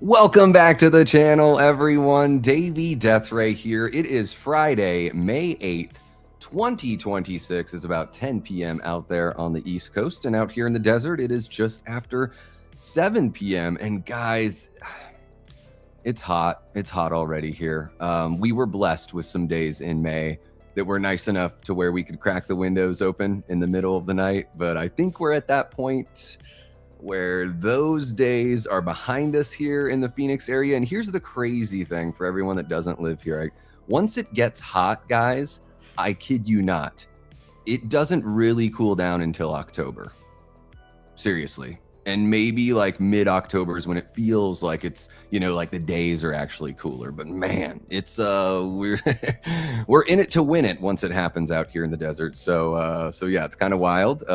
Welcome back to the channel, everyone. Davey Deathray here. It is Friday, May 8th, 2026. It's about 10 p.m. out there on the East Coast, and out here in the desert, it is just after 7 p.m. And guys, it's hot. It's hot already here. We were blessed with some days in May that were nice enough to where we could crack the windows open in the middle of the night, but I think we're at that point where those days are behind us here in the Phoenix area. And here's the crazy thing for everyone that doesn't live here. Once it gets hot, guys, I kid you not, it doesn't really cool down until October. Seriously. And maybe like mid-October is when it feels like it's, you know, like the days are actually cooler. But man, it's we're we're in it to win it once it happens out here in the desert. So yeah, it's kind of wild.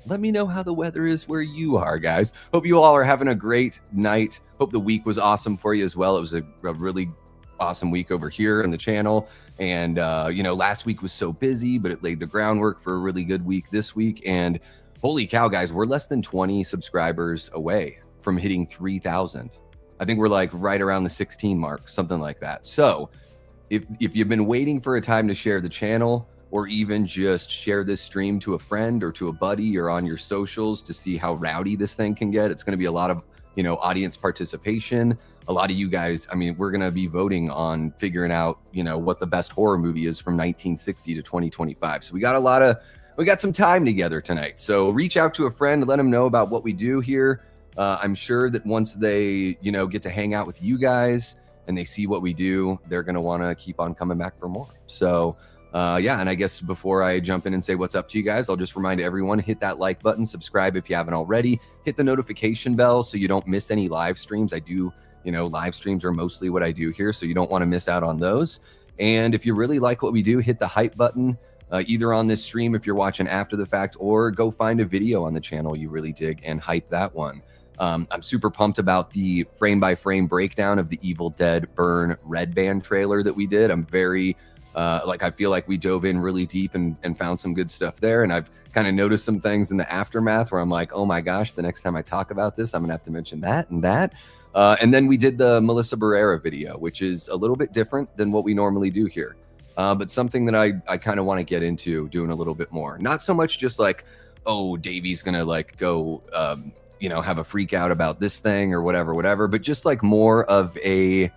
Let me know how the weather is where you are, guys. Hope you all are having a great night. Hope the week was awesome for you as well. It was a really awesome week over here on the channel. And, you know, last week was so busy, but it laid the groundwork for a really good week this week. And holy cow, guys, we're less than 20 subscribers away from hitting 3,000. I think we're like right around the 16 mark, something like that. So if you've been waiting for a time to share the channel, or even just share this stream to a friend or to a buddy or on your socials to see how rowdy this thing can get. It's going to be a lot of, you know, audience participation. A lot of you guys, I mean, we're going to be voting on figuring out, you know, what the best horror movie is from 1960 to 2025. So we got some time together tonight. So reach out to a friend, let them know about what we do here. I'm sure that once they, you know, get to hang out with you guys and they see what we do, they're going to want to keep on coming back for more. So yeah, and I guess before I jump in and say what's up to you guys, I'll just remind everyone, hit that like button, subscribe if you haven't already, hit the notification bell so you don't miss any live streams. I do, you know, live streams are mostly what I do here, so you don't want to miss out on those. And if you really like what we do, hit the hype button, either on this stream if you're watching after the fact, or go find a video on the channel you really dig and hype that one. I'm super pumped about the frame-by-frame breakdown of the Evil Dead Burn Red Band trailer that we did. I'm very... like I feel like we dove in really deep and found some good stuff there. And I've kind of noticed some things in the aftermath where I'm like, oh my gosh, the next time I talk about this, I'm gonna have to mention that and that. And then we did the Melissa Barrera video, which is a little bit different than what we normally do here. But something that I kind of want to get into doing a little bit more. Not so much just like, oh, Davey's gonna like go, you know, have a freak out about this thing or whatever, but just like more of a,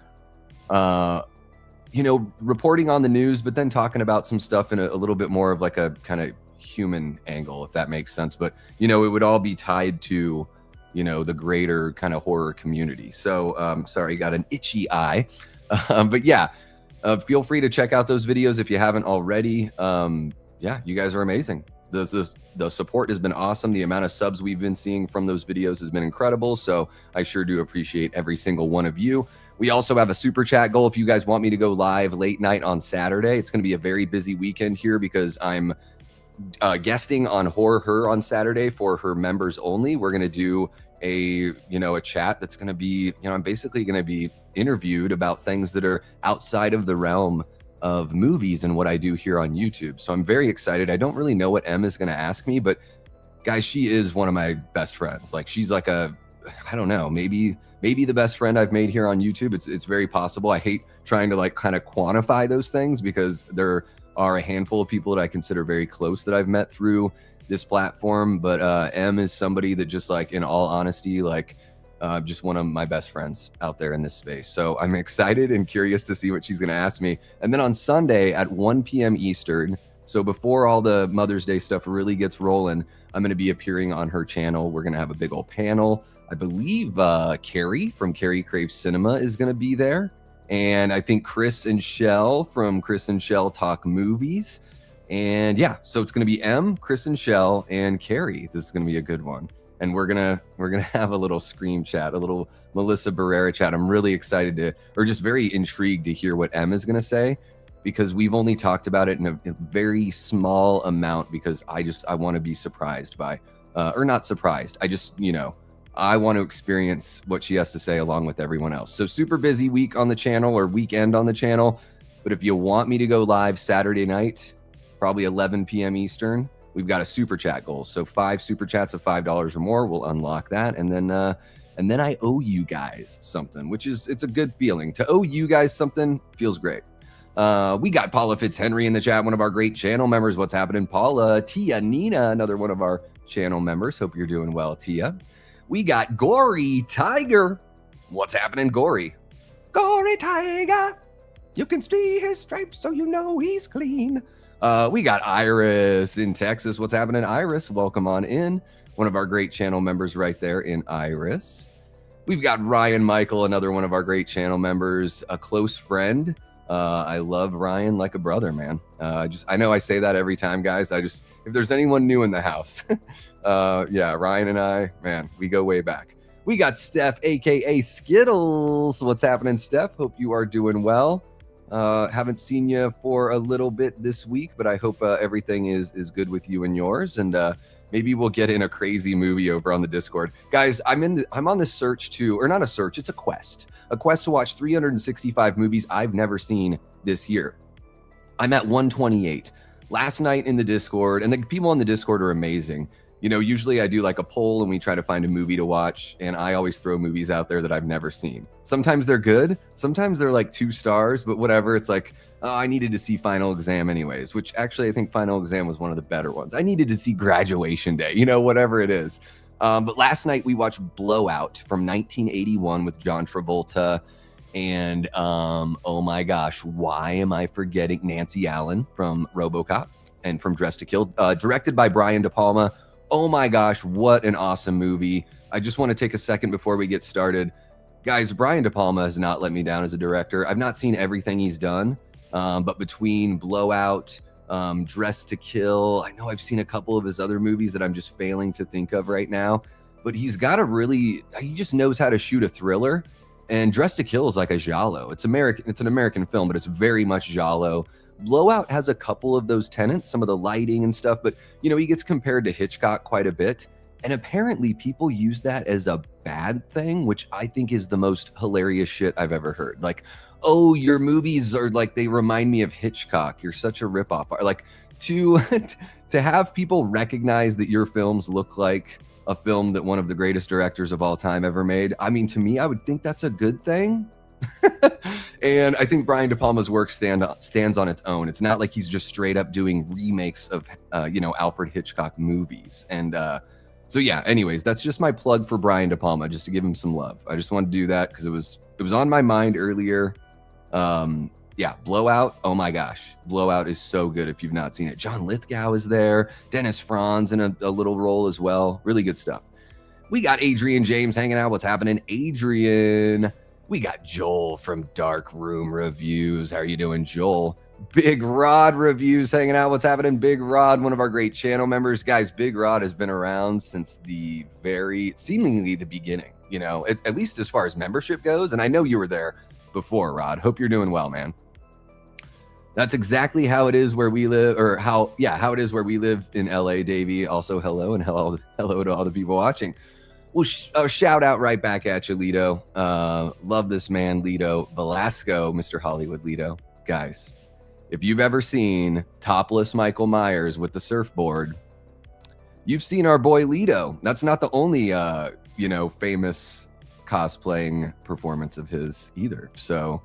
you know, reporting on the news, but then talking about some stuff in a little bit more of like a kind of human angle, if that makes sense. But, you know, it would all be tied to, you know, the greater kind of horror community. So, sorry, got an itchy eye. But yeah, feel free to check out those videos if you haven't already. Yeah, you guys are amazing. The support has been awesome. The amount of subs we've been seeing from those videos has been incredible. So I sure do appreciate every single one of you. We also have a super chat goal if you guys want me to go live late night on Saturday. It's going to be a very busy weekend here because I'm guesting on Horror Her on Saturday for her members only. We're going to do a chat that's going to be, you know, I'm basically going to be interviewed about things that are outside of the realm of movies and what I do here on YouTube. So I'm very excited. I don't really know what Em is going to ask me, but guys, she is one of my best friends. Like, she's like a, I don't know, maybe the best friend I've made here on YouTube. It's very possible. I hate trying to like kind of quantify those things because there are a handful of people that I consider very close that I've met through this platform. But Em is somebody that just, like, in all honesty, like, just one of my best friends out there in this space. So I'm excited and curious to see what she's going to ask me. And then on Sunday at 1 p.m. Eastern, so before all the Mother's Day stuff really gets rolling, I'm going to be appearing on her channel. We're going to have a big old panel. I believe Carrie from Carrie Craves Cinema is going to be there. And I think Chris and Shell from Chris and Shell Talk Movies. And yeah, so it's going to be Em, Chris and Shell, and Carrie. This is going to be a good one. And we're gonna have a little Scream chat, a little Melissa Barrera chat. I'm really excited to, or just very intrigued to hear what Em is gonna say, because we've only talked about it in a very small amount because I want to be surprised by, or not surprised. I just, you know, I want to experience what she has to say along with everyone else. So super busy week on the channel, or weekend on the channel. But if you want me to go live Saturday night, probably 11 p.m. Eastern, we've got a super chat goal. So 5 super chats of $5 or more will unlock that. And then and then I owe you guys something, it's a good feeling. To owe you guys something feels great. We got Paula Fitzhenry in the chat, one of our great channel members. What's happening, Paula? Tia Nina, another one of our channel members. Hope you're doing well, Tia. We got Gory Tiger. What's happening, Gory? Gory Tiger. You can see his stripes so you know he's clean. We got Iris in Texas. What's happening, Iris? Welcome on in. One of our great channel members right there in Iris. We've got Ryan Michael, another one of our great channel members, a close friend. I love Ryan like a brother, man. I know I say that every time, guys. If there's anyone new in the house, yeah, Ryan and I, man, we go way back. We got Steph, aka Skittles. What's happening, Steph? Hope you are doing well. Haven't seen you for a little bit this week, but I hope everything is good with you and yours. And maybe we'll get in a crazy movie over on the Discord, guys. I'm on this search or not a search, it's a quest to watch 365 movies I've never seen this year. I'm at 128 last night in the Discord, and the people on the Discord are amazing. You know, usually I do like a poll and we try to find a movie to watch, and I always throw movies out there that I've never seen. Sometimes they're good, sometimes they're like 2 stars, but whatever. It's like, oh, I needed to see Final Exam anyways, which actually I think Final Exam was one of the better ones. I needed to see Graduation Day, you know, whatever it is. But last night we watched Blowout from 1981 with John Travolta, and oh my gosh, why am I forgetting Nancy Allen from RoboCop and from Dressed to Kill, directed by Brian De Palma. Oh my gosh, what an awesome movie. I just want to take a second before we get started. Guys, Brian De Palma has not let me down as a director. I've not seen everything he's done, but between Blowout, Dressed to Kill, I know I've seen a couple of his other movies that I'm just failing to think of right now, but he just knows how to shoot a thriller. And Dressed to Kill is like a giallo. It's an American film, but it's very much giallo. Blowout has a couple of those tenets, some of the lighting and stuff, but you know, he gets compared to Hitchcock quite a bit. And apparently people use that as a bad thing, which I think is the most hilarious shit I've ever heard. Like, oh, your movies are like, they remind me of Hitchcock. You're such a ripoff. Like, to have people recognize that your films look like a film that one of the greatest directors of all time ever made, I mean, to me, I would think that's a good thing. And I think Brian De Palma's work stands on its own. It's not like he's just straight up doing remakes of, Alfred Hitchcock movies. And so yeah, anyways, that's just my plug for Brian De Palma, just to give him some love. I just wanted to do that because it was on my mind earlier. Yeah, Blowout. Oh my gosh, Blowout is so good if you've not seen it. John Lithgow is there. Dennis Franz in a little role as well. Really good stuff. We got Adrian James hanging out. What's happening, Adrian? We got Joel from Dark Room Reviews. How are you doing, Joel? Big Rod Reviews hanging out. What's happening, Big Rod? One of our great channel members. Guys, Big Rod has been around since seemingly the beginning, you know, at least as far as membership goes. And I know you were there before, Rod. Hope you're doing well, man. That's exactly how it is where we live, or how it is where we live in LA, Davey. Also, hello, and hello to all the people watching. Well, shout out right back at you, Lido. Love this man, Lido Velasco, Mr. Hollywood Lido. Guys, if you've ever seen topless Michael Myers with the surfboard, you've seen our boy Lido. That's not the only, famous cosplaying performance of his either. So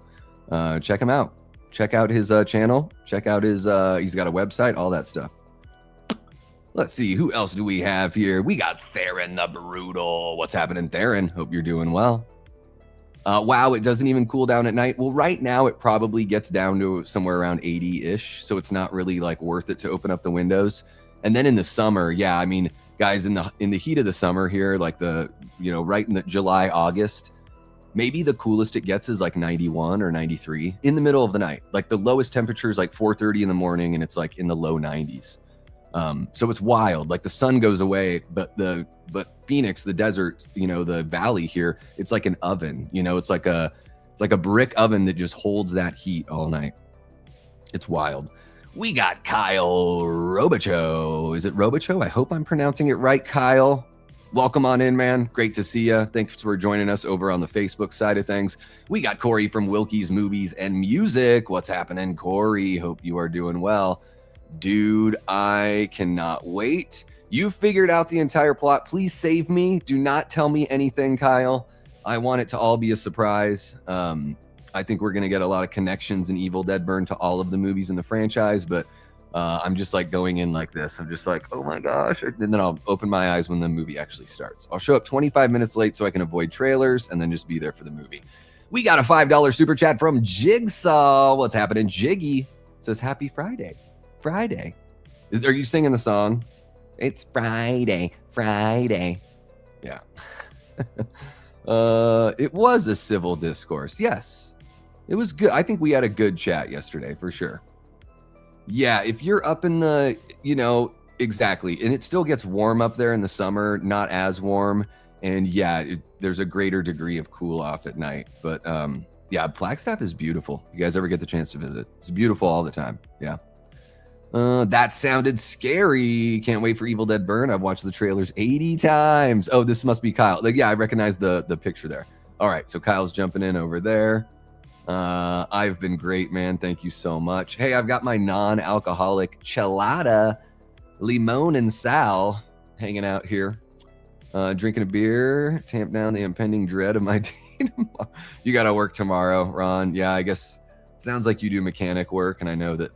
check him out. Check out his channel. Check out his, he's got a website, all that stuff. Let's see, who else do we have here? We got Theron the Brutal. What's happening, Theron? Hope you're doing well. Wow, it doesn't even cool down at night. Well, right now it probably gets down to somewhere around 80-ish, so it's not really like worth it to open up the windows. And then in the summer, yeah, I mean, guys, in the heat of the summer here, like right in the July, August, maybe the coolest it gets is like 91 or 93 in the middle of the night. Like the lowest temperature is like 4:30 in the morning, and it's like in the low 90s. So it's wild. Like the sun goes away, but Phoenix, the desert, the valley here, it's like an oven. It's like a brick oven that just holds that heat all night. It's wild. We got Kyle Robicho. Is it Robicho? I hope I'm pronouncing it right, Kyle. Welcome on in, man. Great to see you. Thanks for joining us over on the Facebook side of things. We got Corey from Wilkie's Movies and Music. What's happening, Corey? Hope you are doing well. Dude, I cannot wait You figured out the entire plot. Please save me. Do not tell me anything, Kyle. I want it to all be a surprise. I think we're going to get a lot of connections in Evil Dead Burn to all of the movies in the franchise, but I'm just like going in like this. I'm just like, oh my gosh. And then I'll open my eyes when the movie actually starts. I'll show up 25 minutes late so I can avoid trailers and then just be there for the movie. We got a $5 super chat from Jigsaw. What's happening? Jiggy says, happy Friday. Friday. Are you singing the song? It's Friday. Yeah. It was a civil discourse. Yes. It was good. I think we had a good chat yesterday for sure. Yeah, if you're up in the, exactly. And it still gets warm up there in the summer, not as warm. And yeah, there's a greater degree of cool off at night. But yeah, Flagstaff is beautiful. You guys ever get the chance to visit? It's beautiful all the time. Yeah. That sounded scary. Can't wait for Evil Dead Burn. I've watched the trailers 80 times. Oh, this must be Kyle. Like, yeah, I recognize the picture there. All right, so Kyle's jumping in over there. I've been great, man. Thank you so much. Hey, I've got my non-alcoholic chelada, limon and sal hanging out here. Drinking a beer, tamp down the impending dread of my day tomorrow. You got to work tomorrow, Ron. Yeah, I guess sounds like you do mechanic work, and I know that,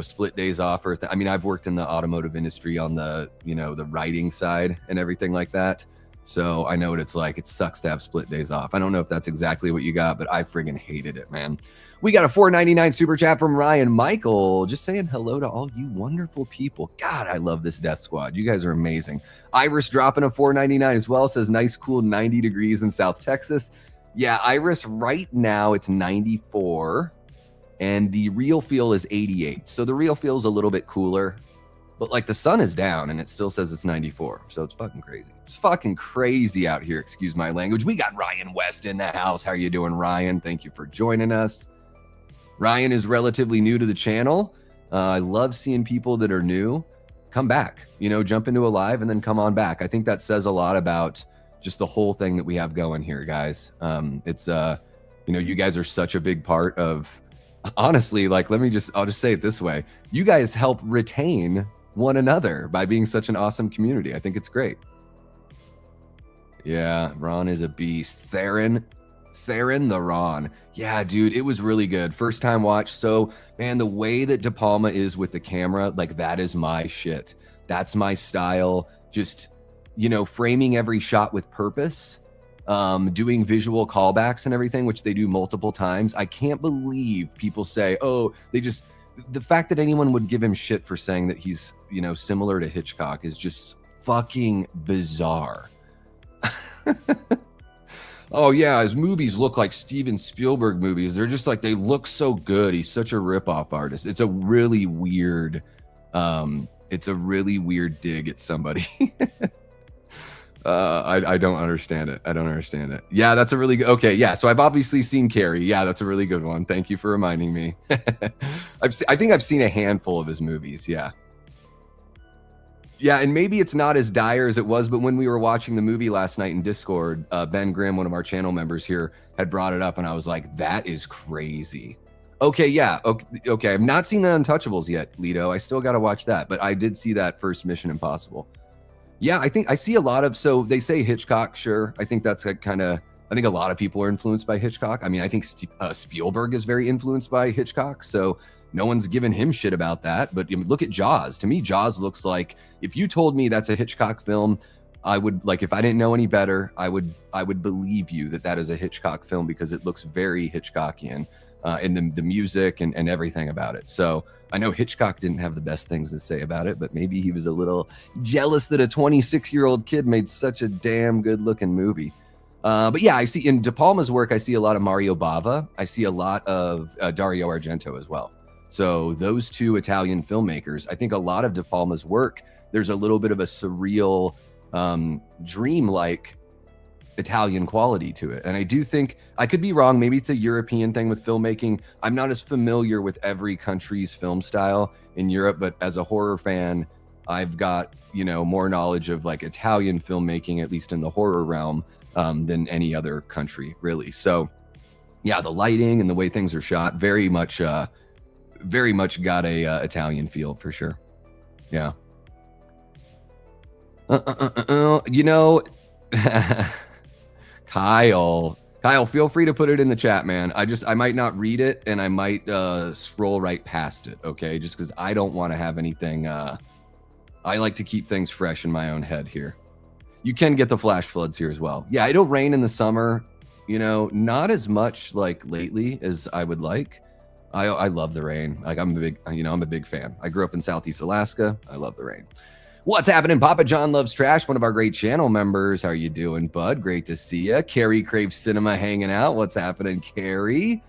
split days off. I mean, I've worked in the automotive industry on the, the writing side and everything like that. So I know what it's like. It sucks to have split days off. I don't know if that's exactly what you got, but I friggin' hated it, man. We got a $4.99 super chat from Ryan Michael. Just saying hello to all you wonderful people. God, I love this Death Squad. You guys are amazing. Iris dropping a $4.99 as well. Says nice, cool 90 degrees in South Texas. Yeah, Iris, right now it's 94 and the real feel is 88. So the real feel is a little bit cooler, but like the sun is down and it still says it's 94. So it's fucking crazy. It's fucking crazy out here. Excuse my language. We got Ryan West in the house. How are you doing, Ryan? Thank you for joining us. Ryan is relatively new to the channel. I love seeing people that are new come back, jump into a live and then come on back. I think that says a lot about just the whole thing that we have going here, guys. It's, you guys are such a big part of, honestly, like, I'll just say it this way. You guys help retain one another by being such an awesome community. I think it's great. Yeah, Ron is a beast. Theron the Ron. Yeah, dude, it was really good. First time watch. So, man, the way that De Palma is with the camera, like, that is my shit. That's my style. Just, framing every shot with purpose, doing visual callbacks and everything, which they do multiple times. I can't believe people say, oh, the fact that anyone would give him shit for saying that he's, similar to Hitchcock is just fucking bizarre. Oh yeah, his movies look like Steven Spielberg movies. They're just like, they look so good. He's such a ripoff artist. It's a really weird dig at somebody. I don't understand it. Yeah, that's a really good. Okay, yeah. So I've obviously seen Carrie. Yeah, that's a really good one. Thank you for reminding me. I think I've seen a handful of his movies. Yeah. Yeah, and maybe it's not as dire as it was, but when we were watching the movie last night in Discord, Ben Grimm, one of our channel members here, had brought it up, and I was like, that is crazy. Okay, yeah, okay. I've not seen The Untouchables yet, Lido. I still got to watch that, but I did see that first Mission Impossible. Yeah, I think I see a lot of, so they say Hitchcock, sure. I think that's like I think a lot of people are influenced by Hitchcock. I mean, I think Spielberg is very influenced by Hitchcock, so no one's given him shit about that. But look at Jaws. To me, Jaws looks like, if you told me that's a Hitchcock film, I would, like, if I didn't know any better, I would believe you that is a Hitchcock film, because it looks very Hitchcockian in the music and everything about it. So I know Hitchcock didn't have the best things to say about it, but maybe he was a little jealous that a 26-year-old kid made such a damn good looking movie. But yeah, I see in De Palma's work, I see a lot of Mario Bava. I see a lot of Dario Argento as well. So those two Italian filmmakers, I think a lot of De Palma's work, there's a little bit of a surreal, dreamlike Italian quality to it. And I do think, I could be wrong, maybe it's a European thing with filmmaking. I'm not as familiar with every country's film style in Europe, but as a horror fan, I've got, more knowledge of like Italian filmmaking, at least in the horror realm, than any other country, really. So yeah, the lighting and the way things are shot, very much got a Italian feel for sure. Yeah. You know, Kyle, feel free to put it in the chat, man. I might not read it, and I might scroll right past it, okay? Just because I don't want to have anything. I like to keep things fresh in my own head here. You can get the flash floods here as well. Yeah, it'll rain in the summer. You know, not as much like lately as I would like. I love the rain. Like I'm a big fan. I grew up in Southeast Alaska. I love the rain. What's happening? Papa John Loves Trash, one of our great channel members. How are you doing, bud? Great to see you. Carrie Craves Cinema hanging out. What's happening, Carrie?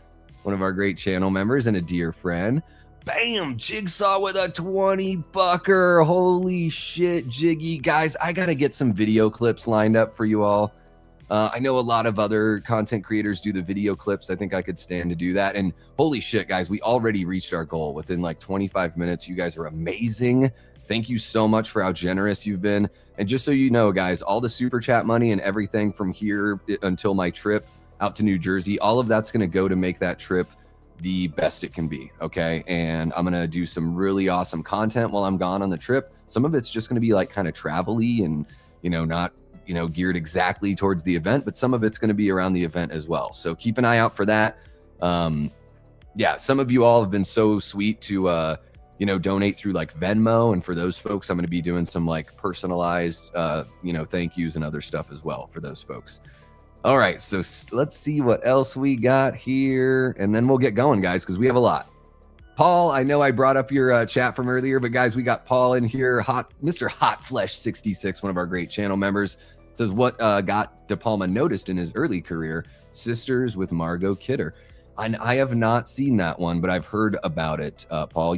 One of our great channel members and a dear friend. Bam! Jigsaw with a 20-bucker. Holy shit, Jiggy. Guys, I got to get some video clips lined up for you all. I know a lot of other content creators do the video clips. I think I could stand to do that. And holy shit, guys, we already reached our goal within like 25 minutes. You guys are amazing. Thank you so much for how generous you've been. And just so you know, guys, all the super chat money and everything from here until my trip out to New Jersey, all of that's going to go to make that trip the best it can be. Okay. And I'm going to do some really awesome content while I'm gone on the trip. Some of it's just going to be like kind of travel-y and, you know, not, you know, geared exactly towards the event, but some of it's going to be around the event as well. So keep an eye out for that. Yeah, some of you all have been so sweet to, you know, donate through like Venmo. And for those folks, I'm going to be doing some like personalized, you know, thank yous and other stuff as well for those folks. All right, so let's see what else we got here. And then we'll get going, guys, because we have a lot. Paul, I know I brought up your chat from earlier, but guys, we got Paul in here. Mr. Hot Flesh 66, one of our great channel members, says what got De Palma noticed in his early career, Sisters with Margot Kidder. I have not seen that one, but I've heard about it. Paul,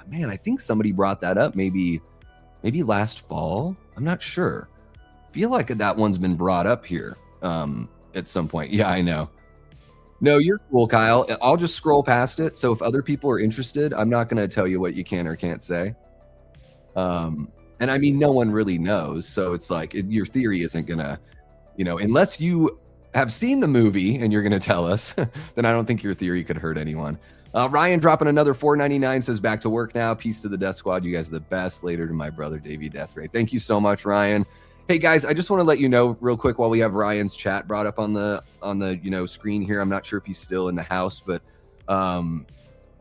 man, I think somebody brought that up maybe last fall. I'm not sure. I feel like that one's been brought up here at some point. Yeah, I know. No, you're cool, Kyle. I'll just scroll past it. So if other people are interested, I'm not going to tell you what you can or can't say. And I mean, no one really knows. So it's like your theory isn't going to, you know, unless you have seen the movie and you're going to tell us, then I don't think your theory could hurt anyone. Ryan dropping another $4.99 says back to work now. Peace to the Death Squad. You guys are the best. Later to my brother, Davey Deathray. Thank you so much, Ryan. Hey guys, I just want to let you know real quick while we have Ryan's chat brought up on the you know screen here. I'm not sure if he's still in the house, but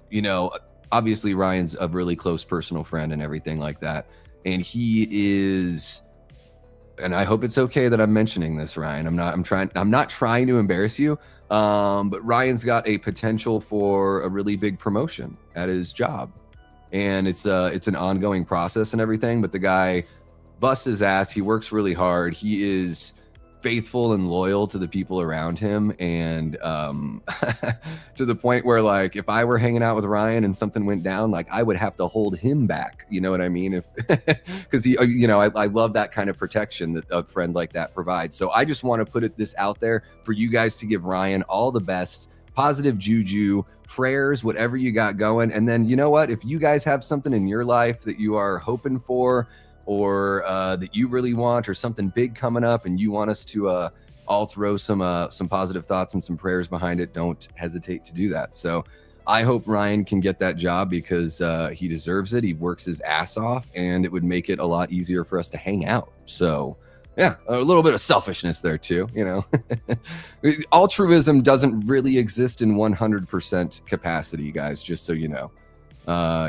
you know, obviously Ryan's a really close personal friend and everything like that. And he is, and I hope it's okay that I'm mentioning this, Ryan. I'm not trying to embarrass you. But Ryan's got a potential for a really big promotion at his job. And it's an ongoing process and everything, but the guy busts his ass. He works really hard. He is faithful and loyal to the people around him, and to the point where, like, if I were hanging out with Ryan and something went down, like, I would have to hold him back. You know what I mean? If because he, you know, I love that kind of protection that a friend like that provides. So I just want to put this out there for you guys to give Ryan all the best, positive juju, prayers, whatever you got going. And then, you know what? If you guys have something in your life that you are hoping for, or that you really want, or something big coming up and you want us to all throw some positive thoughts and some prayers behind it, don't hesitate to do that. So I hope Ryan can get that job because he deserves it. He works his ass off, and it would make it a lot easier for us to hang out. So yeah, a little bit of selfishness there too, you know. Altruism doesn't really exist in 100% capacity, guys, just so you know.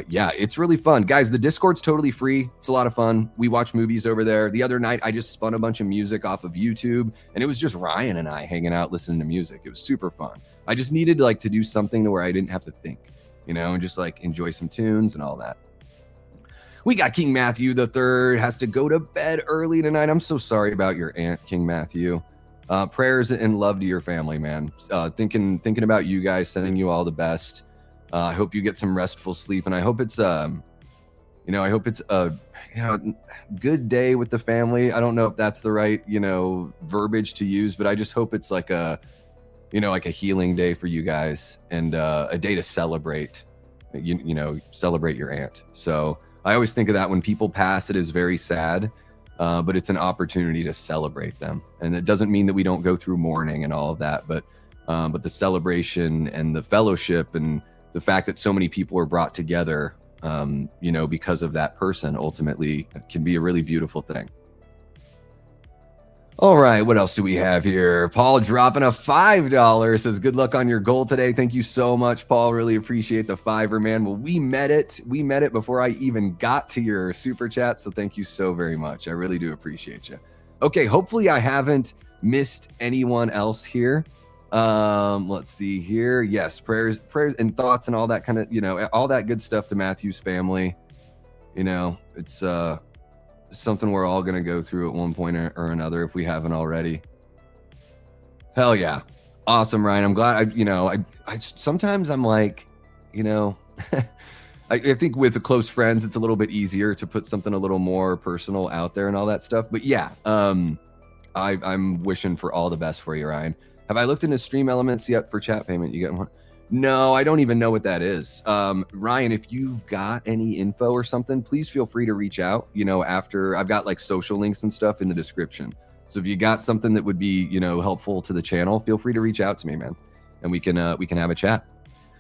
Yeah, it's really fun, guys. The Discord's totally free. It's a lot of fun. We watch movies over there. The other night I just spun a bunch of music off of YouTube, and it was just Ryan and I hanging out listening to music. It was super fun. I just needed like to do something to where I didn't have to think, you know, and just like enjoy some tunes and all that. We got King Matthew the Third has to go to bed early tonight. I'm so sorry about your aunt, King Matthew. Prayers and love to your family, man. Thinking about you guys, sending you all the best. I hope you get some restful sleep, and I hope it's you know, I hope it's a good day with the family. I don't know if that's the right, you know, verbiage to use, but I just hope it's like a, you know, like a healing day for you guys, and a day to celebrate, you know, celebrate your aunt. So I always think of that when people pass. It is very sad, but it's an opportunity to celebrate them, and it doesn't mean that we don't go through mourning and all of that, but the celebration and the fellowship and the fact that so many people are brought together you know, because of that person, ultimately can be a really beautiful thing. All right, what else do we have here? Paul dropping a $5, says, good luck on your goal today. Thank you so much, Paul. Really appreciate the $5, man. Well, we met it. We met it before I even got to your super chat, so thank you so very much. I really do appreciate you. Okay, hopefully I haven't missed anyone else here. Let's see here. Yes, prayers and thoughts and all that kind of, you know, all that good stuff to Matthew's family. You know, it's something we're all going to go through at one point or another if we haven't already. Hell yeah. Awesome, Ryan. I'm glad. I sometimes I'm like, you know, I think with the close friends, it's a little bit easier to put something a little more personal out there and all that stuff. But yeah, I'm wishing for all the best for you, Ryan. Have I looked into Stream Elements yet for chat payment? You get one? No, I don't even know what that is. Ryan, if you've got any info or something, please feel free to reach out, you know, after I've got like social links and stuff in the description. So if you got something that would be, you know, helpful to the channel, feel free to reach out to me, man. And we can have a chat.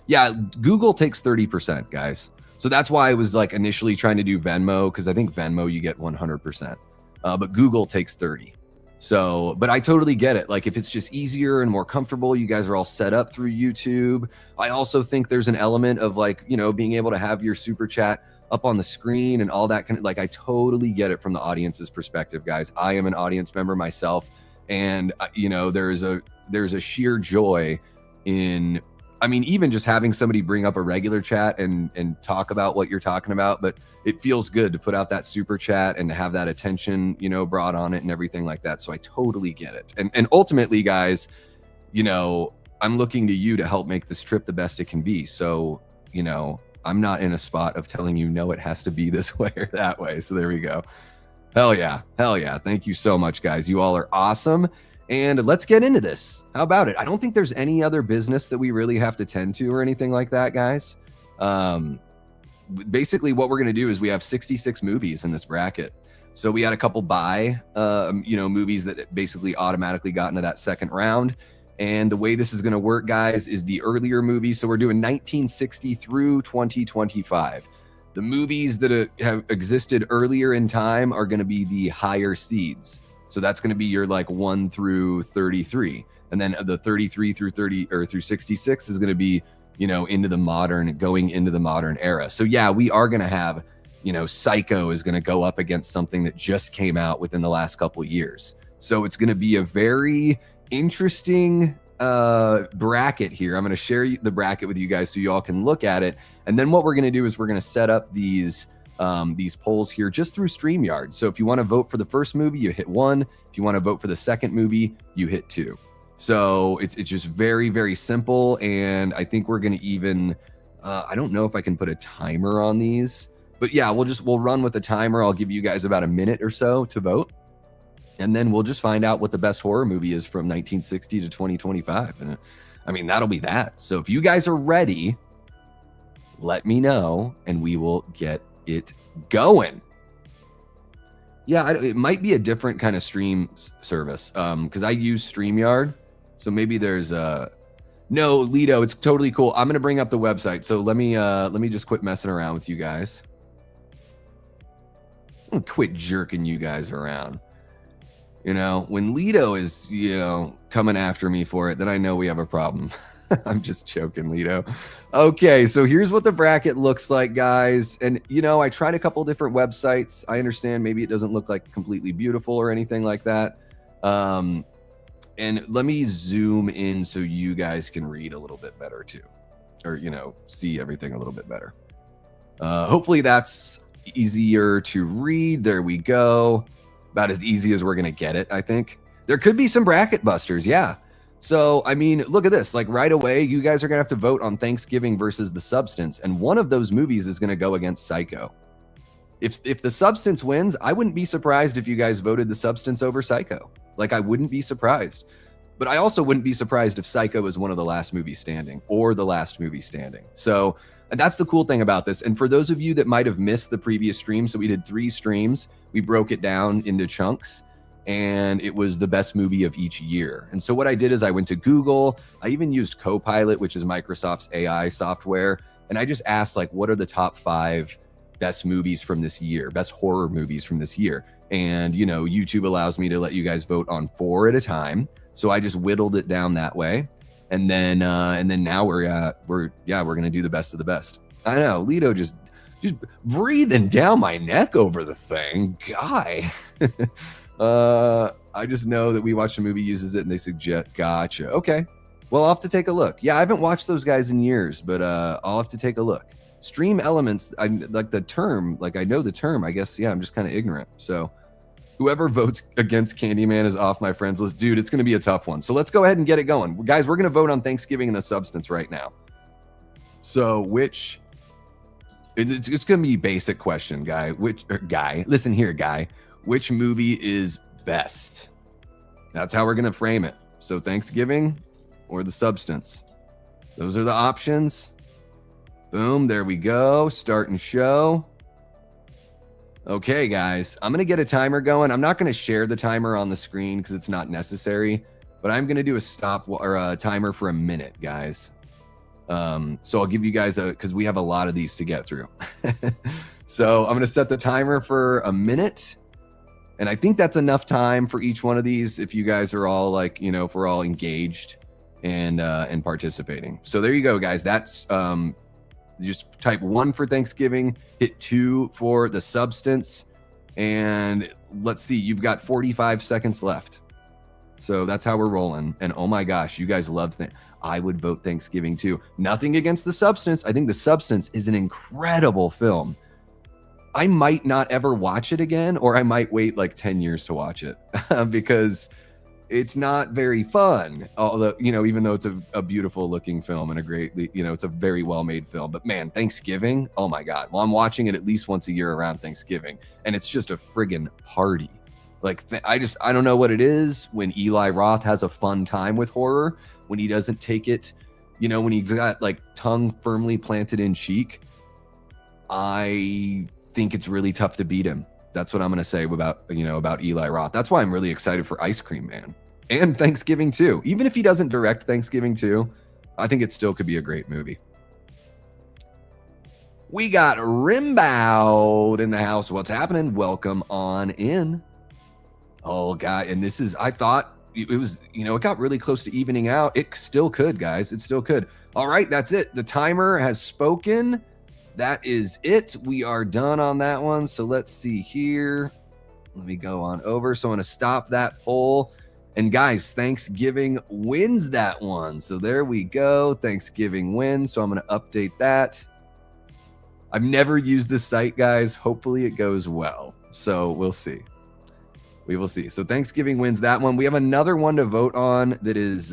Yeah, Google takes 30%, guys. So that's why I was like initially trying to do Venmo, because I think Venmo you get 100%. But Google takes 30%. So, but I totally get it. Like if it's just easier and more comfortable, you guys are all set up through YouTube. I also think there's an element of like, you know, being able to have your super chat up on the screen and all that kind of, like, I totally get it from the audience's perspective, guys. I am an audience member myself. And, you know, there's a sheer joy in, I mean, even just having somebody bring up a regular chat and talk about what you're talking about, but it feels good to put out that super chat and to have that attention, you know, brought on it and everything like that. So I totally get it. And ultimately, guys, you know, I'm looking to you to help make this trip the best it can be. So, you know, I'm not in a spot of telling you, no, it has to be this way or that way. So there we go. Hell yeah. Hell yeah. Thank you so much, guys. You all are awesome. And let's get into this. How about it? I don't think there's any other business that we really have to tend to or anything like that, guys. Basically, what we're going to do is we have 66 movies in this bracket. So we had a couple you know, movies that basically automatically got into that second round. And the way this is going to work, guys, is the earlier movies. So we're doing 1960 through 2025. The movies that have existed earlier in time are going to be the higher seeds. So that's going to be your like 1 through 33. And then the 33 through 30 or through 66 is going to be, you know, going into the modern era. So yeah, we are going to have, you know, Psycho is going to go up against something that just came out within the last couple of years. So it's going to be a very interesting bracket here. I'm going to share the bracket with you guys so you all can look at it. And then what we're going to do is we're going to set up these polls here just through StreamYard. So if you want to vote for the first movie, you hit 1. If you want to vote for the second movie, you hit 2. So it's just very, very simple. And I think we're going to even, I don't know if I can put a timer on these, but yeah, we'll run with the timer. I'll give you guys about a minute or so to vote. And then we'll just find out what the best horror movie is from 1960 to 2025. And I mean, that'll be that. So if you guys are ready, let me know and we will get it going. Yeah, it might be a different kind of stream service because I use StreamYard. So maybe there's no, Lido, it's totally cool. I'm gonna bring up the website. So let me just quit messing around with you guys. I'm gonna quit jerking you guys around. You know, when Lido is, you know, coming after me for it, then I know we have a problem. I'm just joking, Lido. Okay, so here's what the bracket looks like, guys. And, you know, I tried a couple different websites. I understand maybe it doesn't look like completely beautiful or anything like that. And let me zoom in so you guys can read a little bit better too. Or, you know, see everything a little bit better. Hopefully that's easier to read. There we go. About as easy as we're going to get it, I think. There could be some bracket busters, yeah. So, I mean, look at this. Like right away, you guys are going to have to vote on Thanksgiving versus The Substance. And one of those movies is going to go against Psycho. If The Substance wins, I wouldn't be surprised if you guys voted The Substance over Psycho. Like, I wouldn't be surprised. But I also wouldn't be surprised if Psycho is one of the last movies standing or the last movie standing. So that's the cool thing about this. And for those of you that might have missed the previous stream, so we did 3 streams. We broke it down into chunks. And it was the best movie of each year. And so what I did is I went to Google. I even used Copilot, which is Microsoft's AI software. and I just asked, like, what are the top 5 best movies from this year, best horror movies from this year? And, you know, YouTube allows me to let you guys vote on 4 at a time. So I just whittled it down that way. And then now we're going to do the best of the best. I know, Lito just breathing down my neck over the thing. Guy. I just know that We Watch the Movie uses it and they suggest, gotcha. Okay. Well, I'll have to take a look. Yeah, I haven't watched those guys in years, but I'll have to take a look. Stream elements, I like the term, like I know the term, I guess. Yeah, I'm just kind of ignorant. So whoever votes against Candyman is off my friends list. Dude, it's going to be a tough one. So let's go ahead and get it going. Guys, we're going to vote on Thanksgiving and the Substance right now. So it's going to be a basic question, guy. Listen here, guy. Which movie is best? That's how we're going to frame it. So Thanksgiving or the Substance? Those are the options. Boom, there we go. Start and show. Okay, guys, I'm going to get a timer going. I'm not going to share the timer on the screen because it's not necessary, but I'm going to do a stop or a timer for a minute, guys. So I'll give you guys because we have a lot of these to get through. So I'm going to set the timer for a minute. And I think that's enough time for each one of these if you guys are all like, you know, if we're all engaged and participating. So there you go, guys. That's just type 1 for Thanksgiving, hit 2 for the Substance, and let's see, you've got 45 seconds left. So that's how we're rolling. And oh my gosh, you guys love I would vote Thanksgiving too. Nothing against the Substance. I think the Substance is an incredible film. I might not ever watch it again, or I might wait like 10 years to watch it because it's not very fun. Although, you know, even though it's a beautiful looking film and a great, you know, it's a very well made film. But man, Thanksgiving, oh my God. Well, I'm watching it at least once a year around Thanksgiving, and it's just a friggin' party. Like, I don't know what it is when Eli Roth has a fun time with horror, when he doesn't take it, you know, when he's got like tongue firmly planted in cheek. I think it's really tough to beat him. That's what I'm going to say about Eli Roth. That's why I'm really excited for Ice Cream Man and Thanksgiving too. Even if he doesn't direct Thanksgiving too, I think it still could be a great movie. We got Rimbound in the house. What's happening? Welcome on in. Oh God. And this is, I thought it was, you know, it got really close to evening out. It still could, guys. It still could. All right. That's it. The timer has spoken. That is it. We are done on that one. So let's see here. Let me go on over. So I'm going to stop that poll. And guys, Thanksgiving wins that one. So there we go. Thanksgiving wins. So I'm going to update that. I've never used this site, guys. Hopefully it goes well. So we'll see. We will see. So Thanksgiving wins that one. We have another one to vote on that is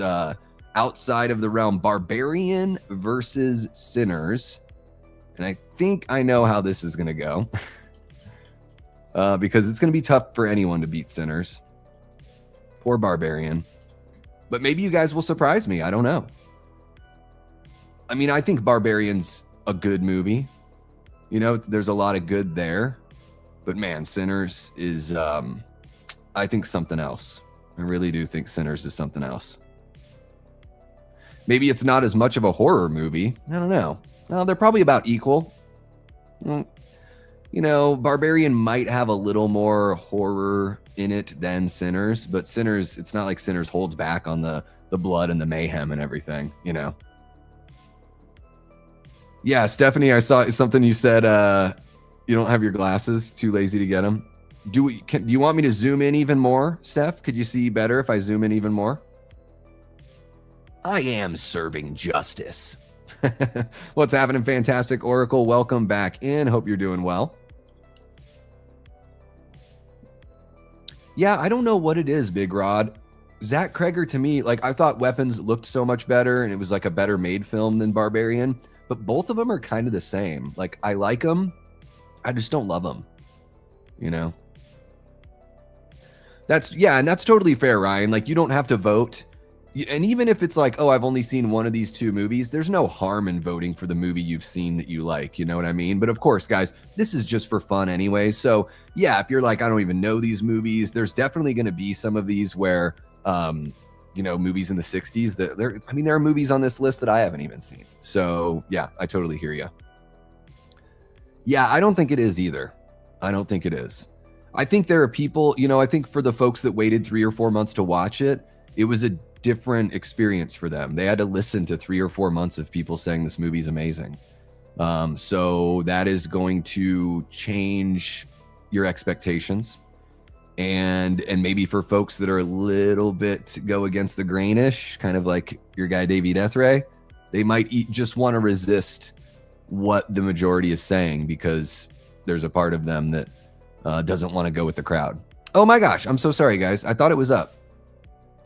outside of the realm. Barbarian versus Sinners. And I think I know how this is going to go because it's going to be tough for anyone to beat Sinners. Poor Barbarian. But maybe you guys will surprise me. I don't know. I mean, I think Barbarian's a good movie. You know, there's a lot of good there. But man, Sinners is, I think, something else. I really do think Sinners is something else. Maybe it's not as much of a horror movie. I don't know. They're probably about equal. You know, Barbarian might have a little more horror in it than Sinners, but Sinners, it's not like Sinners holds back on the blood and the mayhem and everything, you know. Yeah, Stephanie, I saw something you said, you don't have your glasses, too lazy to get them. Do you want me to zoom in even more, Steph? Could you see better if I zoom in even more? I am serving justice. What's happening, Fantastic Oracle? Welcome back in. Hope you're doing well. Yeah, I don't know what it is, Big Rod. Zach Kreger, to me, like, I thought Weapons looked so much better and it was like a better made film than Barbarian, but both of them are kind of the same. Like, I like them. I just don't love them, you know? And that's totally fair, Ryan. Like, you don't have to vote. And even if it's like, oh, I've only seen one of these two movies, there's no harm in voting for the movie you've seen that you like. You know what I mean? But of course, guys, this is just for fun anyway. So yeah, if you're like, I don't even know these movies, there's definitely going to be some of these where, movies in the 60s that there are movies on this list that I haven't even seen. So yeah, I totally hear you. Yeah, I don't think it is either. I don't think it is. I think there are people, I think for the folks that waited 3 or 4 months to watch it, it was a different experience for them. They had to listen to 3 or 4 months of people saying this movie's amazing. So that is going to change your expectations. And maybe for folks that are a little bit go against the grainish, kind of like your guy Davey Deathray, they might just want to resist what the majority is saying because there's a part of them that doesn't want to go with the crowd. Oh my gosh, I'm so sorry, guys. I thought it was up.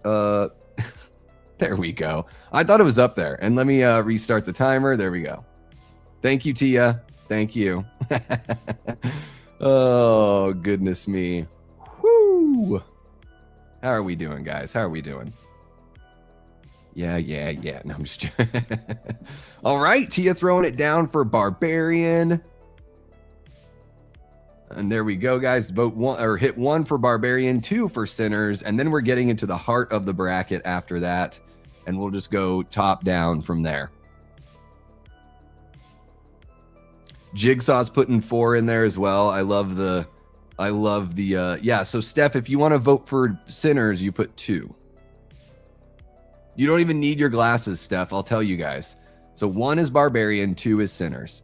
There we go. I thought it was up there. And let me restart the timer. There we go. Thank you, Tia. Thank you. Oh, goodness me. Woo! How are we doing, guys? How are we doing? Yeah. No, I'm just... All right, Tia throwing it down for Barbarian. And there we go, guys. Vote 1 or hit 1 for Barbarian, 2 for Sinners, and then we're getting into the heart of the bracket after that, and we'll just go top down from there. Jigsaw's putting 4 in there as well. I love the yeah. So Steph, if you want to vote for Sinners, you put 2. You don't even need your glasses, Steph. I'll tell you guys. So 1 is Barbarian, 2 is Sinners.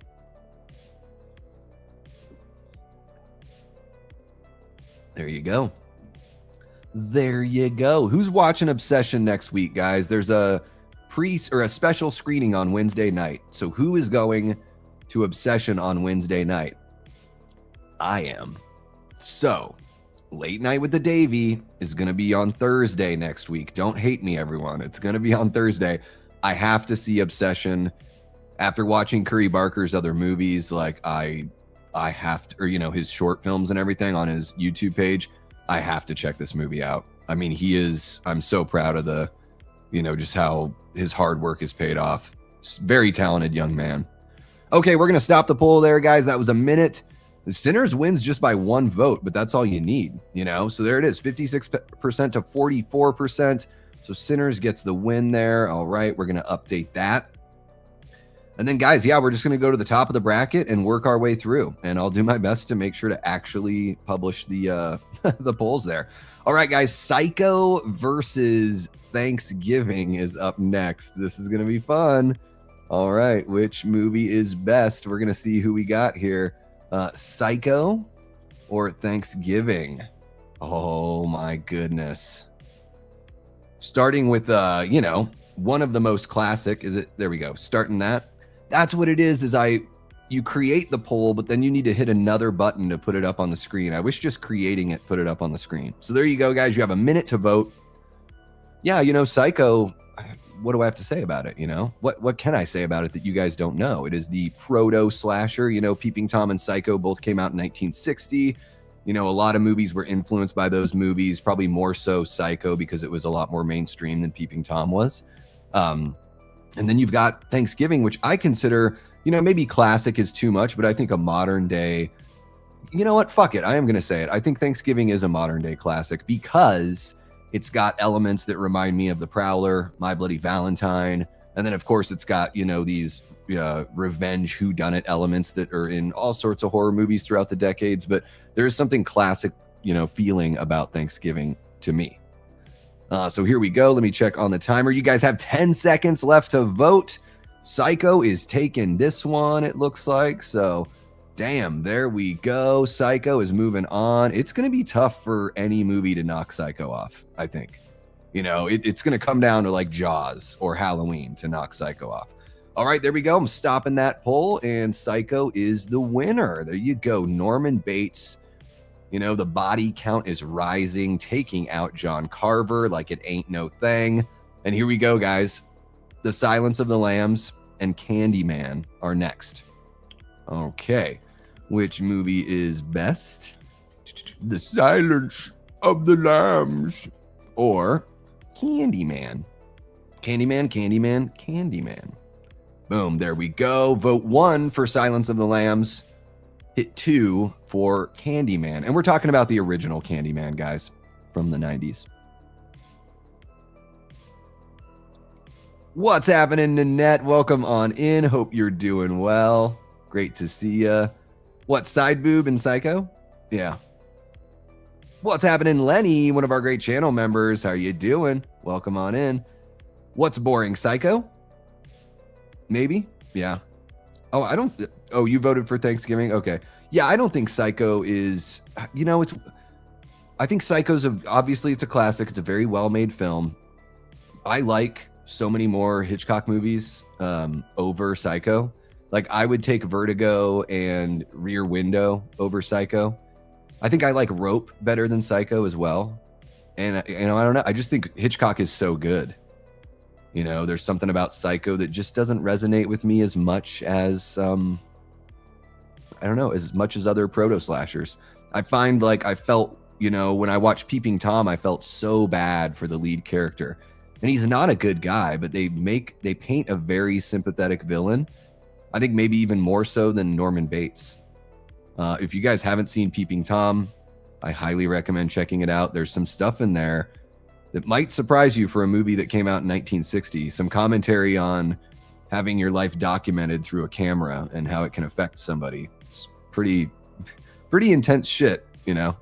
There you go. There you go. Who's watching Obsession next week, guys? There's a special screening on Wednesday night. So who is going to Obsession on Wednesday night? I am. So Late Night with the Davey is going to be on Thursday next week. Don't hate me, everyone. It's going to be on Thursday. I have to see Obsession. After watching Curry Barker's other movies, like I have to, or his short films and everything on his YouTube page, I have to check this movie out. I mean, I'm so proud of the, just how his hard work is paid off. Very talented young man. Okay, we're going to stop the poll there, guys. That was a minute. The Sinners wins just by 1 vote, but that's all you need, So there it is, 56% to 44%. So Sinners gets the win there. All right, we're going to update that. And then, guys, yeah, we're just going to go to the top of the bracket and work our way through. And I'll do my best to make sure to actually publish the the polls there. All right, guys, Psycho versus Thanksgiving is up next. This is going to be fun. All right, which movie is best? We're going to see who we got here. Psycho or Thanksgiving? Oh, my goodness. Starting with, one of the most classic. There we go. Starting that. That's what it is you create the poll, but then you need to hit another button to put it up on the screen. I wish just creating it put it up on the screen. So there you go, guys. You have a minute to vote. Yeah, Psycho, what do I have to say about it? What can I say about it that you guys don't know? It is the proto slasher. Peeping Tom and Psycho both came out in 1960. A lot of movies were influenced by those movies, probably more so Psycho because it was a lot more mainstream than Peeping Tom was. And then you've got Thanksgiving, which I consider, maybe classic is too much, but I think a modern day, you know what? Fuck it. I am going to say it. I think Thanksgiving is a modern day classic because it's got elements that remind me of The Prowler, My Bloody Valentine. And then, of course, it's got, these revenge whodunit elements that are in all sorts of horror movies throughout the decades. But there is something classic, feeling about Thanksgiving to me. So here we go. Let me check on the timer. You guys have 10 seconds left to vote. Psycho is taking this one, it looks like. So, damn, there we go. Psycho is moving on. It's going to be tough for any movie to knock Psycho off, I think. It's going to come down to like Jaws or Halloween to knock Psycho off. All right, there we go. I'm stopping that poll, and Psycho is the winner. There you go. Norman Bates. The body count is rising, taking out John Carver like it ain't no thing. And here we go, guys. The Silence of the Lambs and Candyman are next. Okay. Which movie is best? The Silence of the Lambs or Candyman? Candyman. Boom. There we go. Vote 1 for Silence of the Lambs. Hit 2 for Candyman. And we're talking about the original Candyman, guys, from the 90s. What's happening, Nanette? Welcome on in. Hope you're doing well. Great to see ya. What, side boob and Psycho? Yeah. What's happening, Lenny? One of our great channel members. How you doing? Welcome on in. What's boring, Psycho? Maybe? Yeah. Oh, I don't... Oh, you voted for Thanksgiving? Okay. Yeah, I don't think Psycho is... You know, it's... I think Psycho's... Obviously, it's a classic. It's a very well-made film. I like so many more Hitchcock movies over Psycho. Like, I would take Vertigo and Rear Window over Psycho. I think I like Rope better than Psycho as well. And, you know, I don't know. I just think Hitchcock is so good. You know, there's something about Psycho that just doesn't resonate with me as much as, I don't know, as much as other proto-slashers. I find, like, I felt, you know, when I watched Peeping Tom, I felt so bad for the lead character. And he's not a good guy, but they paint a very sympathetic villain. I think maybe even more so than Norman Bates. If you guys haven't seen Peeping Tom, I highly recommend checking it out. There's some stuff in there that might surprise you for a movie that came out in 1960. Some commentary on having your life documented through a camera and how it can affect somebody. It's pretty intense shit, you know?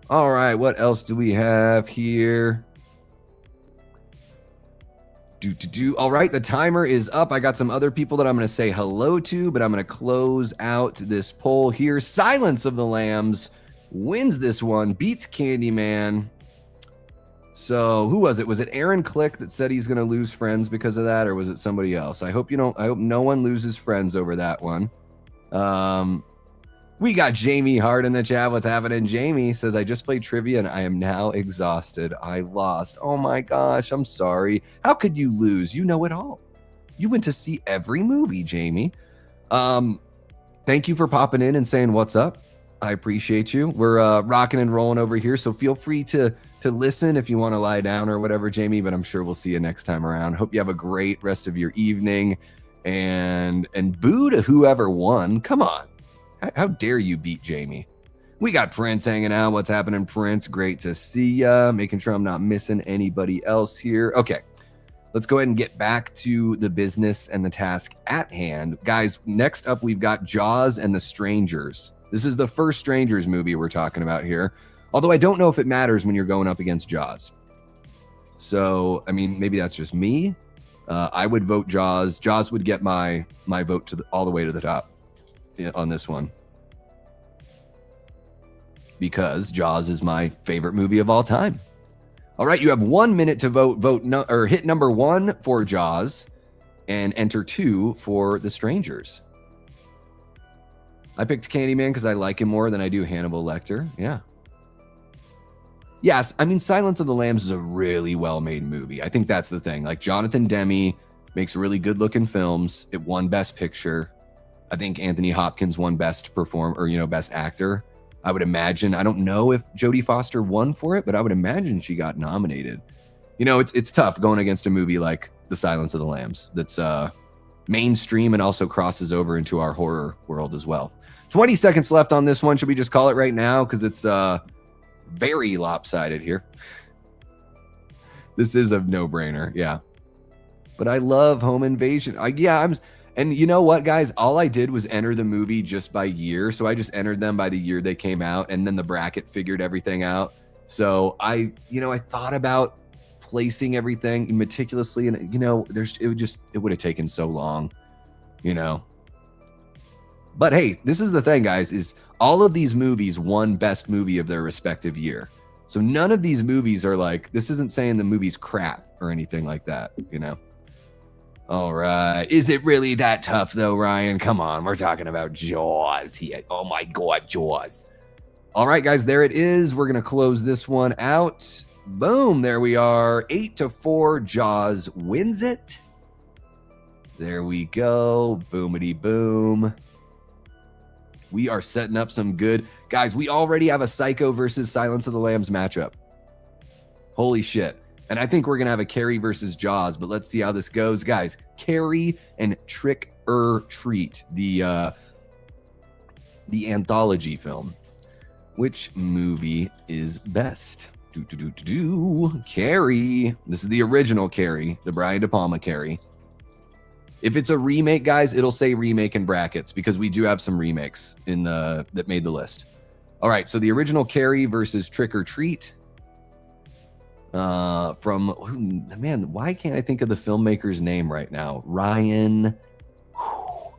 All right, what else do we have here? All right, the timer is up. I got some other people that I'm going to say hello to, but I'm going to close out this poll here. Silence of the Lambs wins this one, beats Candyman. So who was it? Was it Aaron Click that said he's going to lose friends because of that, or was it somebody else? I hope no one loses friends over that one. We got Jamie Hart in the chat. What's happening? Jamie says, I just played trivia and I am now exhausted. I lost. Oh my gosh, I'm sorry. How could you lose? You know it all. You went to see every movie, Jamie. Thank you for popping in and saying what's up. I appreciate you. We're rocking and rolling over here, so feel free to listen if you want to lie down or whatever, Jamie, but I'm sure we'll see you next time around. Hope you have a great rest of your evening. And boo to whoever won. Come on. How dare you beat Jamie? We got Prince hanging out. What's happening, Prince? Great to see ya. Making sure I'm not missing anybody else here. Okay, let's go ahead and get back to the business and the task at hand. Guys, next up, we've got Jaws and the Strangers. This is the first Strangers movie we're talking about here. Although I don't know if it matters when you're going up against Jaws. So, I mean, maybe that's just me. I would vote Jaws. Jaws would get my vote all the way to the top on this one, because Jaws is my favorite movie of all time. All right, you have 1 minute to hit number 1 for Jaws and enter 2 for The Strangers. I picked Candyman because I like him more than I do Hannibal Lecter. Yeah. Yes, I mean, Silence of the Lambs is a really well-made movie. I think that's the thing. Like, Jonathan Demme makes really good-looking films. It won Best Picture. I think Anthony Hopkins won Best Actor. I would imagine. I don't know if Jodie Foster won for it, but I would imagine she got nominated. You know, it's tough going against a movie like The Silence of the Lambs that's mainstream and also crosses over into our horror world as well. 20 seconds left on this one. Should we just call it right now? Because it's very lopsided here. This is a no-brainer, yeah. But I love Home Invasion. And you know what, guys? All I did was enter the movie just by year. So I just entered them by the year they came out, and then the bracket figured everything out. So I thought about placing everything meticulously, and it would have taken so long, you know. But hey, this is the thing, guys, is all of these movies won Best Movie of their respective year. So none of these movies are like, this isn't saying the movie's crap or anything like that, you know. All right. Is it really that tough, though, Ryan? Come on. We're talking about Jaws here. Oh, my God, Jaws. All right, guys, there it is. We're going to close this one out. Boom. There we are. 8-4. Jaws wins it. There we go. Boomity boom. We are setting up some good... Guys, we already have a Psycho versus Silence of the Lambs matchup. Holy shit. And I think we're going to have a Carrie versus Jaws, but let's see how this goes. Guys, Carrie and Trick or Treat, the anthology film. Which movie is best? Carrie. This is the original Carrie, the Brian De Palma Carrie. If it's a remake, guys, it'll say remake in brackets because we do have some remakes in that made the list. All right, so the original Carrie versus Trick or Treat. Man, why can't I think of the filmmaker's name right now? Ryan.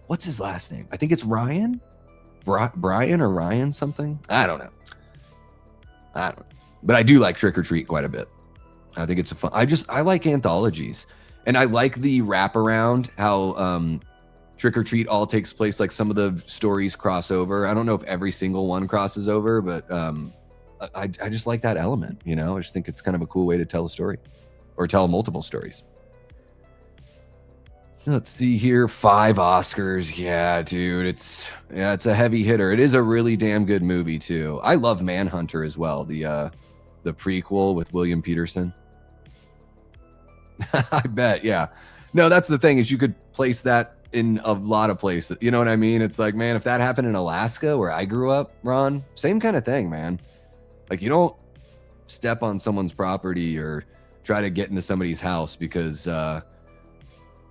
What's his last name? I think it's Ryan. Brian or Ryan something. I don't know. But I do like Trick or Treat quite a bit. I think it's a fun. I like anthologies, and I like the wraparound. How Trick or Treat all takes place, like some of the stories cross over. I don't know if every single one crosses over, but I just like that element. You know, I just think it's kind of a cool way to tell a story, or tell multiple stories. Let's see here. 5 Oscars. Yeah, dude. It's a heavy hitter. It is a really damn good movie too. I love Manhunter as well. The prequel with William Peterson. I bet. Yeah. No, that's the thing, is you could place that in a lot of places. You know what I mean? It's like, man, if that happened in Alaska where I grew up, Ron, same kind of thing, man. Like, you don't step on someone's property or try to get into somebody's house because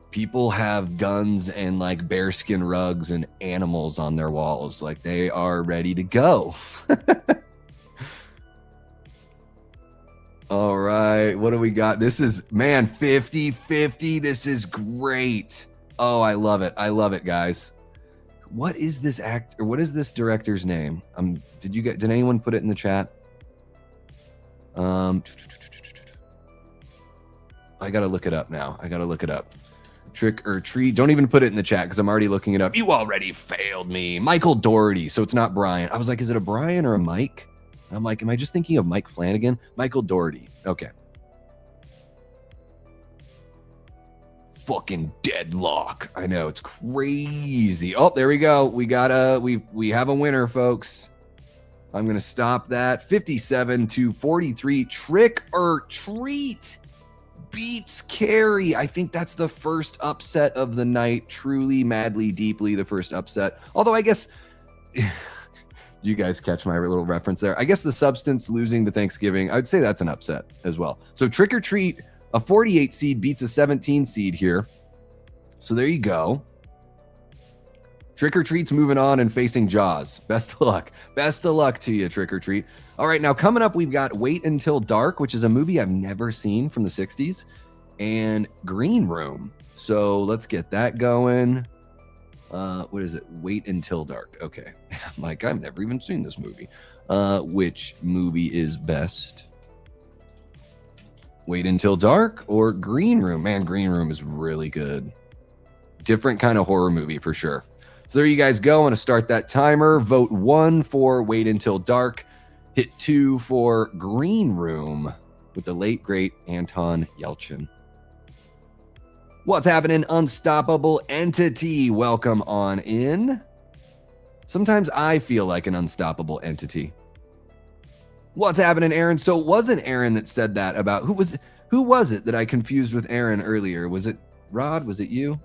people have guns and like bearskin rugs and animals on their walls. Like, they are ready to go. All right, what do we got? This is, man, 50-50. This is great. Oh, I love it. I love it, guys. What is this actor? What is this director's name? Did anyone put it in the chat? I gotta look it up now. Trick or Treat. Don't even put it in the chat because I'm already looking it up. You already failed me. Michael Dougherty. So it's not Brian. I was like, is it a Brian or a Mike? I'm like, am I just thinking of Mike Flanagan? Michael Dougherty. Okay. Fucking Deadlock. I know, it's crazy. Oh, there we go. We have a winner, folks. I'm gonna stop that. 57-43. Trick or Treat beats Carrie. I think that's the first upset of the night. Truly, madly, deeply the first upset. Although I guess you guys catch my little reference there. I guess the Substance losing to Thanksgiving, I'd say that's an upset as well. So Trick or Treat, a 48 seed beats a 17 seed here. So there you go. Trick or Treat's moving on and facing Jaws. Best of luck. Best of luck to you, Trick or Treat. All right, now coming up, we've got Wait Until Dark, which is a movie I've never seen from the 60s, and Green Room. So let's get that going. What is it? Wait Until Dark. Okay. I'm like, I've never even seen this movie. Which movie is best? Wait Until Dark or Green Room? Man, Green Room is really good. Different kind of horror movie for sure. So there you guys go. I'm going to start that timer. Vote 1 for Wait Until Dark. Hit 2 for Green Room with the late, great Anton Yelchin. What's happening, Unstoppable Entity? Welcome on in. Sometimes I feel like an unstoppable entity. What's happening, Aaron? So it wasn't Aaron that said that about who was it that I confused with Aaron earlier? Was it Rod? Was it you?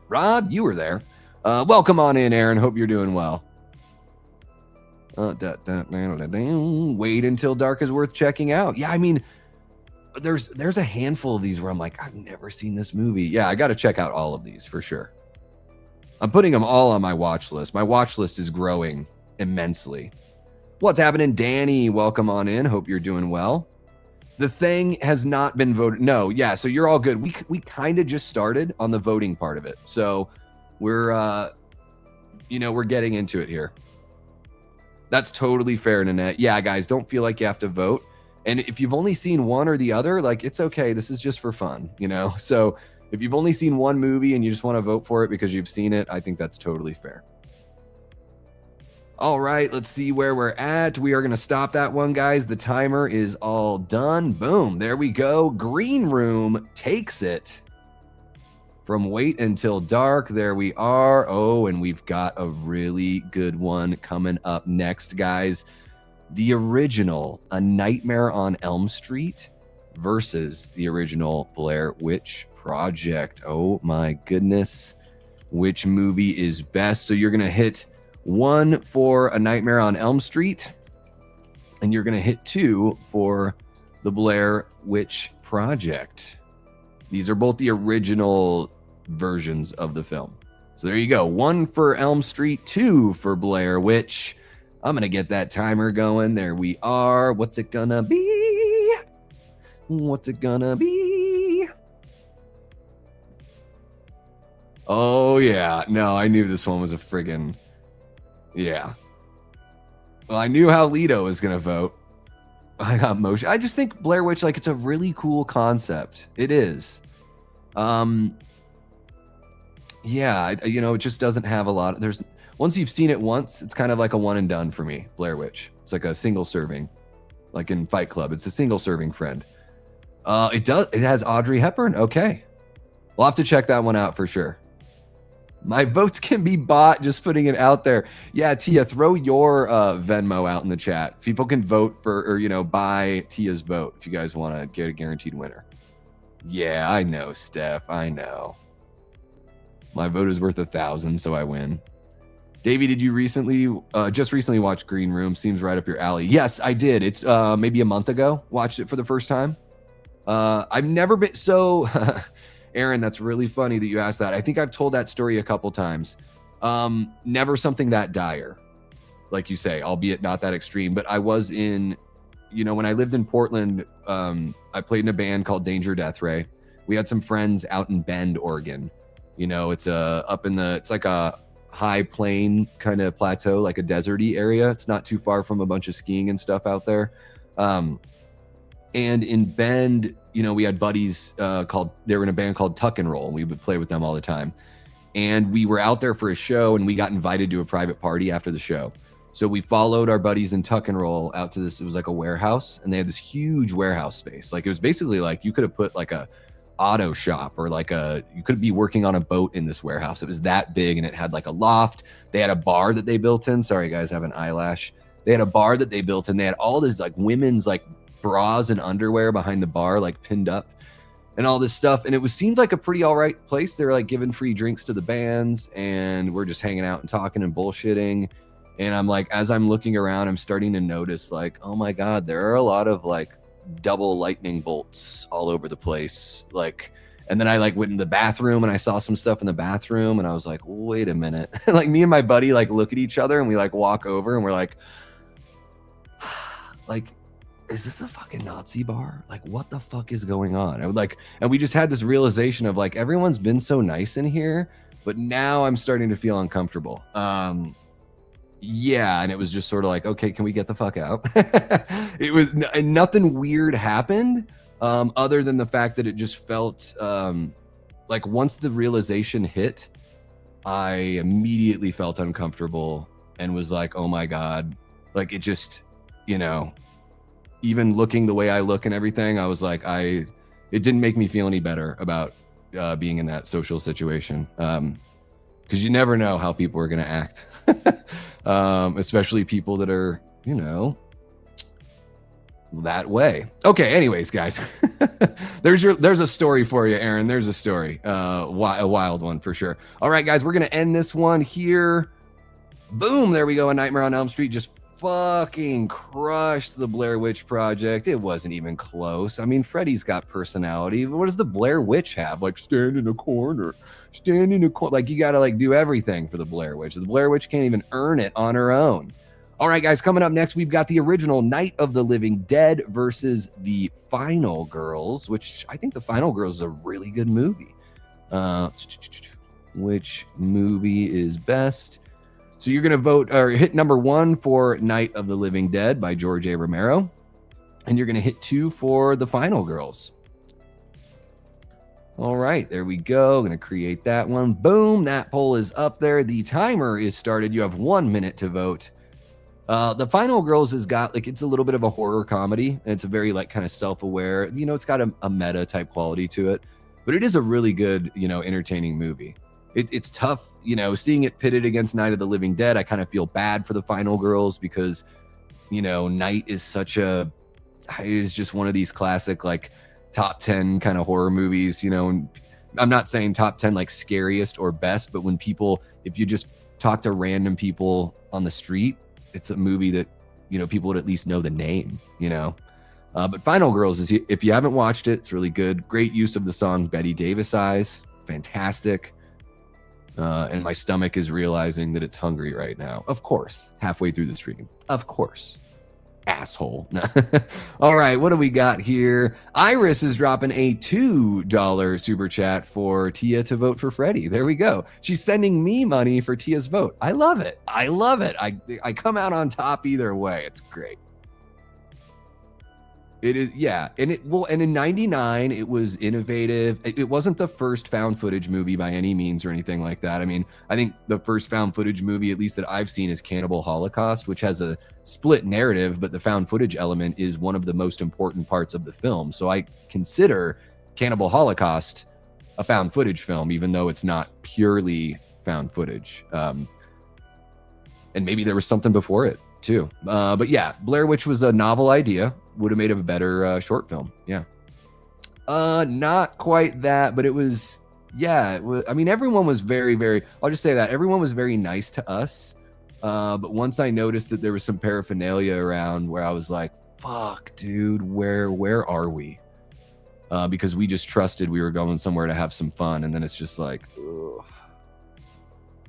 Rod, you were there. Welcome on in, Aaron. Hope you're doing well. Wait Until Dark is worth checking out. Yeah, I mean, there's a handful of these where I'm like, I've never seen this movie. Yeah, I got to check out all of these for sure. I'm putting them all on my watch list. My watch list is growing immensely. What's happening, Danny? Welcome on in. Hope you're doing well. The Thing has not been voted. No, yeah, so you're all good. We kind of just started on the voting part of it. So we're getting into it here. That's totally fair, Nanette. Yeah, guys, don't feel like you have to vote. And if you've only seen one or the other, like, it's okay. This is just for fun, you know? So if you've only seen one movie and you just want to vote for it because you've seen it, I think that's totally fair. All right, let's see where we're at. We are going to stop that one, guys. The timer is all done. Boom, there we go. Green Room takes it. From Wait Until Dark, there we are. Oh, and we've got a really good one coming up next, guys. The original A Nightmare on Elm Street versus the original Blair Witch Project. Oh my goodness. Which movie is best? So you're going to hit 1 for A Nightmare on Elm Street And you're going to hit 2 for the Blair Witch Project. These are both the original versions of the film. So there you go. 1 for Elm Street, 2 for Blair Witch. I'm going to get that timer going. There we are. What's it going to be? What's it going to be? Oh, yeah. No, I knew this one was a friggin'... Yeah. Well, I knew how Lito was going to vote. I got motion. I just think Blair Witch, like, it's a really cool concept. It is. Yeah, it just doesn't have a lot. Once you've seen it once, it's kind of like a one and done for me, Blair Witch. It's like a single serving, like in Fight Club. It's a single serving friend. It has Audrey Hepburn. Okay. We'll have to check that one out for sure. My votes can be bought, just putting it out there. Yeah, Tia, throw your Venmo out in the chat. People can vote for, or, buy Tia's vote if you guys want to get a guaranteed winner. Yeah, I know, Steph. I know. My vote is worth 1,000, so I win. Davey, did you just recently watch Green Room? Seems right up your alley. Yes, I did. It's maybe a month ago. Watched it for the first time. I've never been so... Aaron, that's really funny that you asked that. I think I've told that story a couple times. Never something that dire, like you say, albeit not that extreme. But I was in, when I lived in Portland, I played in a band called Danger Deathray. We had some friends out in Bend, Oregon. It's it's like a high plain kind of plateau, like a deserty area. It's not too far from a bunch of skiing and stuff out there. And in Bend, we had buddies they were in a band called Tuck and Roll, and we would play with them all the time. And we were out there for a show, and we got invited to a private party after the show. So we followed our buddies in Tuck and Roll out to this, it was like a warehouse, and they had this huge warehouse space. Like, it was basically like you could have put like a auto shop, or like you could be working on a boat in this warehouse. It was that big, and it had like a loft. They had a bar that they built in. Sorry guys, I have an eyelash. They had a bar that they built in. They had all this like women's like bras and underwear behind the bar, like pinned up, and all this stuff. And it seemed like a pretty all right place. They were like giving free drinks to the bands, and we're just hanging out and talking and bullshitting. And I'm like, as I'm looking around, I'm starting to notice like, oh my God, there are a lot of like double lightning bolts all over the place. Like, and then I like went in the bathroom, and I saw some stuff in the bathroom, and I was like, wait a minute. Like, me and my buddy like look at each other, and we like walk over, and we're like, is this a fucking Nazi bar? Like, what the fuck is going on? And we just had this realization of like, everyone's been so nice in here, but now I'm starting to feel uncomfortable. Yeah. And it was just sort of like, okay, can we get the fuck out? It was nothing weird happened, other than the fact that it just felt like once the realization hit, I immediately felt uncomfortable and was like, oh my God, like it just, even looking the way I look and everything, I was like, it didn't make me feel any better about being in that social situation. Because you never know how people are going to act, especially people that are, that way. Okay. Anyways, guys, there's a story for you, Aaron. There's a story, a wild one for sure. All right, guys, we're going to end this one here. Boom. There we go. A Nightmare on Elm Street just fucking crushed the Blair Witch Project. It wasn't even close. I mean, Freddy's got personality. What does the Blair Witch have? Like, stand in a corner. Like, you gotta like do everything for the Blair Witch. The Blair Witch can't even earn it on her own. All right, guys, coming up next, we've got the original Night of the Living Dead versus the Final Girls, which I think the Final Girls is a really good movie. Which movie is best? So you're going to vote or hit number 1 for Night of the Living Dead by George A. Romero. And you're going to hit 2 for The Final Girls. All right, there we go. I'm going to create that one. Boom, that poll is up there. The timer is started. You have 1 minute to vote. The Final Girls has got, like, it's a little bit of a horror comedy. And it's a very, like, kind of self-aware, it's got a meta type quality to it. But it is a really good, entertaining movie. It's tough, seeing it pitted against Night of the Living Dead. I kind of feel bad for the Final Girls because, Night is just one of these classic, like, top 10 kind of horror movies, and I'm not saying top 10 like scariest or best, but if you just talk to random people on the street, it's a movie that people would at least know the name, But Final Girls is, if you haven't watched it, it's really good. Great use of the song Betty Davis Eyes. Fantastic. And my stomach is realizing that it's hungry right now. Of course. Halfway through the stream. Of course. Asshole. All right, what do we got here? Iris is dropping a $2 super chat for Tia to vote for Freddie. There we go. She's sending me money for Tia's vote. I love it. I love it. I come out on top either way. It's great. It is, yeah. And in 99, it was innovative. It wasn't the first found footage movie by any means or anything like that. I mean, I think the first found footage movie, at least that I've seen, is Cannibal Holocaust, which has a split narrative, but the found footage element is one of the most important parts of the film. So I consider Cannibal Holocaust a found footage film, even though it's not purely found footage. And maybe there was something before it too. But yeah, Blair Witch was a novel idea. Would have made a better short film. Yeah. Not quite that, but it was, yeah. I mean, everyone was very, very, I'll just say that everyone was very nice to us. But once I noticed that there was some paraphernalia around where I was like, fuck, dude, where are we? Because we just trusted we were going somewhere to have some fun. And then it's just like, ugh.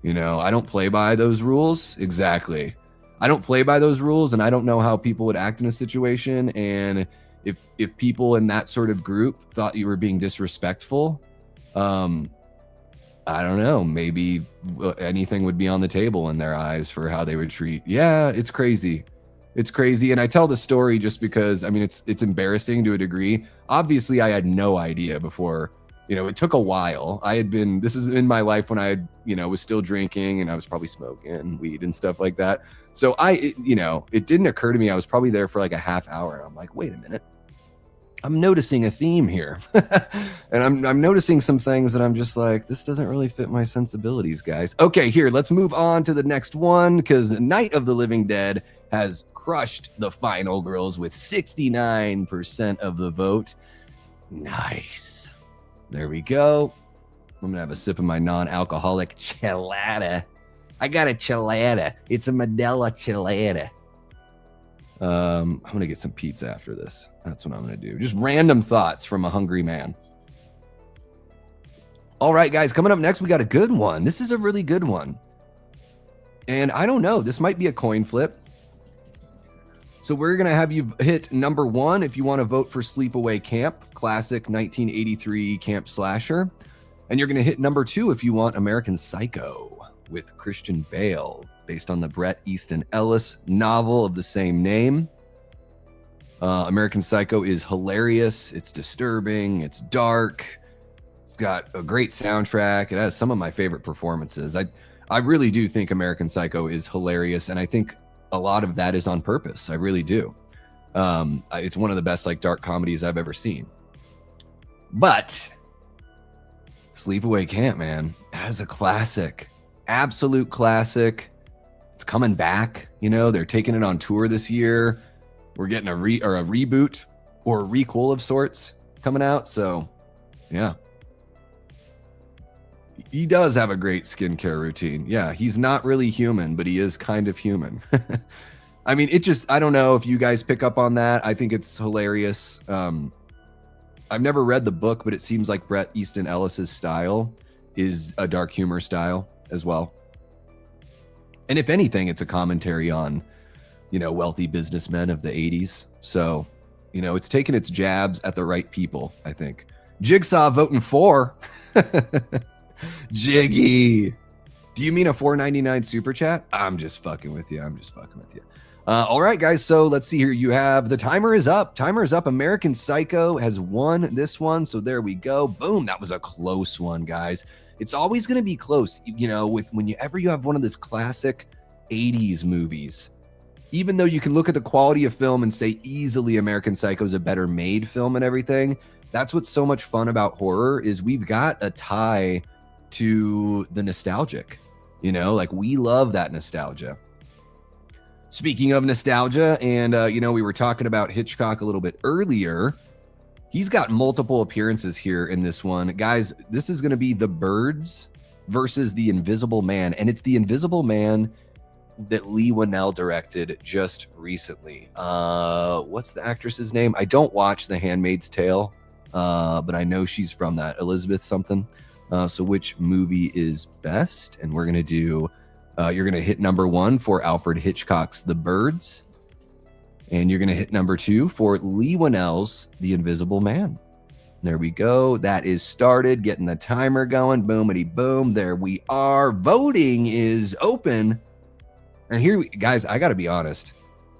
I don't play by those rules. Exactly. I don't play by those rules, and I don't know how people would act in a situation. And if people in that sort of group thought you were being disrespectful, I don't know, maybe anything would be on the table in their eyes for how they would treat. Yeah, it's crazy. It's crazy. And I tell the story just because, I mean, it's embarrassing to a degree. Obviously, I had no idea before. It took a while. This is in my life when I was still drinking, and I was probably smoking weed and stuff like that. So it didn't occur to me. I was probably there for like a half hour, and I'm like, wait a minute, I'm noticing a theme here. And I'm noticing some things that I'm just like, this doesn't really fit my sensibilities, guys. Okay, here, let's move on to the next one, because Night of the Living Dead has crushed the Final Girls with 69% of the vote. Nice. There we go. I'm going to have a sip of my non-alcoholic chelada. I got a chelada. It's a Modelo chelada. I'm going to get some pizza after this. That's what I'm going to do. Just random thoughts from a hungry man. All right, guys. Coming up next, we got a good one. This is a really good one. And I don't know. This might be a coin flip. So we're going to have you hit number 1 if you want to vote for Sleepaway Camp, classic 1983 camp slasher. And you're going to hit number 2 if you want American Psycho with Christian Bale, based on the Bret Easton Ellis novel of the same name. American Psycho is hilarious. It's disturbing. It's dark. It's got a great soundtrack. It has some of my favorite performances. I really do think American Psycho is hilarious, and I think a lot of that is on purpose. I really do. It's one of the best dark comedies I've ever seen. But Sleepaway Camp, man, as a classic, absolute classic. It's coming back. They're taking it on tour this year. We're getting a reboot or a requel of sorts coming out. So, yeah. He does have a great skincare routine. Yeah, he's not really human, but he is kind of human. I mean, I don't know if you guys pick up on that. I think it's hilarious. I've never read the book, but it seems like Bret Easton Ellis's style is a dark humor style as well. And if anything, it's a commentary on, wealthy businessmen of the 80s. So, it's taken its jabs at the right people, I think. Jigsaw voting for. Jiggy. Do you mean a $4.99 super chat? I'm just fucking with you. All right, guys. So let's see here. You have the timer is up. American Psycho has won this one. So there we go. Boom. That was a close one, guys. It's always going to be close, whenever you have one of those classic 80s movies. Even though you can look at the quality of film and say easily American Psycho is a better made film and everything, that's what's so much fun about horror is we've got a tie to the nostalgic, we love that nostalgia. Speaking of nostalgia, and we were talking about Hitchcock a little bit earlier. He's got multiple appearances here in this one. Guys, this is going to be The Birds versus The Invisible Man, and it's The Invisible Man that Lee Winnell directed just recently. What's the actress's name? I don't watch The Handmaid's Tale, but I know she's from that. Elizabeth something. So which movie is best? And we're going to do, you're going to hit number 1 for Alfred Hitchcock's The Birds. And you're going to hit number 2 for Lee Winnell's The Invisible Man. There we go. That is started. Getting the timer going. Boomity boom. There we are. Voting is open. And here, guys, I got to be honest.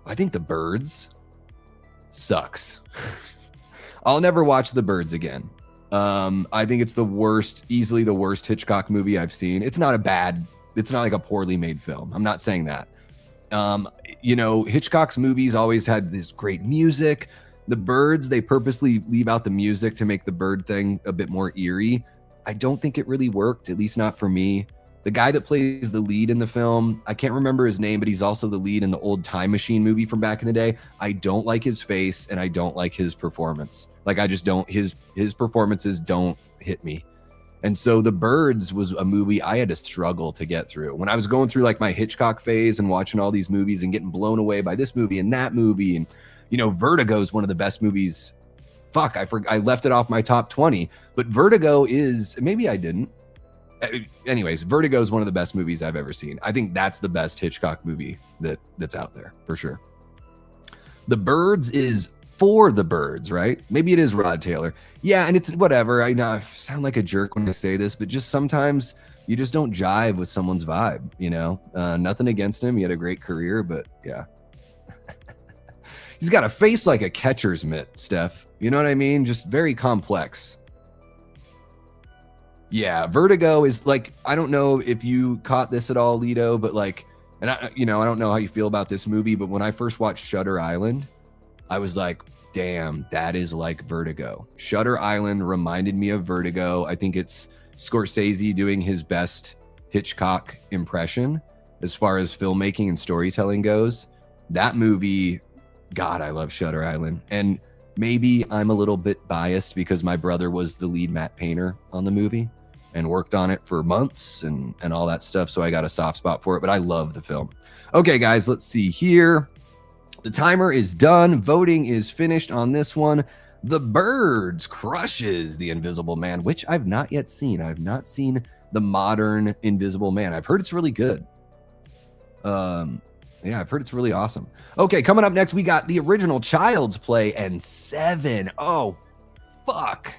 I think The Birds sucks. I'll never watch The Birds again. I think it's the worst, easily the worst Hitchcock movie I've seen. It's not like a poorly made film. I'm not saying that. You know, Hitchcock's movies always had this great music. The Birds, they purposely leave out the music to make the bird thing a bit more eerie. I don't think it really worked, at least not for me. The guy that plays the lead in the film, I can't remember his name, but he's also the lead in the old Time Machine movie from back in the day. I don't like his face and I don't like his performance. Like, I just don't, his performances don't hit me. And so The Birds was a movie I had to struggle to get through. When I was going through like my Hitchcock phase and watching all these movies and getting blown away by this movie and that movie, and you know, Vertigo is one of the best movies. Fuck, I left it off my top 20, but Vertigo is, maybe I didn't. Anyways, Vertigo is one of the best movies I've ever seen. I think that's the best Hitchcock movie that's out there, for sure. The Birds is For the Birds, right? Maybe it is Rod Taylor. Yeah, and it's whatever. I know I sound like a jerk when I say this, but just sometimes you just don't jive with someone's vibe, you know? Nothing against him. He had a great career, but yeah. He's got a face like a catcher's mitt, Steph. You know what I mean? Just very complex. Yeah, Vertigo is like, I don't know if you caught this at all, Lido, but like, and I don't know how you feel about this movie, but when I first watched Shutter Island, I was like, damn, that is like Vertigo. Shutter Island reminded me of Vertigo. I think it's Scorsese doing his best Hitchcock impression as far as filmmaking and storytelling goes. That movie, God, I love Shutter Island. And maybe I'm a little bit biased because my brother was the lead matte painter on the movie and worked on it for months and all that stuff. So I got a soft spot for it, but I love the film. Okay, guys, let's see here. The timer is done. Voting is finished on this one. The Birds crushes The Invisible Man, which I've not yet seen. I've not seen the modern Invisible Man. I've heard it's really good. Yeah, I've heard it's really awesome. Okay, coming up next, we got the original Child's Play and Seven. Oh, fuck.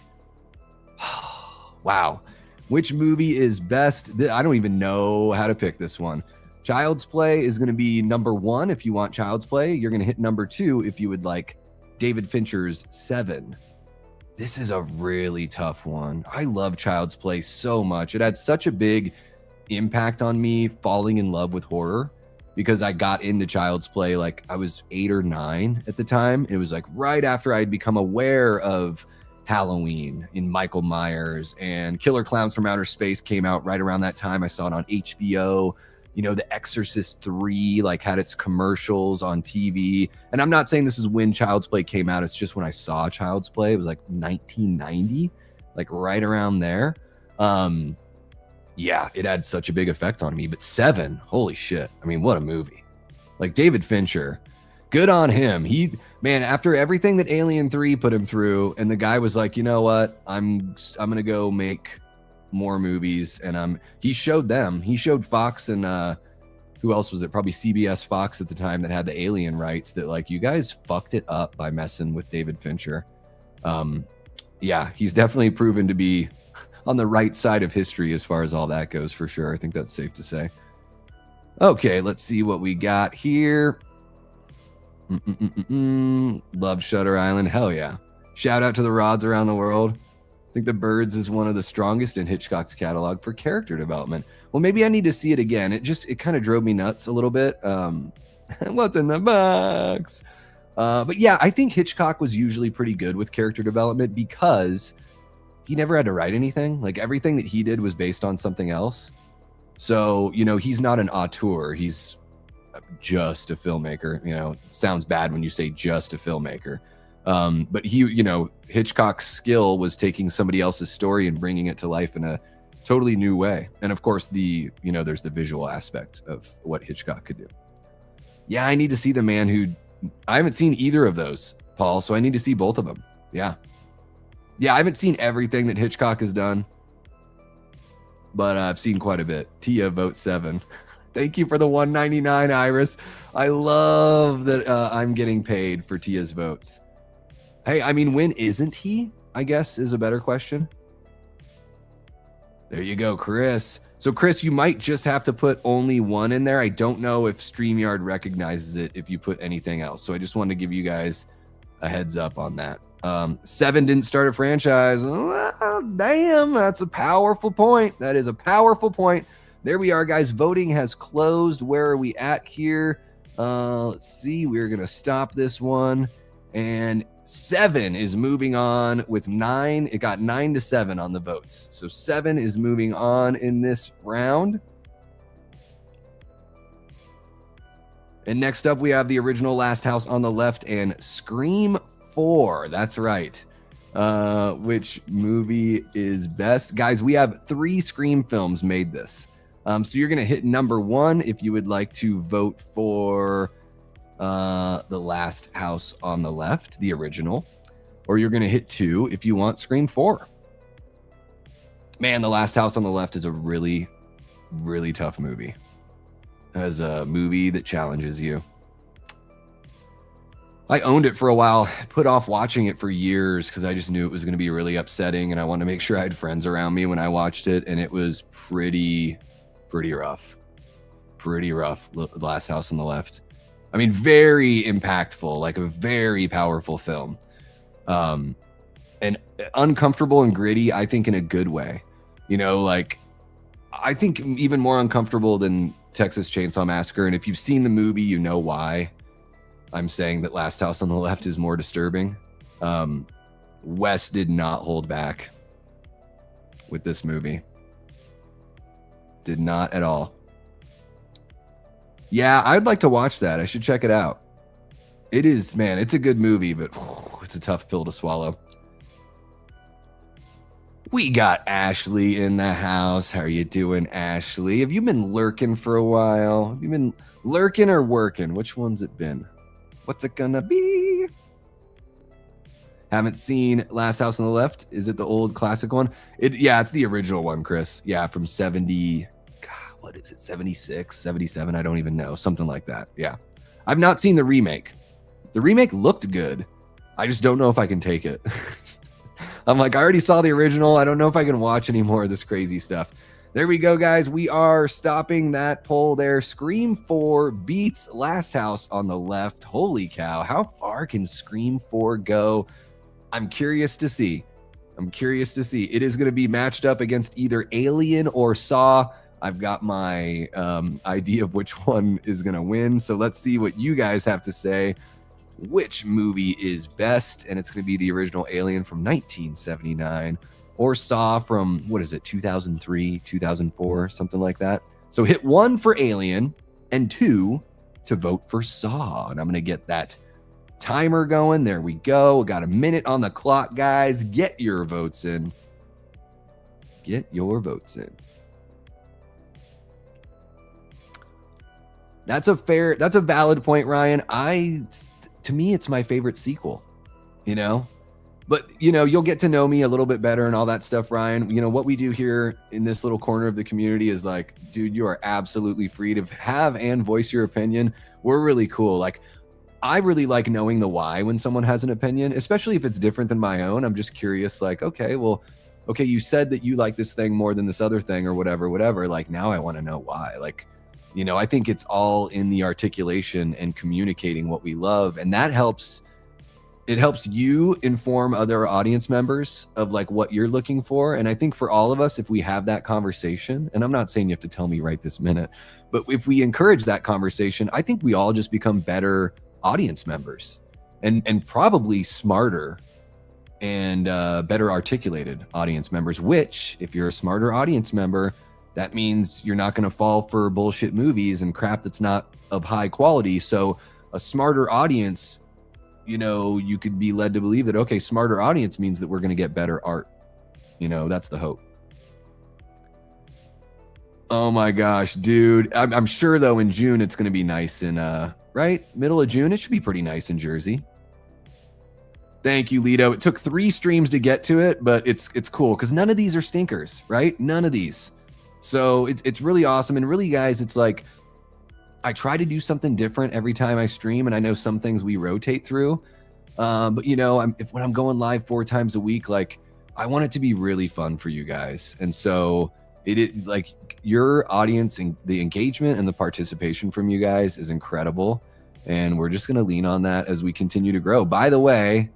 Wow. Which movie is best? I don't even know how to pick this one. Child's Play is going to be number 1 if you want Child's Play. You're going to hit number 2 if you would like David Fincher's Seven. This is a really tough one. I love Child's Play so much. It had such a big impact on me falling in love with horror because I got into Child's Play like I was 8 or 9 at the time. It was like right after I'd become aware of Halloween in Michael Myers, and Killer Clowns from Outer Space came out right around that time. I saw it on HBO. You know, The Exorcist 3 like had its commercials on TV. And I'm not saying this is when Child's Play came out. It's just when I saw Child's Play. It was like 1990, like right around there. Yeah, it had such a big effect on me. But Seven, holy shit. I mean, what a movie. Like David Fincher, good on him. Man, after everything that Alien 3 put him through, and the guy was like, you know what? I'm going to go make more movies. And he showed them. He showed Fox and who else was it? Probably CBS Fox at the time that had the Alien rights, that like, you guys fucked it up by messing with David Fincher. Yeah, he's definitely proven to be on the right side of history as far as all that goes, for sure. I think that's safe to say. Okay, let's see what we got here. Love Shutter Island. Hell yeah. Shout out to the Rods around the world. I think The Birds is one of the strongest in Hitchcock's catalog for character development. Well, maybe I need to see it again. It kind of drove me nuts a little bit. What's in the box? But yeah, I think Hitchcock was usually pretty good with character development because he never had to write anything. Like everything that he did was based on something else. So, you know, he's not an auteur. He's just a filmmaker. You know, sounds bad when you say just a filmmaker. But he, Hitchcock's skill was taking somebody else's story and bringing it to life in a totally new way. And of course, there's the visual aspect of what Hitchcock could do. Yeah, I need to see The Man Who... I haven't seen either of those, Paul, so I need to see both of them. Yeah. Yeah, I haven't seen everything that Hitchcock has done, but I've seen quite a bit. Tia vote 7. Thank you for the $1.99, Iris. I love that I'm getting paid for Tia's votes. Hey, I mean, when isn't he? I guess is a better question. There you go, Chris. So, Chris, you might just have to put only one in there. I don't know if StreamYard recognizes it if you put anything else. So I just wanted to give you guys a heads up on that. 7 didn't start a franchise. Well, damn, that's a powerful point. That is a powerful point. There we are, guys. Voting has closed. Where are we at here? Let's see. We're going to stop this one. And 7 is moving on with 9. It got 9-7 on the votes. So 7 is moving on in this round. And next up, we have the original Last House on the Left and Scream 4. That's right. Which movie is best? Guys, we have 3 Scream films made this. So you're going to hit number 1 if you would like to vote for The Last House on the Left, the original. Or you're going to hit 2 if you want Scream 4. Man, The Last House on the Left is a really, really tough movie. As a movie that challenges you. I owned it for a while, put off watching it for years because I just knew it was going to be really upsetting, and I wanted to make sure I had friends around me when I watched it, and it was pretty rough. Pretty rough, The Last House on the Left. I mean, very impactful, like a very powerful film. And uncomfortable and gritty, I think in a good way. Like, I think even more uncomfortable than Texas Chainsaw Massacre, and if you've seen the movie, you know why I'm saying that Last House on the Left is more disturbing. Wes did not hold back with this movie. Did not at all. Yeah, I'd like to watch that. I should check it out. It is, man, it's a good movie, but it's a tough pill to swallow. We got Ashley in the house. How are you doing, Ashley? Have you been lurking for a while? Have you been lurking or working? Which one's it been? What's it gonna be? Haven't seen Last House on the Left. Is it the old classic one? Yeah, it's the original one, Chris. Yeah, from 70, God, what is it? 76, 77, I don't even know. Something like that. Yeah. I've not seen the remake. The remake looked good. I just don't know if I can take it. I'm like, I already saw the original. I don't know if I can watch any more of this crazy stuff. There we go, guys. We are stopping that poll there. Scream 4 beats Last House on the Left. Holy cow. How far can Scream 4 go? I'm curious to see. It is going to be matched up against either Alien or Saw. I've got my idea of which one is going to win. So let's see what you guys have to say. Which movie is best? And it's going to be the original Alien from 1979 or Saw from, 2003, 2004, something like that. So hit 1 for Alien and 2 to vote for Saw. And I'm going to get that timer going. There we go. We got a minute on the clock, guys. Get your votes in. That's a valid point, Ryan. To me, it's my favorite sequel, but you'll get to know me a little bit better and all that stuff, Ryan. What we do here in this little corner of the community is like, dude, you are absolutely free to have and voice your opinion. We're really cool. Like, I really like knowing the why when someone has an opinion, especially if it's different than my own. I'm just curious, like, okay, you said that you like this thing more than this other thing or whatever. Like, now I want to know why. Like, I think it's all in the articulation and communicating what we love. And that helps. It helps you inform other audience members of like what you're looking for. And I think for all of us, if we have that conversation, and I'm not saying you have to tell me right this minute, but if we encourage that conversation, I think we all just become better audience members and probably smarter and better articulated audience members, which if you're a smarter audience member, that means you're not going to fall for bullshit movies and crap that's not of high quality. So a smarter audience you know, you could be led to believe that, okay, smarter audience means that we're going to get better art. You know, that's the hope. Oh my gosh, dude. I'm sure though in June it's going to be nice in right? Middle of June, it should be pretty nice in Jersey. Thank you, Lido. It took 3 streams to get to it, but it's cool because none of these are stinkers, right? None of these. So it's really awesome. And really, guys, it's like I try to do something different every time I stream, and I know some things we rotate through. But you know, when I'm going live 4 times a week, like I want it to be really fun for you guys. And so it is like your audience and the engagement and the participation from you guys is incredible. And we're just going to lean on that as we continue to grow. By the way,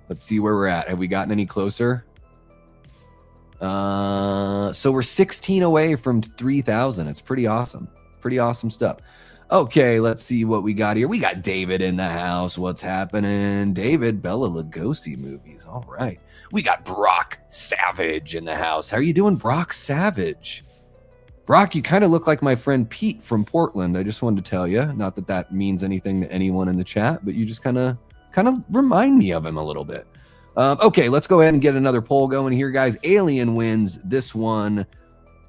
let's see where we're at. Have we gotten any closer? So we're 16 away from 3,000. It's pretty awesome. Pretty awesome stuff. Okay, let's see what we got here. We got David in the house. What's happening? David, Bela Lugosi movies. All right. We got Brock Savage in the house. How are you doing, Brock Savage? Brock, you kind of look like my friend Pete from Portland. I just wanted to tell you, not that that means anything to anyone in the chat, but you just kind of remind me of him a little bit. Okay, let's go ahead and get another poll going here, guys. Alien wins this one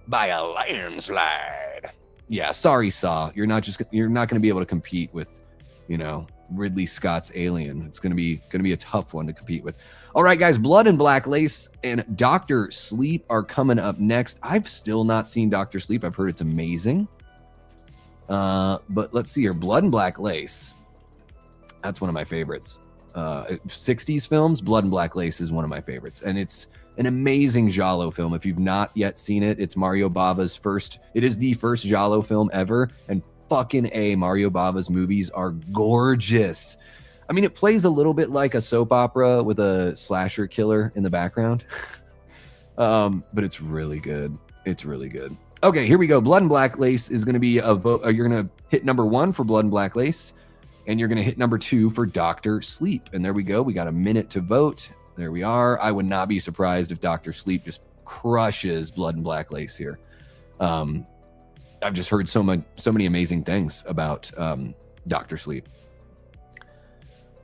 by a landslide. Yeah, sorry, Saw. You're not going to be able to compete with, you know, Ridley Scott's Alien. It's going to be a tough one to compete with. All right, guys, Blood and Black Lace and Dr. Sleep are coming up next. I've still not seen Dr. Sleep. I've heard it's amazing. But let's see here. Blood and Black Lace. That's one of my favorites. 60s films, Blood and Black Lace is one of my favorites. And it's an amazing Giallo film. If you've not yet seen it, it's Mario Bava's first. It is the first Giallo film ever. And fucking A, Mario Bava's movies are gorgeous. I mean, it plays a little bit like a soap opera with a slasher killer in the background. But it's really good. It's really good. Okay, here we go. Blood and Black Lace is going to be a vote. You're going to hit number 1 for Blood and Black Lace, and you're going to hit number 2 for Dr. Sleep. And there we go. We got a minute to vote. There we are. I would not be surprised if Dr. Sleep just crushes Blood and Black Lace here. I've just heard so many amazing things about Dr. Sleep.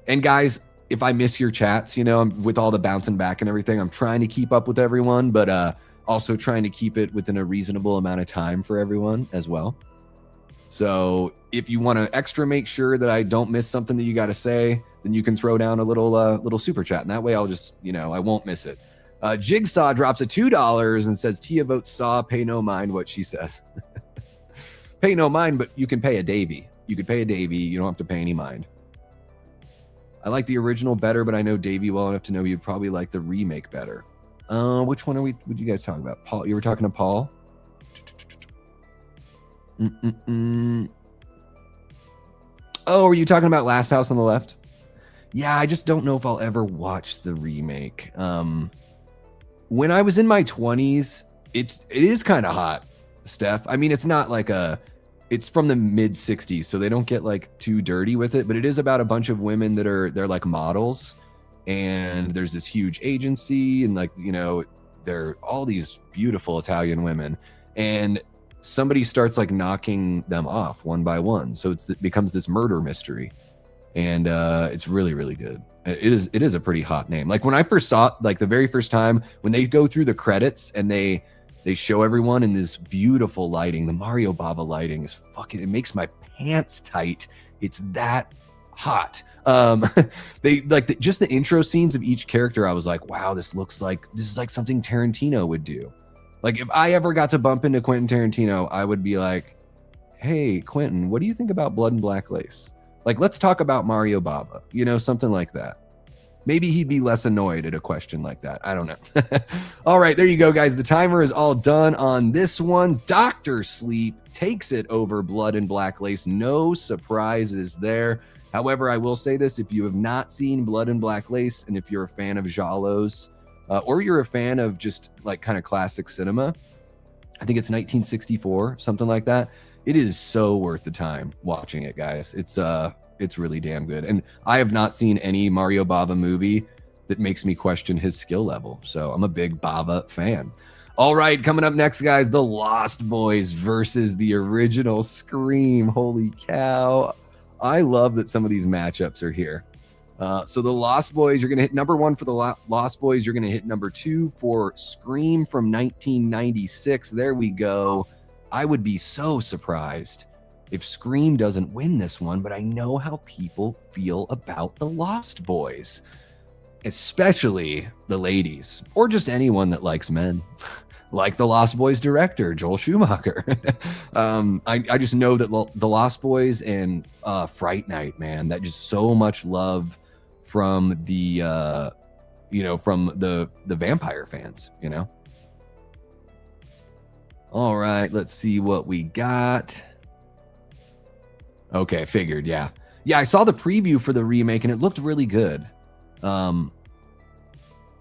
And guys, if I miss your chats, you know, with all the bouncing back and everything, I'm trying to keep up with everyone, but also trying to keep it within a reasonable amount of time for everyone as well. So if you want to extra make sure that I don't miss something that you got to say, then you can throw down a little super chat. And that way I'll just, you know, I won't miss it. Jigsaw drops a $2 and says, Tia votes Saw, pay no mind what she says. Pay no mind, but you can pay a Davey. You could pay a Davey. You don't have to pay any mind. I like the original better, but I know Davey well enough to know you'd probably like the remake better. Which one would you guys talk about? Paul, you were talking to Paul? Oh, are you talking about Last House on the Left? Yeah, I just don't know if I'll ever watch the remake. When I was in my 20s, it is kind of hot, Steph. I mean, it's not like it's from the mid 60s, so they don't get like too dirty with it, but it is about a bunch of women they're like models, and there's this huge agency, and like, you know, they're all these beautiful Italian women, and somebody starts like knocking them off one by one. So it becomes this murder mystery, and it's really, really good. It is a pretty hot name. Like when I first saw it, like the very first time when they go through the credits and they show everyone in this beautiful lighting, the Mario Bava lighting is fucking, it makes my pants tight. It's that hot. They like just the intro scenes of each character. I was like, wow, this is like something Tarantino would do. Like if I ever got to bump into Quentin Tarantino, I would be like, hey, Quentin, what do you think about Blood and Black Lace? Like, let's talk about Mario Bava, you know, something like that. Maybe he'd be less annoyed at a question like that. I don't know. All right, there you go, guys. The timer is all done on this one. Dr. Sleep takes it over Blood and Black Lace. No surprises there. However, I will say this. If you have not seen Blood and Black Lace, and if you're a fan of giallos, or you're a fan of just like kind of classic cinema, I think it's 1964, something like that. It is so worth the time watching it, guys. It's really damn good. And I have not seen any Mario Bava movie that makes me question his skill level. So I'm a big Bava fan. All right, coming up next, guys, The Lost Boys versus the original Scream. Holy cow. I love that some of these matchups are here. So the Lost Boys, you're going to hit number 1 for the Lost Boys. You're going to hit number 2 for Scream from 1996. There we go. I would be so surprised if Scream doesn't win this one, but I know how people feel about the Lost Boys, especially the ladies, or just anyone that likes men. Like the Lost Boys director, Joel Schumacher. I just know that the Lost Boys and Fright Night, man, that just so much love from the from the vampire fans, All right, let's see what we got. Okay, figured, yeah. I saw the preview for the remake and it looked really good.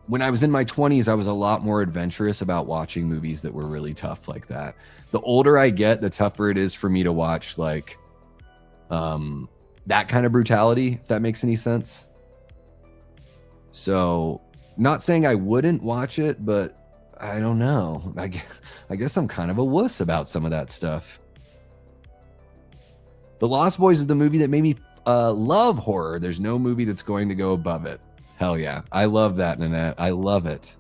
When I was in my 20s, I was a lot more adventurous about watching movies that were really tough like that. The older I get, the tougher it is for me to watch like that kind of brutality, if that makes any sense. So, not saying I wouldn't watch it, but I don't know. I guess I'm kind of a wuss about some of that stuff. The Lost Boys is the movie that made me love horror. There's no movie that's going to go above it. Hell yeah. I love that, Nanette. I love it.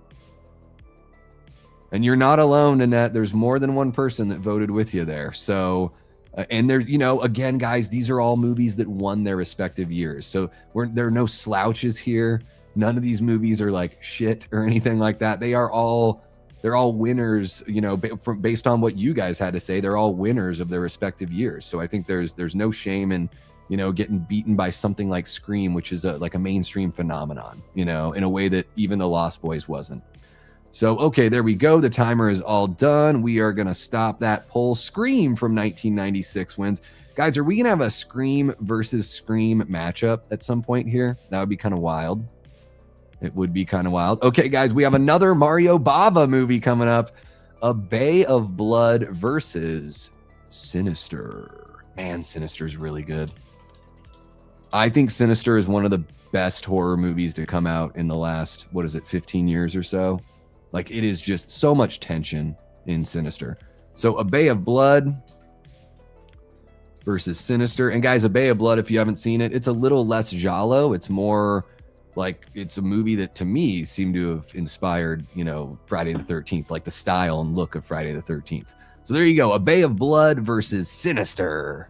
And you're not alone, Nanette. There's more than one person that voted with you there. So, and there, again, guys, these are all movies that won their respective years. So there are no slouches here. None of these movies are like shit or anything like that. They're all winners, based on what you guys had to say. They're all winners of their respective years. So I think there's no shame in getting beaten by something like Scream, which is like a mainstream phenomenon, in a way that even the Lost Boys wasn't. So, okay, there we go. The timer is all done. We are going to stop that poll. Scream from 1996 wins. Guys, are we going to have a Scream versus Scream matchup at some point here? That would be kind of wild. It would be kind of wild. Okay, guys, we have another Mario Bava movie coming up. A Bay of Blood versus Sinister. Man, Sinister's really good. I think Sinister is one of the best horror movies to come out in the last, 15 years or so? Like, it is just so much tension in Sinister. So, A Bay of Blood versus Sinister. And guys, A Bay of Blood, if you haven't seen it, it's a little less giallo. It's more like, it's a movie that to me seemed to have inspired, Friday the 13th, like the style and look of Friday the 13th. So there you go. A Bay of Blood versus Sinister.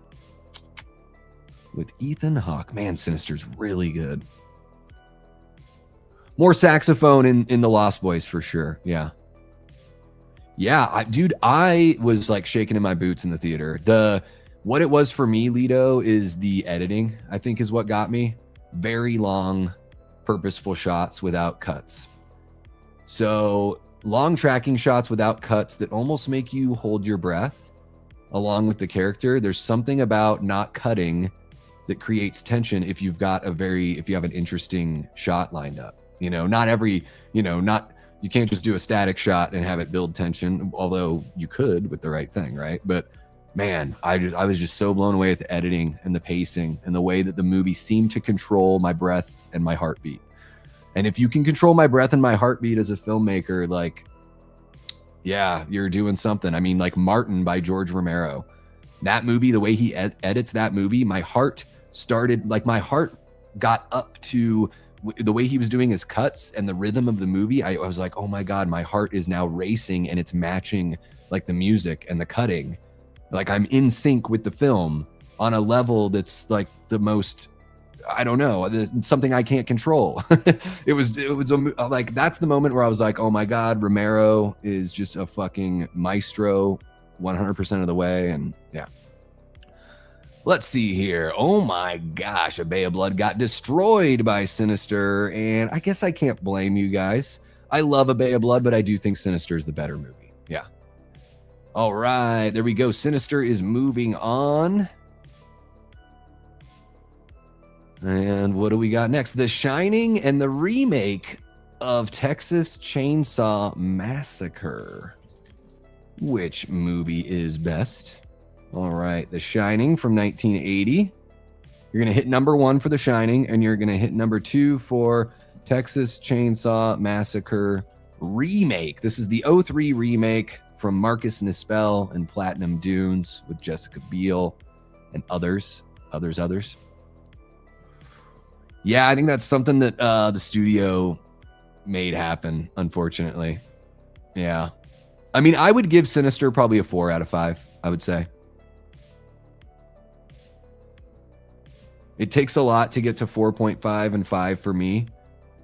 With Ethan Hawke. Man, Sinister's really good. More saxophone in the Lost Boys for sure. Yeah. Yeah, dude, I was like shaking in my boots in the theater. What it was for me, Lido, is the editing, I think, is what got me. Very long, purposeful shots without cuts. So long tracking shots without cuts that almost make you hold your breath along with the character. There's something about not cutting that creates tension if you have an interesting shot lined up. Not every, you can't just do a static shot and have it build tension, although you could with the right thing, right? But man, I was just so blown away at the editing and the pacing and the way that the movie seemed to control my breath and my heartbeat. And if you can control my breath and my heartbeat as a filmmaker, like, yeah, you're doing something. I mean, like Martin by George Romero, that movie, the way he edits that movie, my heart got up to the way he was doing his cuts and the rhythm of the movie. I was like, oh my God, my heart is now racing and it's matching like the music and the cutting. Like I'm in sync with the film on a level that's like the most, I don't know, something I can't control. It was like, that's the moment where I was like, oh my God, Romero is just a fucking maestro 100% of the way. And yeah. Let's see here. Oh my gosh, A Bay of Blood got destroyed by Sinister, and I guess I can't blame you guys. I love A Bay of Blood, but I do think Sinister is the better movie. Yeah. All right, there we go. Sinister is moving on. And what do we got next? The Shining and the remake of Texas Chainsaw Massacre. Which movie is best? All right, The Shining from 1980. You're going to hit number 1 for The Shining, and you're going to hit number 2 for Texas Chainsaw Massacre remake. This is the 03 remake from Marcus Nispel and Platinum Dunes with Jessica Biel and others. Yeah, I think that's something that the studio made happen, unfortunately. Yeah. I mean, I would give Sinister probably a 4 out of 5, I would say. It takes a lot to get to 4.5 and 5 for me.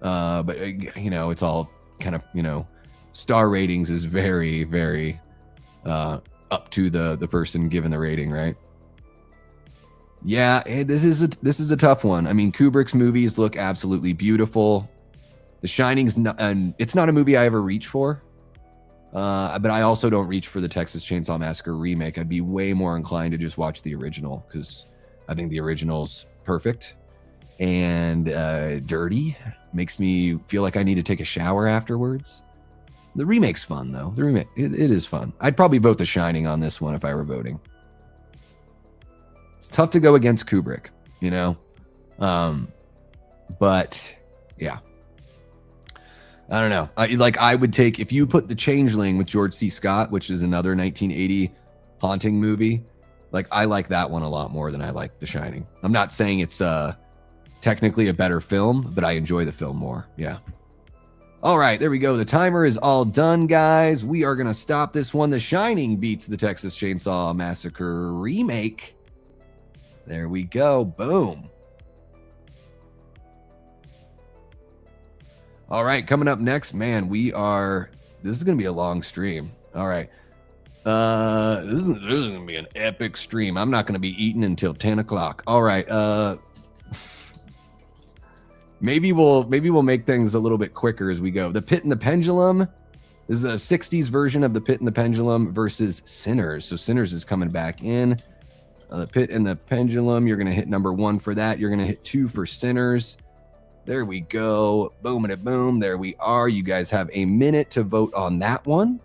But, it's all kind of, star ratings is very, very up to the person given the rating, right? Yeah, this is a tough one. I mean, Kubrick's movies look absolutely beautiful. The Shining's it's not a movie I ever reach for. But I also don't reach for the Texas Chainsaw Massacre remake. I'd be way more inclined to just watch the original because I think the original's perfect and dirty. Makes me feel like I need to take a shower afterwards. The remake's fun, though. The remake, it is fun. I'd probably vote The Shining on this one if I were voting. It's tough to go against Kubrick, but yeah. I don't know. I would take, if you put The Changeling with George C. Scott, which is another 1980 haunting movie, I like that one a lot more than I like The Shining. I'm not saying it's technically a better film, but I enjoy the film more. Yeah. All right, there we go. The timer is all done, guys. We are going to stop this one. The Shining beats the Texas Chainsaw Massacre remake. There we go. Boom. All right, coming up next, man, this is going to be a long stream. All right. This is going to be an epic stream. I'm not going to be eating until 10 o'clock. All right. Maybe we'll make things a little bit quicker as we go. The Pit and the Pendulum. This is a 60s version of The Pit and the Pendulum versus Sinners. So Sinners is coming back in. The Pit and the Pendulum, you're going to hit number 1 for that. You're going to hit 2 for Sinners. There we go. Boom and a boom. There we are. You guys have a minute to vote on that one.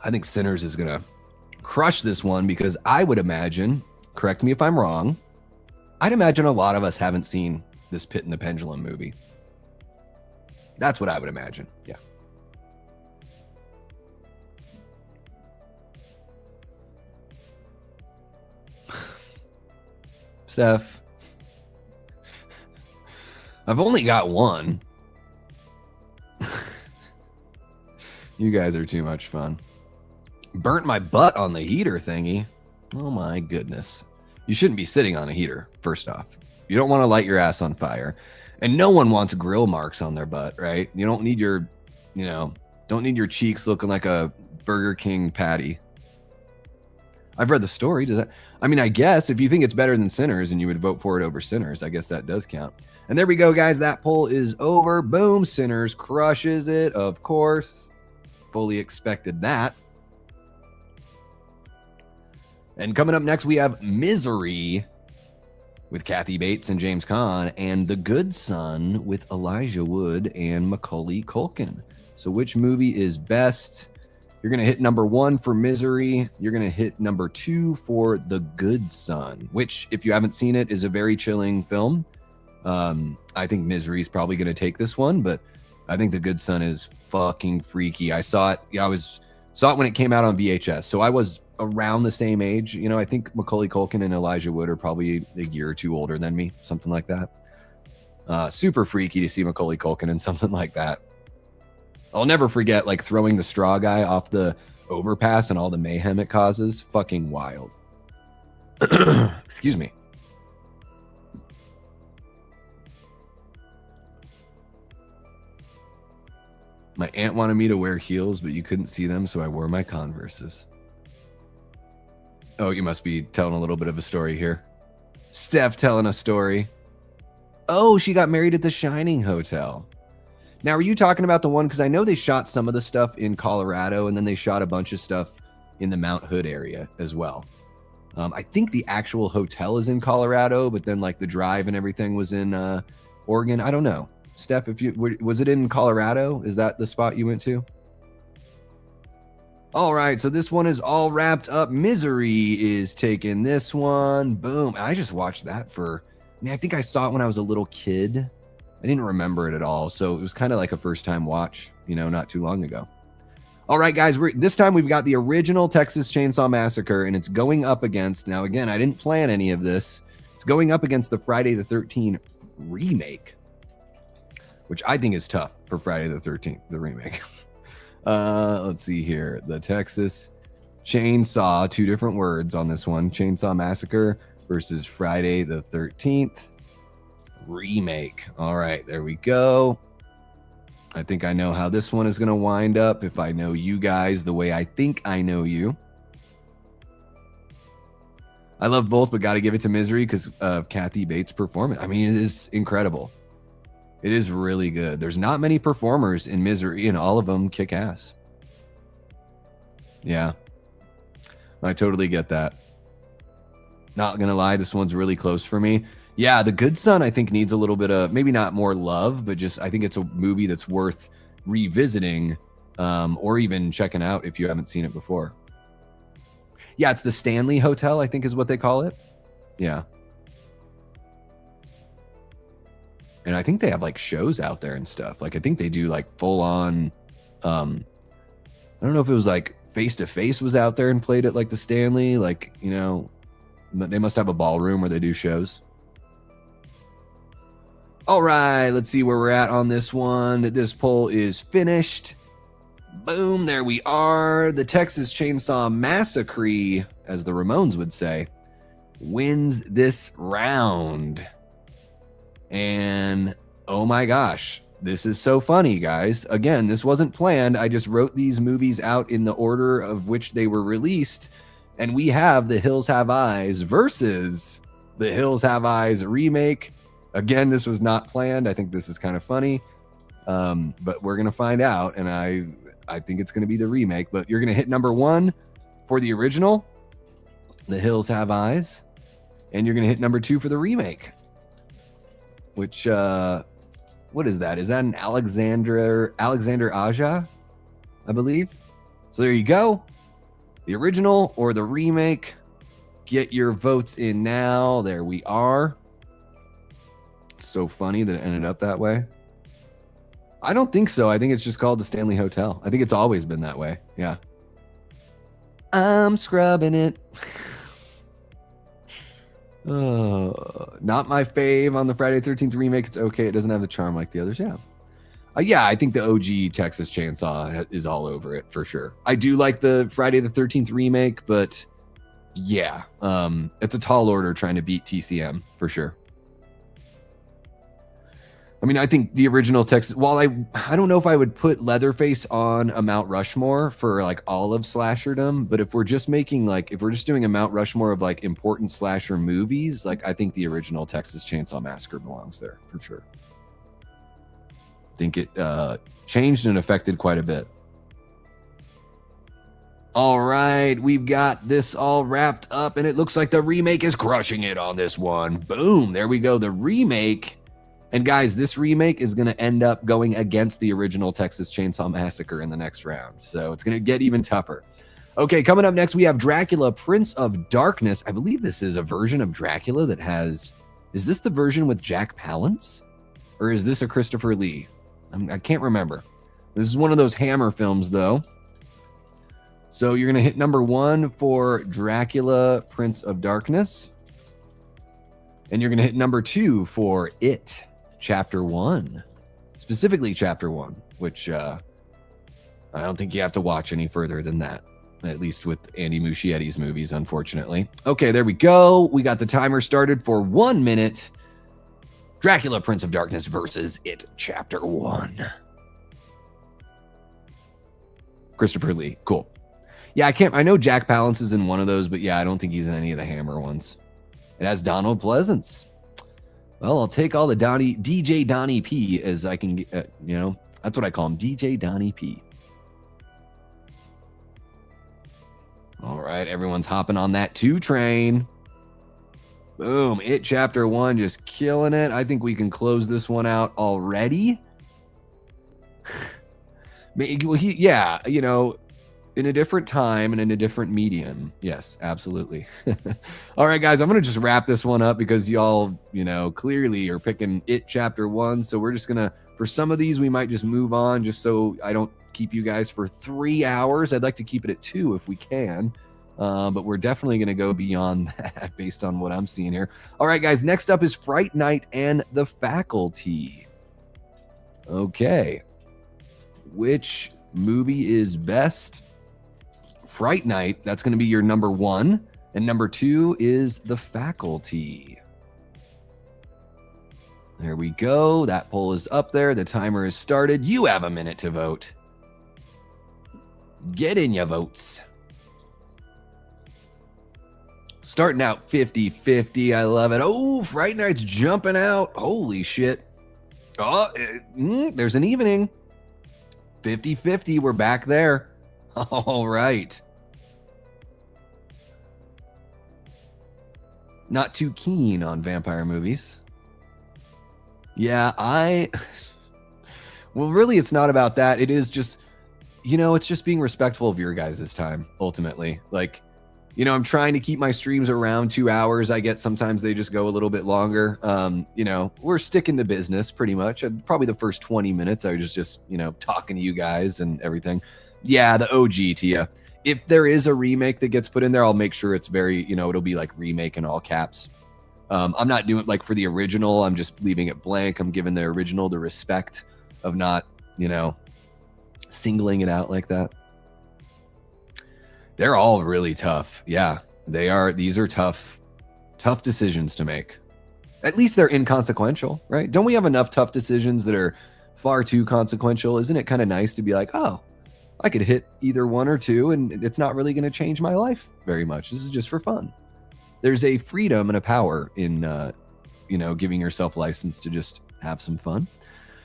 I think Sinners is going to crush this one because I would imagine, correct me if I'm wrong, I'd imagine a lot of us haven't seen this Pit and the Pendulum movie. That's what I would imagine. Yeah. Steph, I've only got one. You guys are too much fun. Burnt my butt on the heater thingy. Oh my goodness. You shouldn't be sitting on a heater, first off. You don't want to light your ass on fire. And no one wants grill marks on their butt, right? You don't need your, don't need your cheeks looking like a Burger King patty. I've read the story. Does that? I mean, I guess if you think it's better than Sinners and you would vote for it over Sinners, I guess that does count. And there we go, guys. That poll is over. Boom. Sinners crushes it. Of course. Fully expected that. And coming up next, we have Misery with Kathy Bates and James Caan, and The Good Son with Elijah Wood and Macaulay Culkin. So which movie is best? You're going to hit number 1 for Misery. You're going to hit number 2 for The Good Son, which, if you haven't seen it, is a very chilling film. I think Misery is probably going to take this one, but I think The Good Son is fucking freaky. I saw it. Saw it when it came out on VHS. So I was around the same age. I think Macaulay Culkin and Elijah Wood are probably a year or two older than me, something like that. Super freaky to see Macaulay Culkin in something like that. I'll never forget throwing the straw guy off the overpass and all the mayhem it causes. Fucking wild. Excuse me. My aunt wanted me to wear heels, but you couldn't see them, so I wore my Converses. Oh, you must be telling a little bit of a story here. Steph telling a story. Oh, she got married at the Shining Hotel. Now, are you talking about the one? Because I know they shot some of the stuff in Colorado, and then they shot a bunch of stuff in the Mount Hood area as well. I think the actual hotel is in Colorado, but then the drive and everything was in Oregon. I don't know. Steph, was it in Colorado? Is that the spot you went to? All right, so this one is all wrapped up. Misery is taking this one. Boom. I just watched that I think I saw it when I was a little kid. I didn't remember it at all, so it was kind of like a first-time watch, not too long ago. All right, guys, this time we've got the original Texas Chainsaw Massacre, and it's going up against, now again, I didn't plan any of this. It's going up against the Friday the 13th remake, which I think is tough for Friday the 13th, the remake. Let's see here. The Texas Chainsaw, 2 different words on this one. Chainsaw Massacre versus Friday the 13th remake. All right, there we go. I think I know how this one is going to wind up if I know you guys the way I think I know you. I love both, but got to give it to Misery because of Kathy Bates' performance. I mean, it is incredible. It is really good. There's not many performers in Misery, and all of them kick ass. Yeah. I totally get that. Not going to lie, this one's really close for me. Yeah, The Good Son, I think, needs a little bit of, maybe not more love, but just I think it's a movie that's worth revisiting or even checking out if you haven't seen it before. Yeah, it's the Stanley Hotel, I think is what they call it. Yeah. And I think they have like shows out there and stuff. Like I think they do like full on, I don't know if it was like Face to Face was out there and played at like the Stanley, like, you know, they must have a ballroom where they do shows. All right, let's see where we're at on this one. This poll is finished. Boom, there we are. The Texas Chainsaw Massacre, as the Ramones would say, wins this round. And oh my gosh, this is so funny, guys. Again, this wasn't planned. I just wrote these movies out in the order of which they were released. And we have The Hills Have Eyes versus The Hills Have Eyes remake. Again, this was not planned. I think this is kind of funny, but we're going to find out, and I think it's going to be the remake, but you're going to hit number 1 for the original, The Hills Have Eyes, and you're going to hit number 2 for the remake, which, what is that? Is that an Alexander Aja, I believe? So there you go. The original or the remake. Get your votes in now. There we are. It's so funny that it ended up that way. I don't think so. I think it's just called the Stanley Hotel. I think it's always been that way. Yeah. I'm scrubbing it. Not my fave on the Friday the 13th remake. It's okay. It doesn't have the charm like the others. Yeah. Yeah, I think the OG Texas Chainsaw is all over it for sure. I do like the Friday the 13th remake, but yeah, it's a tall order trying to beat TCM for sure. I mean, I think the original Texas, while I don't know if I would put Leatherface on a Mount Rushmore for like all of slasherdom, but if we're just making like, if we're just doing a Mount Rushmore of like important slasher movies, like I think the original Texas Chainsaw Massacre belongs there for sure. I think it changed and affected quite a bit. All right, we've got this all wrapped up, and it looks like the remake is crushing it on this one. Boom, there we go, the remake. And guys, this remake is going to end up going against the original Texas Chainsaw Massacre in the next round. So it's going to get even tougher. Okay, coming up next, we have Dracula, Prince of Darkness. I believe this is a version of Dracula that has... Is this the version with Jack Palance? Or is this a Christopher Lee? I can't remember. This is one of those Hammer films, though. So you're going to hit number 1 for Dracula, Prince of Darkness. And you're going to hit number 2 for It, Chapter 1. Specifically Chapter 1, which I don't think you have to watch any further than that. At least with Andy Muschietti's movies, unfortunately. Okay, there we go. We got the timer started for 1 minute. Dracula, Prince of Darkness versus It, Chapter 1. Christopher Lee. Cool. Yeah, I know Jack Palance is in one of those, but yeah, I don't think he's in any of the Hammer ones. It has Donald Pleasance. Well, I'll take all the DJ Donnie P as I can get, you know, that's what I call him, DJ Donnie P. All right, everyone's hopping on that 2 train. Boom, It Chapter 1 just killing it. I think we can close this one out already. Yeah, you know, in a different time and in a different medium. Yes, absolutely. All right, guys, I'm going to just wrap this one up because y'all, you know, clearly are picking It Chapter 1. So we're just going to, for some of these, we might just move on just so I don't keep you guys for 3 hours. I'd like to keep it at 2 if we can. But we're definitely going to go beyond that based on what I'm seeing here. All right, guys, next up is Fright Night and the Faculty. Okay. Which movie is best? Fright Night, that's going to be your number 1. And number 2 is The Faculty. There we go. That poll is up there. The timer is started. You have a minute to vote. Get in your votes. Starting out 50-50. I love it. Oh, Fright Night's jumping out. Holy shit. Oh, there's an evening. 50-50. We're back there. All right. Not too keen on vampire movies. Yeah, well, really, it's not about that. It is just, it's just being respectful of your guys' time, ultimately. Like, I'm trying to keep my streams around 2 hours. I get sometimes they just go a little bit longer. We're sticking to business pretty much. Probably the first 20 minutes, I was just talking to you guys and everything. Yeah, the OG to you. If there is a remake that gets put in there, I'll make sure it's very, it'll be like remake in all caps. I'm not doing like for the original. I'm just leaving it blank. I'm giving the original the respect of not, singling it out like that. They're all really tough. Yeah, they are. These are tough decisions to make. At least they're inconsequential, right? Don't we have enough tough decisions that are far too consequential? Isn't it kind of nice to be like, oh, I could hit either 1 or 2 and it's not really going to change my life very much. This is just for fun. There's a freedom and a power in, giving yourself license to just have some fun.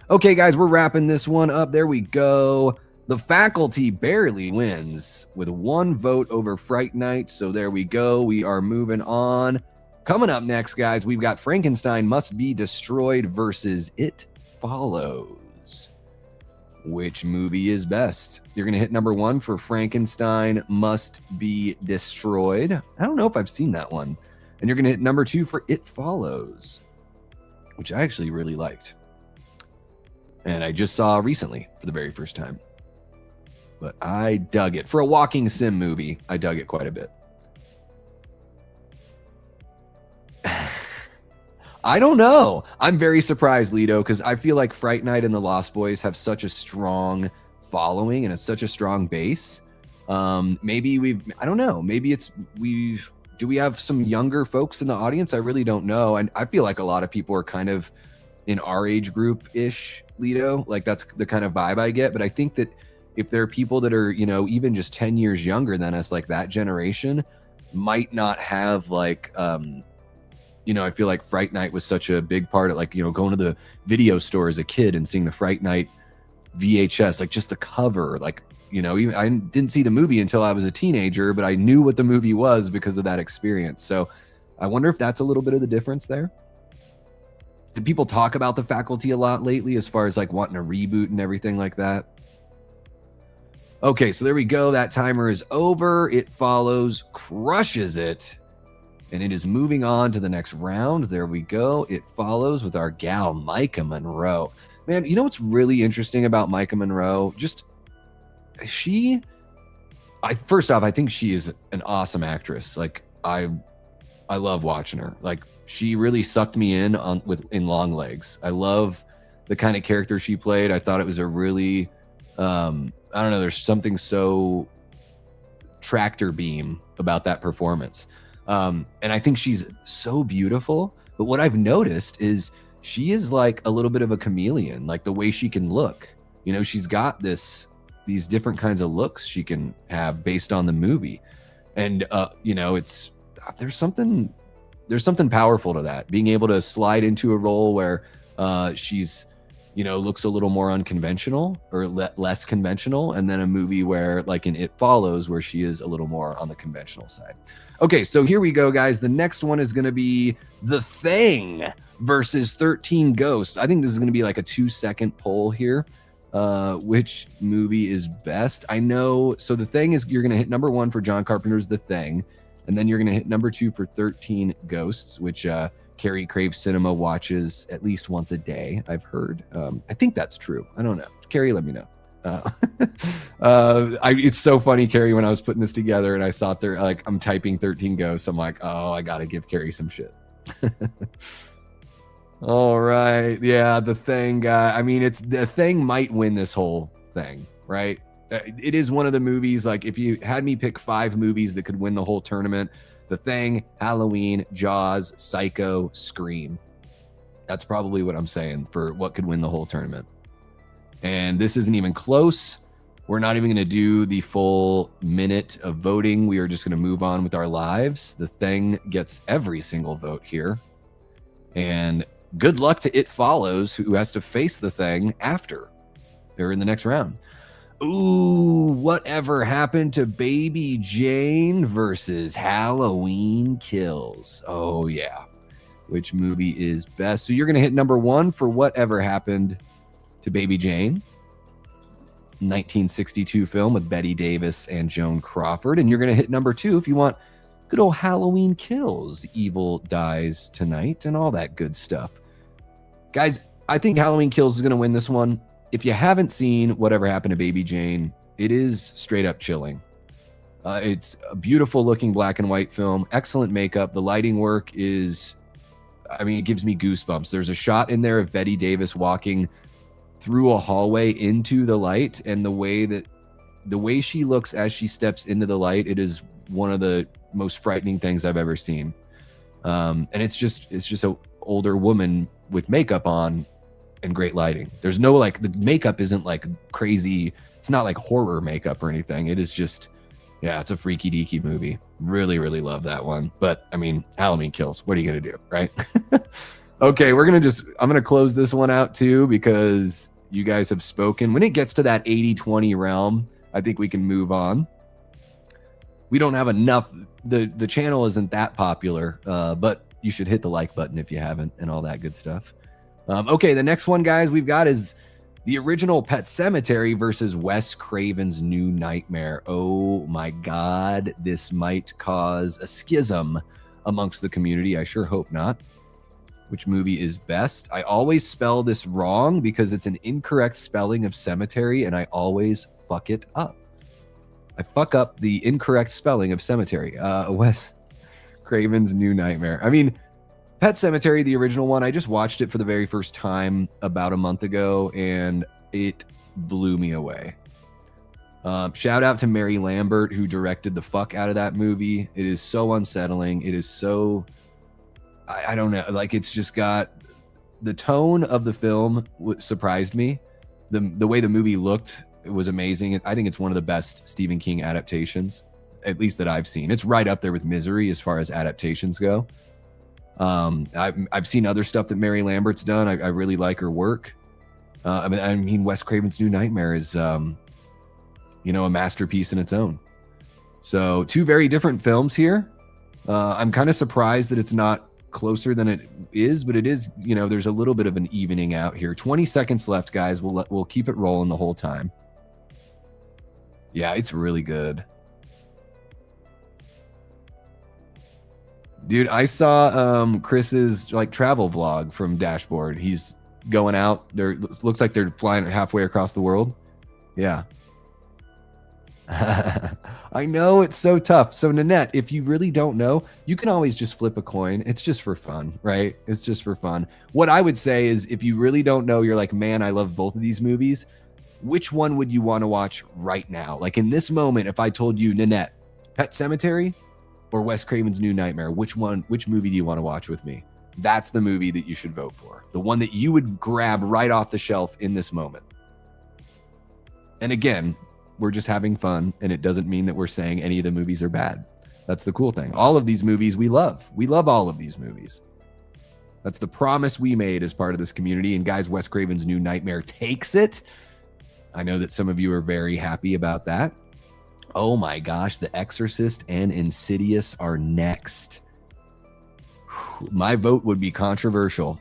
Okay, guys, we're wrapping this one up. There we go. The Faculty barely wins with 1 vote over Fright Night. So there we go. We are moving on. Coming up next, guys, we've got Frankenstein Must Be Destroyed versus It Follows. Which movie is best? You're going to hit number 1 for Frankenstein Must Be Destroyed. I don't know if I've seen that one. And you're going to hit number 2 for It Follows, which I actually really liked. And I just saw recently for the very first time. But I dug it. For a walking sim movie, I dug it quite a bit. I don't know. I'm very surprised, Lido, because I feel like Fright Night and the Lost Boys have such a strong following and it's such a strong base. Maybe I don't know. Maybe do we have some younger folks in the audience? I really don't know. And I feel like a lot of people are kind of in our age group-ish, Lido. Like that's the kind of vibe I get. But I think that if there are people that are, even just 10 years younger than us, like that generation might not have like, I feel like Fright Night was such a big part of like, going to the video store as a kid and seeing the Fright Night VHS, like just the cover, like, even I didn't see the movie until I was a teenager, but I knew what the movie was because of that experience. So I wonder if that's a little bit of the difference there. Did people talk about The Faculty a lot lately as far as like wanting a reboot and everything like that? Okay, so there we go. That timer is over. It Follows crushes it. And it is moving on to the next round. There we go. It Follows with our gal, Micah Monroe. Man, you know what's really interesting about Micah Monroe? First off, I think she is an awesome actress. Like, I love watching her. Like, she really sucked me in in Long Legs. I love the kind of character she played. I thought it was a really, I don't know, there's something so tractor beam about that performance. And I think she's so beautiful. But what I've noticed is she is like a little bit of a chameleon, like the way she can look. She's got these different kinds of looks she can have based on the movie. And, there's something powerful to that, being able to slide into a role where she's, looks a little more unconventional or less conventional. And then a movie where like in It Follows, where she is a little more on the conventional side. Okay, so here we go, guys. The next one is going to be The Thing versus 13 Ghosts. I think this is going to be like a 2-second poll here. Which movie is best? I know. So The Thing is, you're going to hit number 1 for John Carpenter's The Thing. And then you're going to hit number 2 for 13 Ghosts, which Carrie Crave Cinema watches at least once a day, I've heard. I think that's true. I don't know. Carrie, let me know. It's so funny, Carrie, when I was putting this together and I saw there, like, I'm typing 13 Ghosts. I'm like, oh, I got to give Carrie some shit. All right. Yeah, The Thing guy. I mean, The Thing might win this whole thing, right? It is one of the movies, like, if you had me pick 5 movies that could win the whole tournament, The Thing, Halloween, Jaws, Psycho, Scream. That's probably what I'm saying for what could win the whole tournament. And this isn't even close. We're not even going to do the full minute of voting. We are just going to move on with our lives. The Thing gets every single vote here. And good luck to It Follows, who has to face The Thing after they're in the next round. Ooh, whatever happened to Baby Jane versus Halloween Kills? Oh, yeah. Which movie is best? So you're going to hit number 1 for Whatever Happened to Baby Jane, 1962 film with Bette Davis and Joan Crawford. And you're going to hit number 2 if you want good old Halloween Kills, Evil Dies Tonight, and all that good stuff. Guys, I think Halloween Kills is going to win this one. If you haven't seen Whatever Happened to Baby Jane, it is straight up chilling. It's a beautiful looking black and white film, excellent makeup. The lighting work is, I mean, it gives me goosebumps. There's a shot in there of Bette Davis walking through a hallway into the light, and the way she looks as she steps into the light, it is one of the most frightening things I've ever seen. And it's just an older woman with makeup on and great lighting. There's no, like, the makeup isn't like crazy. It's not like horror makeup or anything. It is just, yeah, it's a freaky deaky movie. Really, really love that one. But I mean, Halloween Kills. What are you going to do? Right? Okay. I'm going to close this one out too, because you guys have spoken. When it gets to that 80-20 realm, I think we can move on. We don't have enough. The channel isn't that popular, but you should hit the like button if you haven't, and all that good stuff. Okay, the next one, guys, we've got is the original Pet Sematary versus Wes Craven's New Nightmare. Oh my God, this might cause a schism amongst the community. I sure hope not. Which movie is best? I always spell this wrong because it's an incorrect spelling of cemetery, and I always fuck it up. I fuck up the incorrect spelling of cemetery. Wes Craven's New Nightmare. I mean, Pet Sematary, the original one, I just watched it for the very first time about a month ago, and it blew me away. Shout out to Mary Lambert, who directed the fuck out of that movie. It is so unsettling. It is so, I don't know, like, it's just got, the tone of the film surprised me. The way the movie looked, it was amazing. I think it's one of the best Stephen King adaptations, at least that I've seen. It's right up there with Misery as far as adaptations go. I've seen other stuff that Mary Lambert's done. I really like her work. I mean, Wes Craven's New Nightmare is, a masterpiece in its own. So 2 very different films here. I'm kind of surprised that it's not closer than it is, but it is, there's a little bit of an evening out here. 20 seconds left, guys. We'll keep it rolling the whole time. Yeah, it's really good. Dude, I saw Chris's like travel vlog from Dashboard. He's going out there. Looks like they're flying halfway across the world. Yeah. I know, it's so tough. So Nanette, if you really don't know, you can always just flip a coin. It's just for fun, right? It's just for fun. What I would say is, if you really don't know, you're like, man, I love both of these movies. Which one would you want to watch right now? Like, in this moment, if I told you, Nanette, Pet Sematary or Wes Craven's New Nightmare, which movie do you want to watch with me? That's the movie that you should vote for. The one that you would grab right off the shelf in this moment. And again, we're just having fun, and it doesn't mean that we're saying any of the movies are bad. That's the cool thing. All of these movies we love. We love all of these movies. That's the promise we made as part of this community. And guys, Wes Craven's New Nightmare takes it. I know that some of you are very happy about that. Oh my gosh, The Exorcist and Insidious are next. My vote would be controversial.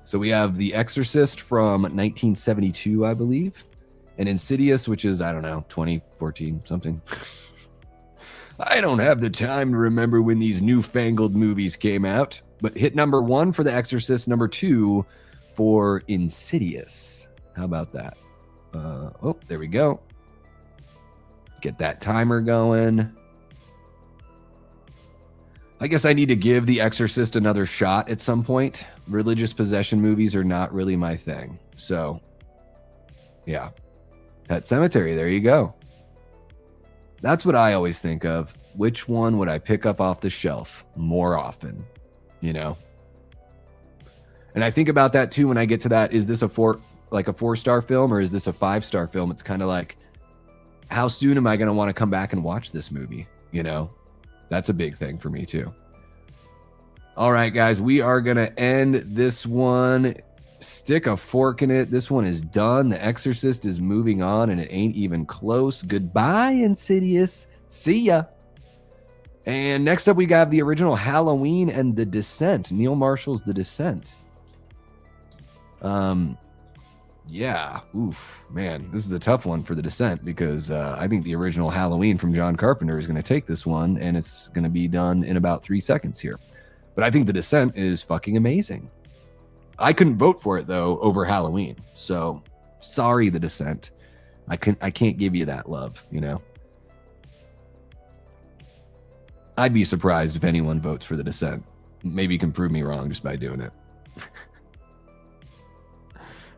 So we have The Exorcist from 1972, I believe, and Insidious, which is, I don't know, 2014, something. I don't have the time to remember when these newfangled movies came out, but hit number 1 for The Exorcist, number 2 for Insidious. How about that? Oh, there we go. Get that timer going. I guess I need to give The Exorcist another shot at some point. Religious possession movies are not really my thing. So, yeah. Pet Sematary, there you go. That's what I always think of. Which one would I pick up off the shelf more often? You know? And I think about that too when I get to that. Is this a 4-star film or is this a 5-star film? It's kind of like, how soon am I going to want to come back and watch this movie? You know? That's a big thing for me too. All right, guys, we are going to end this one. Stick a fork in it. This one is done. The Exorcist is moving on, and it ain't even close. Goodbye, Insidious. See ya. And next up, we got the original Halloween and The Descent. Neil Marshall's The Descent. Yeah. Oof, man, this is a tough one for The Descent because I think the original Halloween from John Carpenter is going to take this one, and it's going to be done in about 3 seconds here. But I think The Descent is fucking amazing. I couldn't vote for it though over Halloween, so sorry, The Descent. I can't give you that love, you know. I'd be surprised if anyone votes for The Descent. Maybe you can prove me wrong just by doing it.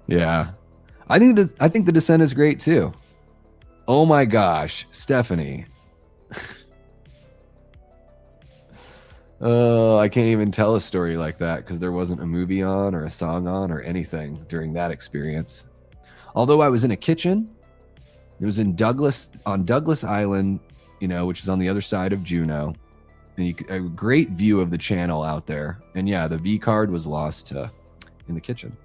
Yeah, I think The Descent is great too. Oh my gosh, Stephanie. Oh, I can't even tell a story like that because there wasn't a movie on or a song on or anything during that experience. Although I was in a kitchen, it was in Douglas Island, you know, which is on the other side of Juneau, and a great view of the channel out there. And yeah, the V card was lost in the kitchen.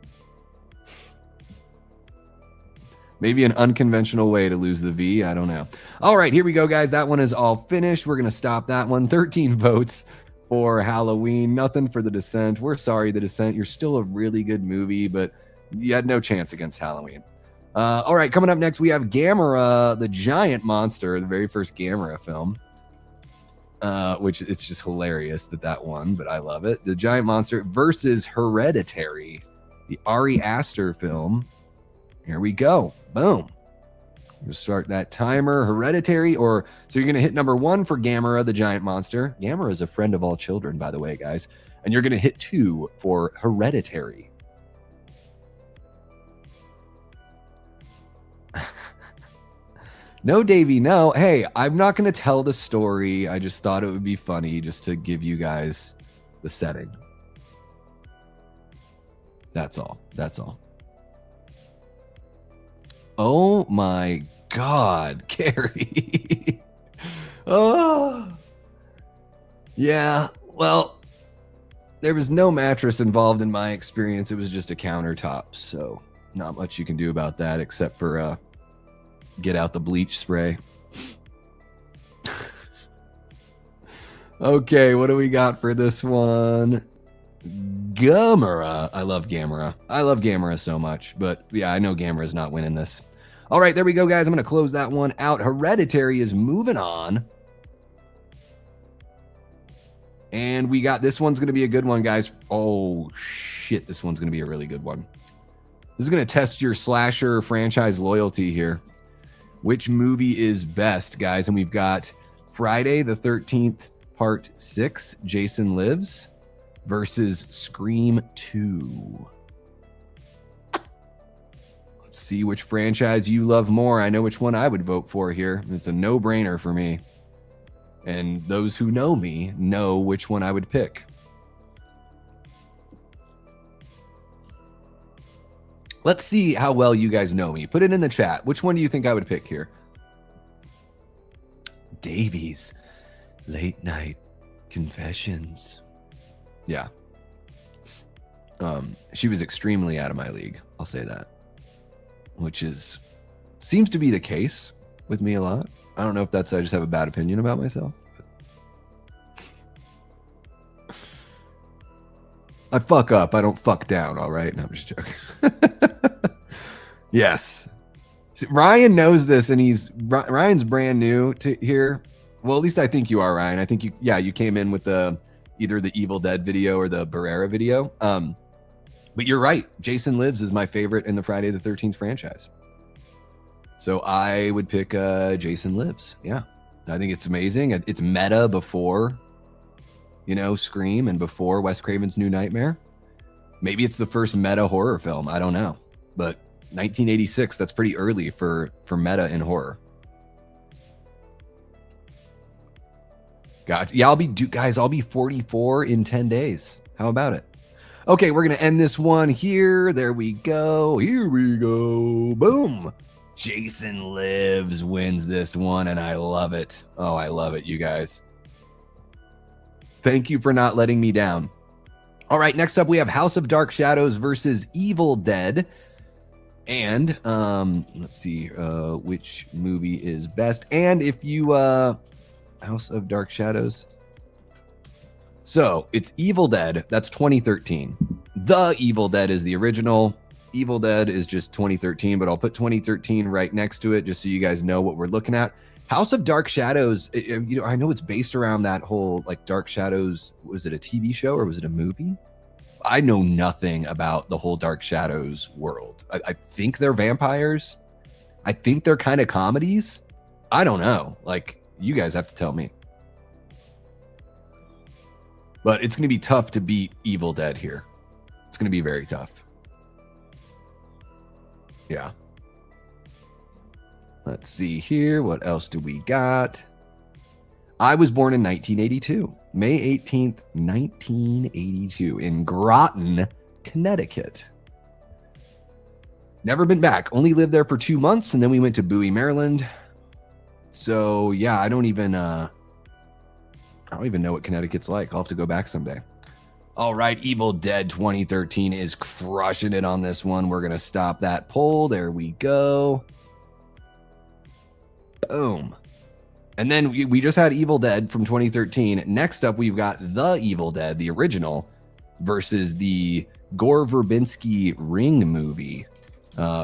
Maybe an unconventional way to lose the V. I don't know. All right, here we go, guys. That one is all finished. We're going to stop that one. 13 votes for Halloween. Nothing for The Descent. We're sorry, The Descent. You're still a really good movie, but you had no chance against Halloween. All right, coming up next, we have Gamera, the giant monster, the very first Gamera film, which it's just hilarious that won, but I love it. The giant monster versus Hereditary, the Ari Aster film. Here we go. Boom. We'll start that timer. Hereditary, so you're going to hit number 1 for Gamera, the giant monster. Gamera is a friend of all children, by the way, guys. And you're going to hit 2 for Hereditary. No, Davey, no. Hey, I'm not going to tell the story. I just thought it would be funny just to give you guys the setting. That's all. That's all. Oh my God, Carrie. Oh, yeah. Well, there was no mattress involved in my experience. It was just a countertop. So not much you can do about that except for get out the bleach spray. Okay, what do we got for this one? Gamera. I love Gamera. I love Gamera so much, but yeah, I know Gamera's not winning this. All right, there we go, guys. I'm going to close that one out. Hereditary is moving on. And we got, this one's going to be a good one, guys. Oh, shit. This one's going to be a really good one. This is going to test your slasher franchise loyalty here. Which movie is best, guys? And we've got Friday the 13th, Part 6, Jason Lives, versus Scream 2. Let's see which franchise you love more. I know which one I would vote for here. It's a no-brainer for me. And those who know me know which one I would pick. Let's see how well you guys know me. Put it in the chat. Which one do you think I would pick here? Davey's Late Night Confessions. Yeah. She was extremely out of my league. I'll say that. Which seems to be the case with me a lot. I don't know if that's, I just have a bad opinion about myself. I fuck up. I don't fuck down. All right. No, I'm just joking. Yes. See, Ryan knows this, and Ryan's brand new to here. Well, at least I think you are, Ryan. I think you came in with either the Evil Dead video or the Barrera video. But you're right. Jason Lives is my favorite in the Friday the 13th franchise. So I would pick Jason Lives. Yeah, I think it's amazing. It's meta before, you know, Scream and before Wes Craven's New Nightmare. Maybe it's the first meta horror film. I don't know. But 1986, that's pretty early for meta in horror. God, yeah, I'll be 44 in 10 days. How about it? Okay, we're going to end this one here. There we go. Here we go. Boom. Jason Lives wins this one, and I love it. Oh, I love it, you guys. Thank you for not letting me down. All right, next up we have House of Dark Shadows versus Evil Dead. And let's see which movie is best. And if you House of Dark Shadows. So it's Evil Dead. That's 2013. The Evil Dead is the original. Evil Dead is just 2013, but I'll put 2013 right next to it just so you guys know what we're looking at. House of Dark Shadows, you know, I know it's based around that whole like Dark Shadows. Was it a TV show or was it a movie? I know nothing about the whole Dark Shadows world. I think they're vampires. I think they're kind of comedies. I don't know. Like, you guys have to tell me. But it's going to be tough to beat Evil Dead here. It's going to be very tough. Yeah. Let's see here. What else do we got? I was born in 1982. May 18th, 1982 in Groton, Connecticut. Never been back. Only lived there for 2 months, and then we went to Bowie, Maryland. So, yeah, I don't even know what Connecticut's like. I'll have to go back someday. All right, Evil Dead 2013 is crushing it on this one. We're going to stop that poll. There we go. Boom. And then we just had Evil Dead from 2013. Next up, we've got The Evil Dead, the original, versus the Gore Verbinski Ring movie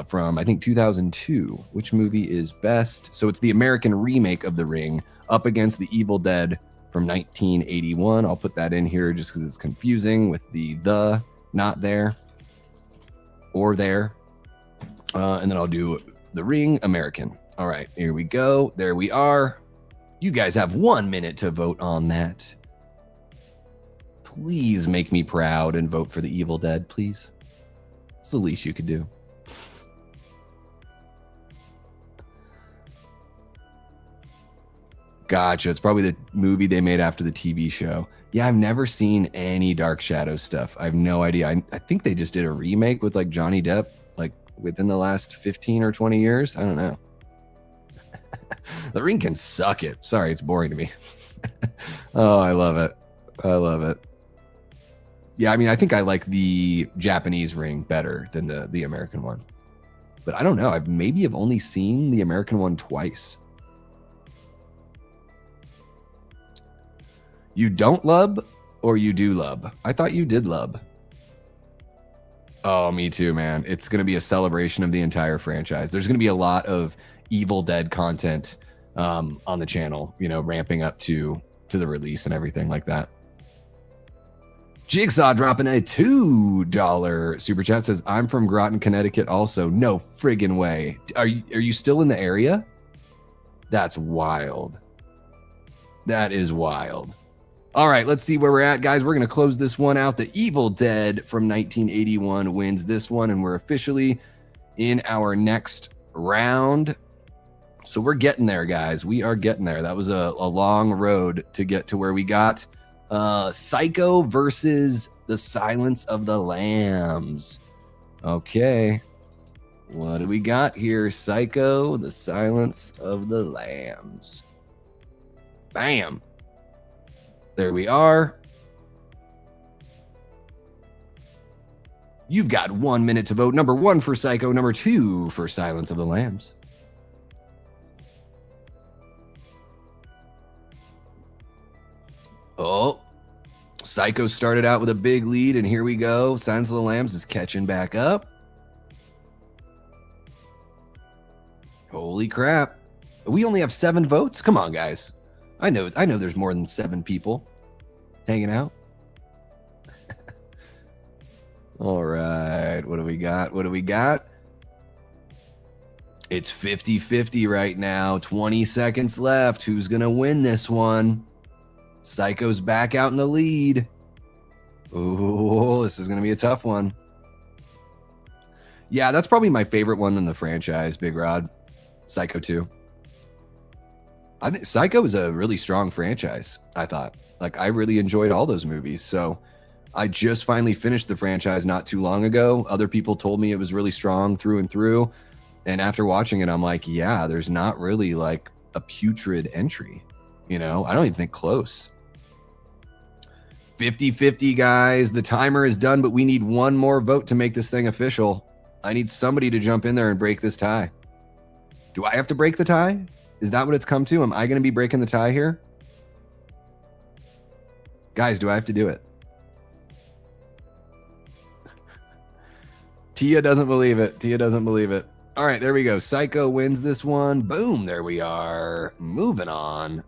from, I think, 2002. Which movie is best? So it's the American remake of The Ring up against The Evil Dead from 1981. I'll put that in here just because it's confusing with the not there or there. And then I'll do The Ring American. All right, here we go. There we are. You guys have 1 minute to vote on that. Please make me proud and vote for The Evil Dead, please. It's the least you could do. Gotcha. It's probably the movie they made after the TV show. Yeah, I've never seen any Dark Shadows stuff. I have no idea. I think they just did a remake with like Johnny Depp, like within the last 15 or 20 years. I don't know. The Ring can suck it. Sorry, it's boring to me. Oh, I love it. I love it. Yeah, I mean, I think I like the Japanese Ring better than the American one. But I don't know. I've only seen the American one twice. You don't lub or you do lub? I thought you did lub. Oh, me too, man. It's going to be a celebration of the entire franchise. There's going to be a lot of Evil Dead content on the channel, you know, ramping up to the release and everything like that. Jigsaw dropping a $2 super chat, says, I'm from Groton, Connecticut also. No friggin' way. Are you still in the area? That's wild. That is wild. All right, let's see where we're at, guys. We're going to close this one out. The Evil Dead from 1981 wins this one, and we're officially in our next round. So we're getting there, guys. We are getting there. That was a long road to get to where we got. Psycho versus The Silence of the Lambs. Okay. What do we got here? Psycho, The Silence of the Lambs. Bam. There we are. You've got 1 minute to vote. Number 1 for Psycho, number 2 for Silence of the Lambs. Oh, Psycho started out with a big lead, and here we go. Silence of the Lambs is catching back up. Holy crap. We only have 7 votes? Come on, guys. I know there's more than 7 people hanging out. All right. What do we got? It's 50-50 right now. 20 seconds left. Who's going to win this one? Psycho's back out in the lead. Ooh, this is going to be a tough one. Yeah, that's probably my favorite one in the franchise, Big Rod. Psycho 2. I think Psycho is a really strong franchise, I thought. Like, I really enjoyed all those movies. So I just finally finished the franchise not too long ago. Other people told me it was really strong through and through. And after watching it, I'm like, yeah, there's not really like a putrid entry. You know, I don't even think close. 50-50, guys. The timer is done, but we need one more vote to make this thing official. I need somebody to jump in there and break this tie. Do I have to break the tie? Is that what it's come to? Am I going to be breaking the tie here? Guys, do I have to do it? Tia doesn't believe it. Tia doesn't believe it. All right, there we go. Psycho wins this one. Boom, there we are. Moving on.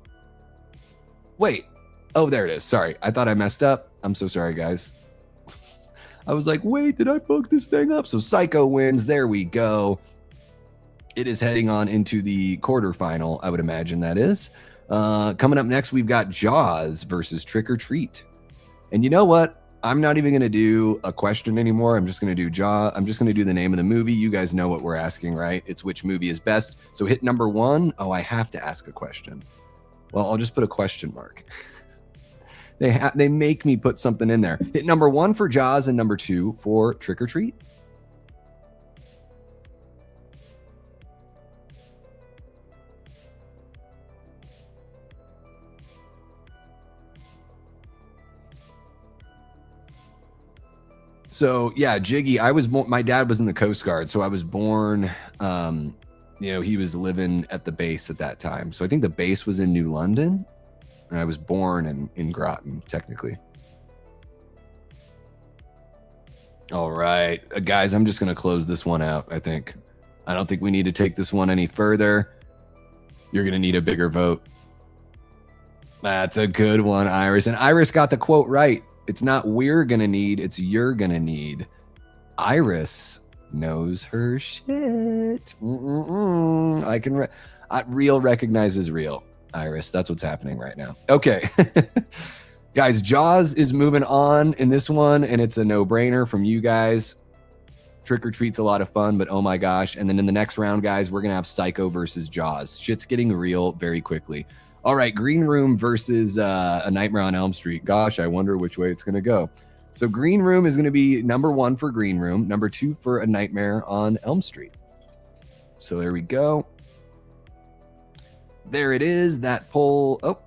Wait. Oh, there it is. Sorry, I thought I messed up. I'm so sorry, guys. I was like, wait, did I fuck this thing up? So Psycho wins. There we go. It is heading on into the quarterfinal, I would imagine that is. Coming up next, we've got Jaws versus Trick or Treat. And you know what? I'm not even going to do a question anymore. I'm just going to do Jaws. I'm just going to do the name of the movie. You guys know what we're asking, right? It's which movie is best. So hit number 1. Oh, I have to ask a question. Well, I'll just put a question mark. They make me put something in there. Hit number 1 for Jaws and number 2 for Trick or Treat. So yeah, Jiggy, I was born, my dad was in the Coast Guard, so I was born, you know, he was living at the base at that time. So I think the base was in New London, and I was born in Groton, technically. All right, guys, I'm just going to close this one out, I think. I don't think we need to take this one any further. You're going to need a bigger vote. That's a good one, Iris. And Iris got the quote right. It's not we're going to need, it's you're going to need. Iris knows her shit. I can, real recognizes real. Iris, that's what's happening right now. Okay. Guys, Jaws is moving on in this one, and it's a no-brainer from you guys. Trick or Treat's a lot of fun, but oh my gosh. And then in the next round, guys, we're going to have Psycho versus Jaws. Shit's getting real very quickly. All right, Green Room versus A Nightmare on Elm Street. Gosh, I wonder which way it's going to go. So Green Room is going to be number 1 for Green Room, number 2 for A Nightmare on Elm Street. So there we go. There it is. That poll. Oh,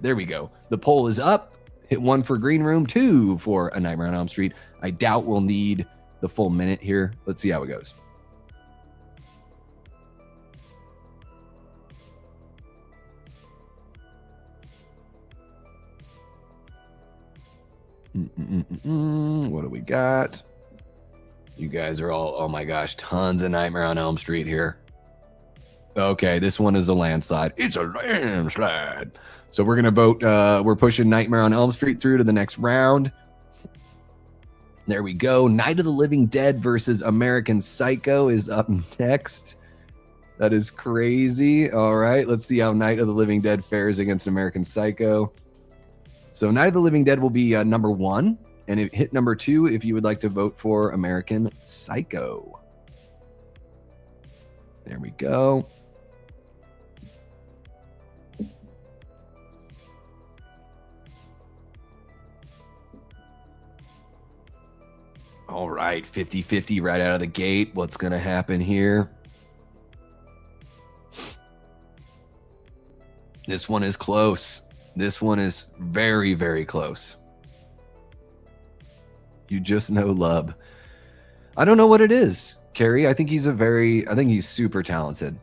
there we go. The poll is up. Hit 1 for Green Room, 2 for A Nightmare on Elm Street. I doubt we'll need the full minute here. Let's see how it goes. What do we got? You guys are all, oh my gosh, tons of Nightmare on Elm Street here. Okay, this one is a landslide. It's a landslide. So we're going to vote. We're pushing Nightmare on Elm Street through to the next round. There we go. Night of the Living Dead versus American Psycho is up next. That is crazy. All right, let's see how Night of the Living Dead fares against American Psycho. So Night of the Living Dead will be number 1, and it hit number 2 if you would like to vote for American Psycho. There we go. All right, 50-50 right out of the gate. What's going to happen here? This one is close. This one is very, very close. You just know Lub. I don't know what it is, Carrie. I think he's super talented.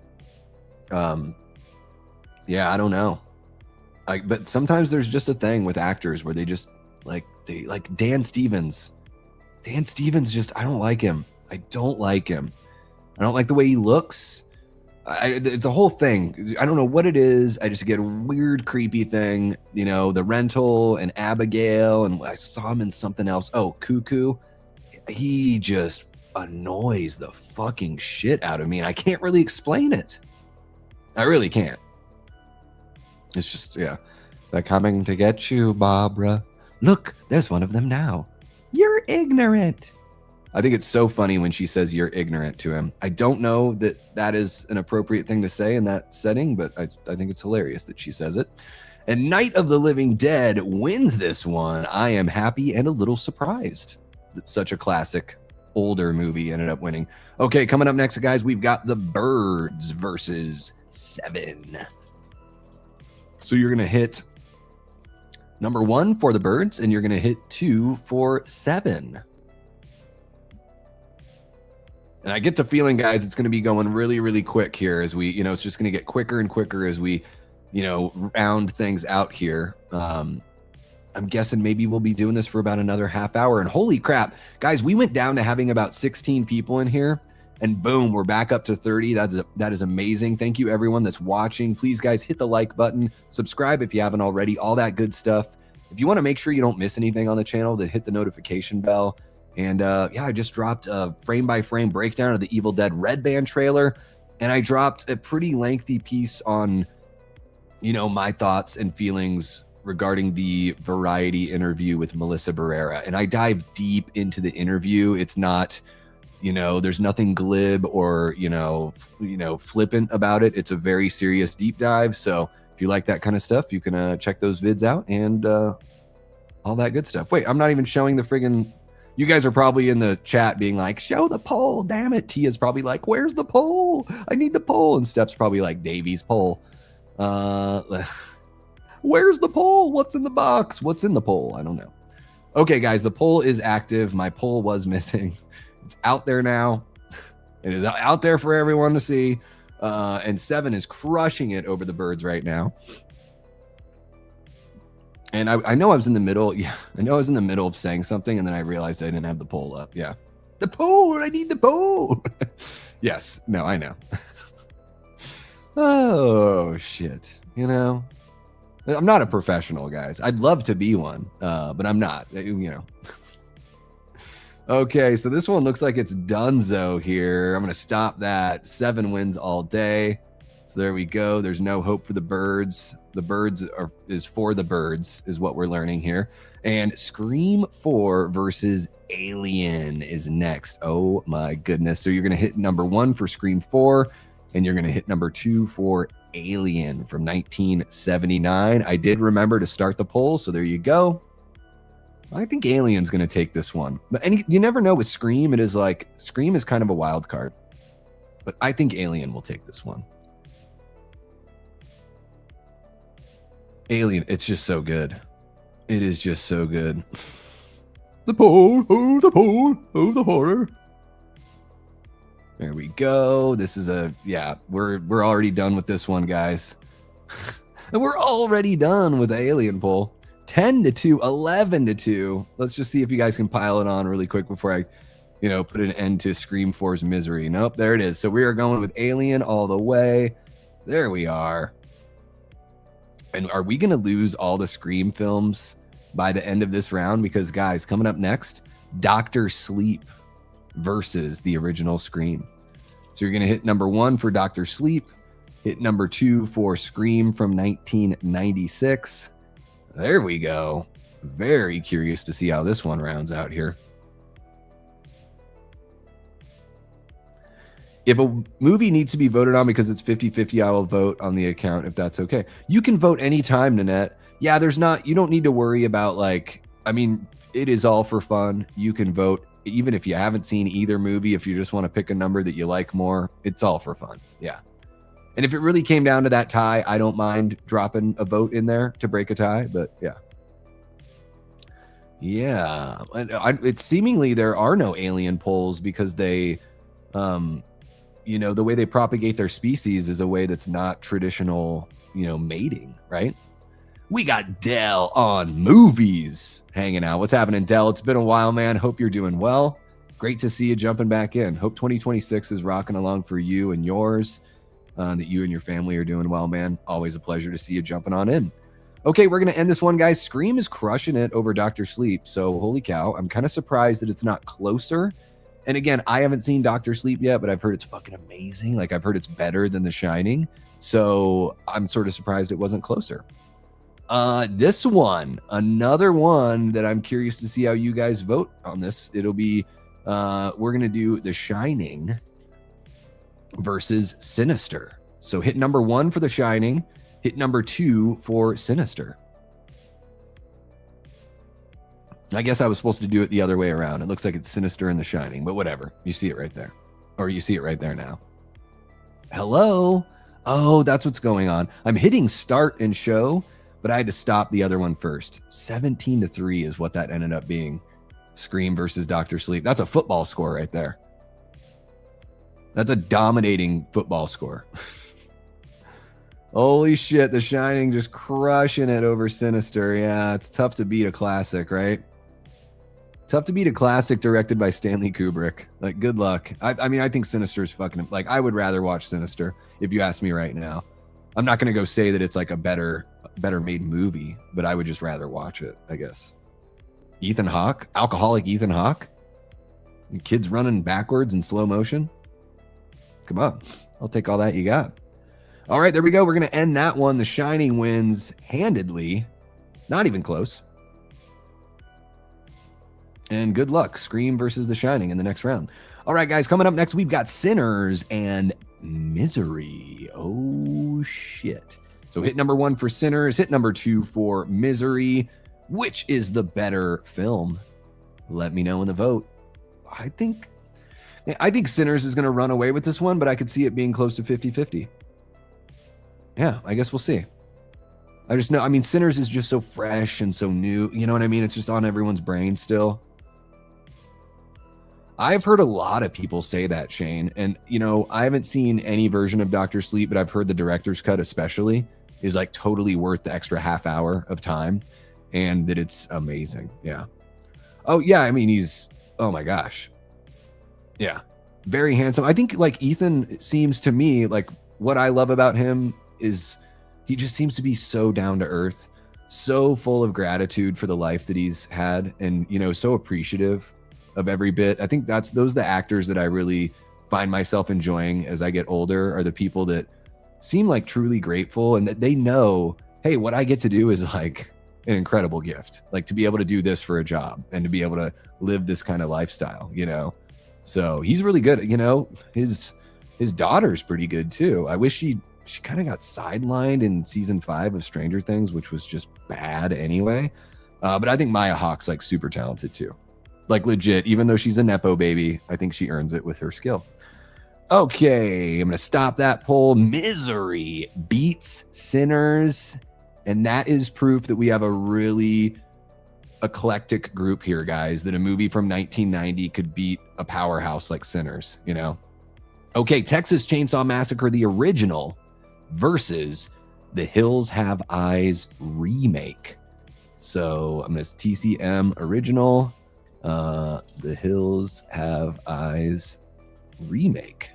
Yeah, I don't know. But sometimes there's just a thing with actors where they like Dan Stevens. Dan Stevens I don't like him. I don't like him. I don't like the way he looks. It's a whole thing. I don't know what it is. I just get a weird, creepy thing. You know, The Rental and Abigail, and I saw him in something else. Oh, Cuckoo. He just annoys the fucking shit out of me, and I can't really explain it. I really can't. It's just, yeah. They're coming to get you, Barbara. Look, there's one of them now. You're ignorant. I think it's so funny when she says you're ignorant to him. I don't know that that is an appropriate thing to say in that setting, but I think it's hilarious that she says it. And Night of the Living Dead wins this one. I am happy and a little surprised that such a classic older movie ended up winning. Okay, coming up next, guys, we've got The Birds versus Seven. So you're going to hit number 1 for The Birds, and you're going to hit 2 for Seven. And I get the feeling, guys, it's going to be going really, really quick here as we, it's just going to get quicker and quicker as we, round things out here. I'm guessing maybe we'll be doing this for about another half hour. And holy crap, guys, we went down to having about 16 people in here, and boom, we're back up to 30. That is amazing. Thank you, everyone that's watching. Please, guys, hit the like button, subscribe if you haven't already, all that good stuff. If you want to make sure you don't miss anything on the channel, then hit the notification bell. And yeah, I just dropped a frame-by-frame breakdown of the Evil Dead Red Band trailer, and I dropped a pretty lengthy piece on, my thoughts and feelings regarding the Variety interview with Melissa Barrera. And I dive deep into the interview. It's not, there's nothing glib or, flippant about it. It's a very serious deep dive. So if you like that kind of stuff, you can check those vids out and all that good stuff. Wait, I'm not even showing the friggin'... You guys are probably in the chat being like, show the poll, damn it. Tia's probably like, where's the poll? I need the poll. And Steph's probably like, Davey's poll. Where's the poll? What's in the box? What's in the poll? I don't know. Okay, guys, the poll is active. My poll was missing. It's out there now. It is out there for everyone to see. And Seven is crushing it over The Birds right now. And I know I was in the middle. Yeah, I know I was in the middle of saying something, and then I realized I didn't have the poll up. Yeah. The poll! I need the poll! Yes. No, I know. Oh, shit. I'm not a professional, guys. I'd love to be one, but I'm not. Okay, so this one looks like it's donezo here. I'm going to stop that. Seven wins all day. So there we go. There's no hope for The Birds. The Birds is for The Birds is what we're learning here. And Scream 4 versus Alien is next. Oh my goodness. So you're going to hit number 1 for Scream 4, and you're going to hit number 2 for Alien from 1979. I did remember to start the poll, so there you go. I think Alien's going to take this one. But you never know with Scream. It is like, Scream is kind of a wild card. But I think Alien will take this one. Alien, it's just so good. It is just so good. The poll, oh, the poll, oh, the horror. There we go. This is we're already done with this one, guys. And we're already done with the Alien poll. 10-2, 11-2. Let's just see if you guys can pile it on really quick before I, put an end to Scream 4's misery. Nope, there it is. So we are going with Alien all the way. There we are. And are we going to lose all the Scream films by the end of this round? Because, guys, coming up next, Dr. Sleep versus the original Scream. So you're going to hit number 1 for Dr. Sleep, hit number 2 for Scream from 1996. There we go. Very curious to see how this one rounds out here. If a movie needs to be voted on because it's 50-50, I will vote on the account if that's okay. You can vote anytime, Nanette. Yeah, you don't need to worry about it is all for fun. You can vote even if you haven't seen either movie. If you just want to pick a number that you like more, it's all for fun. Yeah. And if it really came down to that tie, I don't mind dropping a vote in there to break a tie, but yeah. Yeah. It's seemingly there are no Alien polls because they, the way they propagate their species is a way that's not traditional, mating, right? We got Dell on movies hanging out. What's happening, Dell? It's been a while, man. Hope you're doing well. Great to see you jumping back in. Hope 2026 is rocking along for you and yours, that you and your family are doing well, man. Always a pleasure to see you jumping on in. Okay, we're going to end this one, guys. Scream is crushing it over Dr. Sleep. So, holy cow. I'm kind of surprised that it's not closer. And again, I haven't seen Doctor Sleep yet, but I've heard it's fucking amazing. Like, I've heard it's better than The Shining. So I'm sort of surprised it wasn't closer. This one, another one that I'm curious to see how you guys vote on this. It'll be, we're going to do The Shining versus Sinister. So hit number 1 for The Shining, hit number 2 for Sinister. I guess I was supposed to do it the other way around. It looks like it's Sinister and The Shining, but whatever. You see it right there. Or you see it right there now. Hello? Oh, that's what's going on. I'm hitting start and show, but I had to stop the other one first. 17-3 is what that ended up being. Scream versus Dr. Sleep. That's a football score right there. That's a dominating football score. Holy shit, The Shining just crushing it over Sinister. Yeah, it's tough to beat a classic, right? Tough to beat a classic directed by Stanley Kubrick. Like, good luck. I mean, I think Sinister's fucking... Like, I would rather watch Sinister if you ask me right now. I'm not going to go say that it's like a better made movie, but I would just rather watch it, I guess. Ethan Hawke? Alcoholic Ethan Hawke? Kids running backwards in slow motion? Come on. I'll take all that you got. All right, there we go. We're going to end that one. The Shining wins handedly. Not even close. And good luck. Scream versus The Shining in the next round. All right, guys. Coming up next, we've got Sinners and Misery. Oh, shit. So hit number 1 for Sinners. Hit number 2 for Misery. Which is the better film? Let me know in the vote. I think Sinners is going to run away with this one, but I could see it being close to 50-50. Yeah, I guess we'll see. I just know, I mean, Sinners is just so fresh and so new. You know what I mean? It's just on everyone's brain still. I've heard a lot of people say that, Shane. And, you know, I haven't seen any version of Dr. Sleep, but I've heard the director's cut especially is like totally worth the extra half hour of time and that it's amazing. Yeah. Oh, yeah. I mean, he's, oh my gosh. Yeah. Very handsome. I think like Ethan seems to me like what I love about him is he just seems to be so down to earth, so full of gratitude for the life that he's had and, you know, so appreciative of every bit. I think those are the actors that I really find myself enjoying as I get older are the people that seem like truly grateful and that they know, hey, what I get to do is like an incredible gift, like to be able to do this for a job and to be able to live this kind of lifestyle, you know? So he's really good. You know, his daughter's pretty good too. I wish she kind of got sidelined in season 5 of Stranger Things, which was just bad anyway. But I think Maya Hawke's like super talented too. Like legit, even though she's a Nepo baby, I think she earns it with her skill. Okay, I'm going to stop that poll. Misery beats Sinners. And that is proof that we have a really eclectic group here, guys, that a movie from 1990 could beat a powerhouse like Sinners, you know? Okay, Texas Chainsaw Massacre, the original, versus The Hills Have Eyes remake. So I'm going to TCM original, The Hills Have Eyes remake.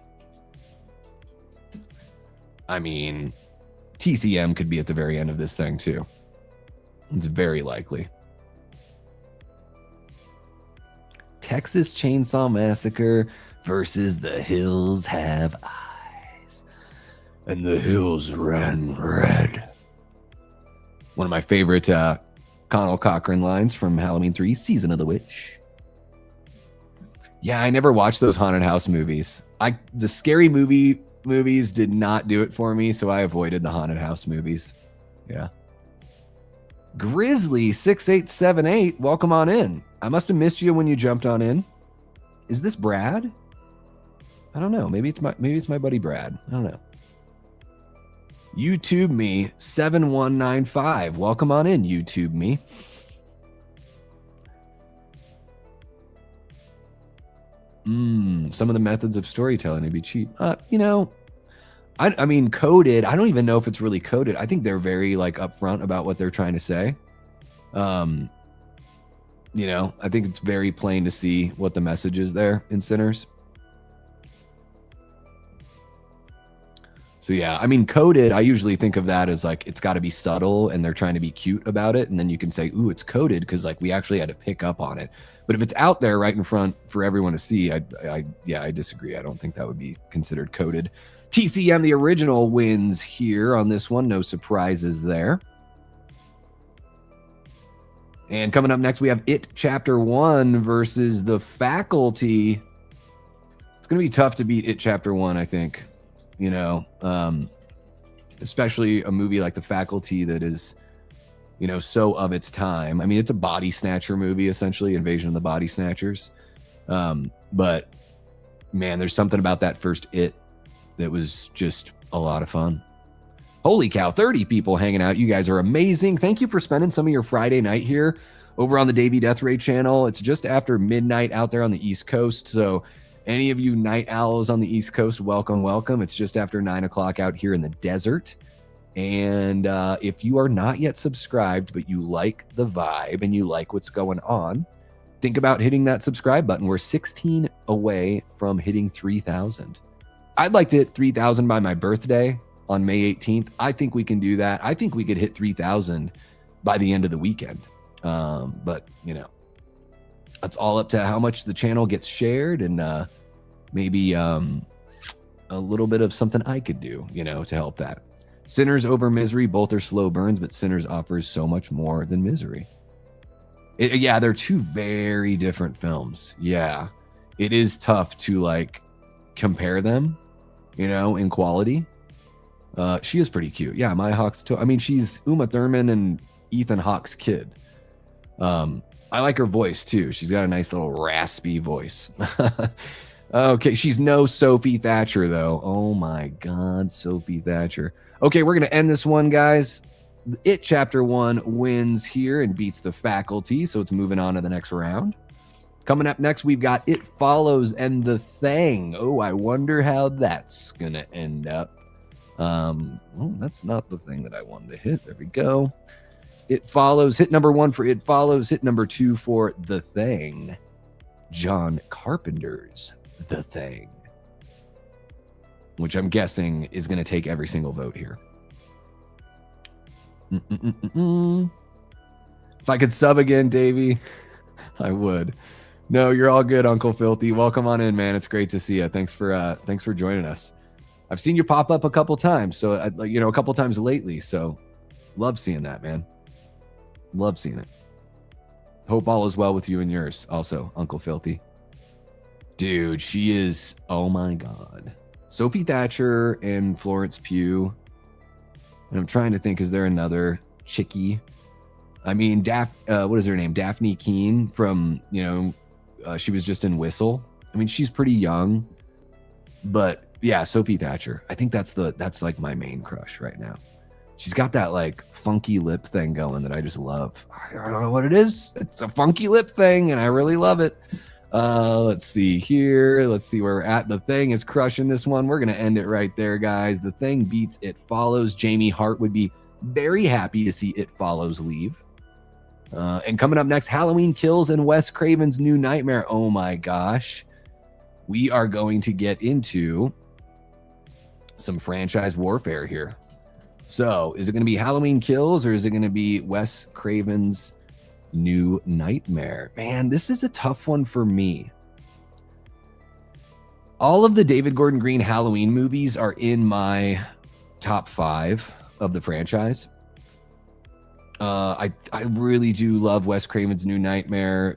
I mean, TCM could be at the very end of this thing too. It's very likely. Texas Chainsaw Massacre versus The Hills Have Eyes. And the hills run red. One of my favorite Connell Cochran lines from Halloween 3, Season of the Witch. Yeah, I never watched those haunted house movies. The scary movies did not do it for me, so I avoided the haunted house movies. Yeah. Grizzly6878, welcome on in. I must have missed you when you jumped on in. Is this Brad? I don't know. Maybe it's my buddy Brad. I don't know. YouTube me 7195. Welcome on in, YouTube me. Some of the methods of storytelling may be cheap. You know, I mean, coded. I don't even know if it's really coded. I think they're very like upfront about what they're trying to say. You know, I think it's very plain to see what the message is there in Sinners. So yeah, I mean, coded, I usually think of that as like, it's got to be subtle and they're trying to be cute about it. And then you can say, ooh, it's coded because like we actually had to pick up on it. But if it's out there right in front for everyone to see, I disagree. I don't think that would be considered coded. TCM, the original, wins here on this one. No surprises there. And coming up next, we have It Chapter 1 versus The Faculty. It's going to be tough to beat It Chapter 1, I think. You know, especially a movie like The Faculty that is, you know, so of its time. I mean, it's a body snatcher movie, essentially, Invasion of the Body Snatchers. But, man, there's something about that first It that was just a lot of fun. Holy cow, 30 people hanging out. You guys are amazing. Thank you for spending some of your Friday night here over on the Davey Deathray channel. It's just after midnight out there on the East Coast. So any of you night owls on the East Coast, welcome, welcome. It's just after 9 o'clock out here in the desert. And if you are not yet subscribed, but you like the vibe and you like what's going on, think about hitting that subscribe button. We're 16 away from hitting 3,000. I'd like to hit 3,000 by my birthday on May 18th. I think we can do that. I think we could hit 3,000 by the end of the weekend. But, you know, that's all up to how much the channel gets shared and maybe a little bit of something I could do, you know, to help that. Sinners over Misery, both are slow burns, but Sinners offers so much more than Misery. Yeah, they're two very different films. Yeah, it is tough to, like, compare them, you know, in quality. She is pretty cute. Yeah, Maya Hawke's I mean, she's Uma Thurman and Ethan Hawke's kid. I like her voice too. She's got a nice little raspy voice. Okay, she's no Sophie Thatcher though. Oh my God, Sophie Thatcher. Okay, we're gonna end this one, guys. It Chapter 1 wins here and beats The Faculty, so it's moving on to the next round. Coming up next, we've got It Follows and The Thing. Oh, I wonder how that's gonna end up. Well, that's not the thing that I wanted to hit. There we go. It Follows, hit number 1 for It Follows, hit number 2 for The Thing. John Carpenter's The Thing, which I'm guessing is going to take every single vote here. If I could sub again, Davey, I would. No, you're all good, Uncle Filthy. Welcome on in, man. It's great to see you. Thanks for joining us. I've seen you pop up a couple times, so you know, a couple times lately. So, love seeing that, man. Love seeing it. Hope all is well with you and yours, also, Uncle Filthy. Dude, she is. Oh my God, Sophie Thatcher and Florence Pugh. And I'm trying to think, is there another chickie? I mean, what is her name? Daphne Keane from, you know, she was just in Whistle. I mean, she's pretty young, but yeah, Sophie Thatcher. I think that's like my main crush right now. She's got that like funky lip thing going that I just love. I don't know what it is. It's a funky lip thing and I really love it. Let's see here. Let's see where we're at. The Thing is crushing this one. We're going to end it right there, guys. The Thing beats It Follows. Jamie Hart would be very happy to see It Follows leave. And coming up next, Halloween Kills and Wes Craven's New Nightmare. Oh my gosh. We are going to get into some franchise warfare here. So is it going to be Halloween Kills or is it going to be Wes Craven's New Nightmare? Man, this is a tough one for me. All of the David Gordon Green Halloween movies are in my top 5 of the franchise. I really do love Wes Craven's New Nightmare.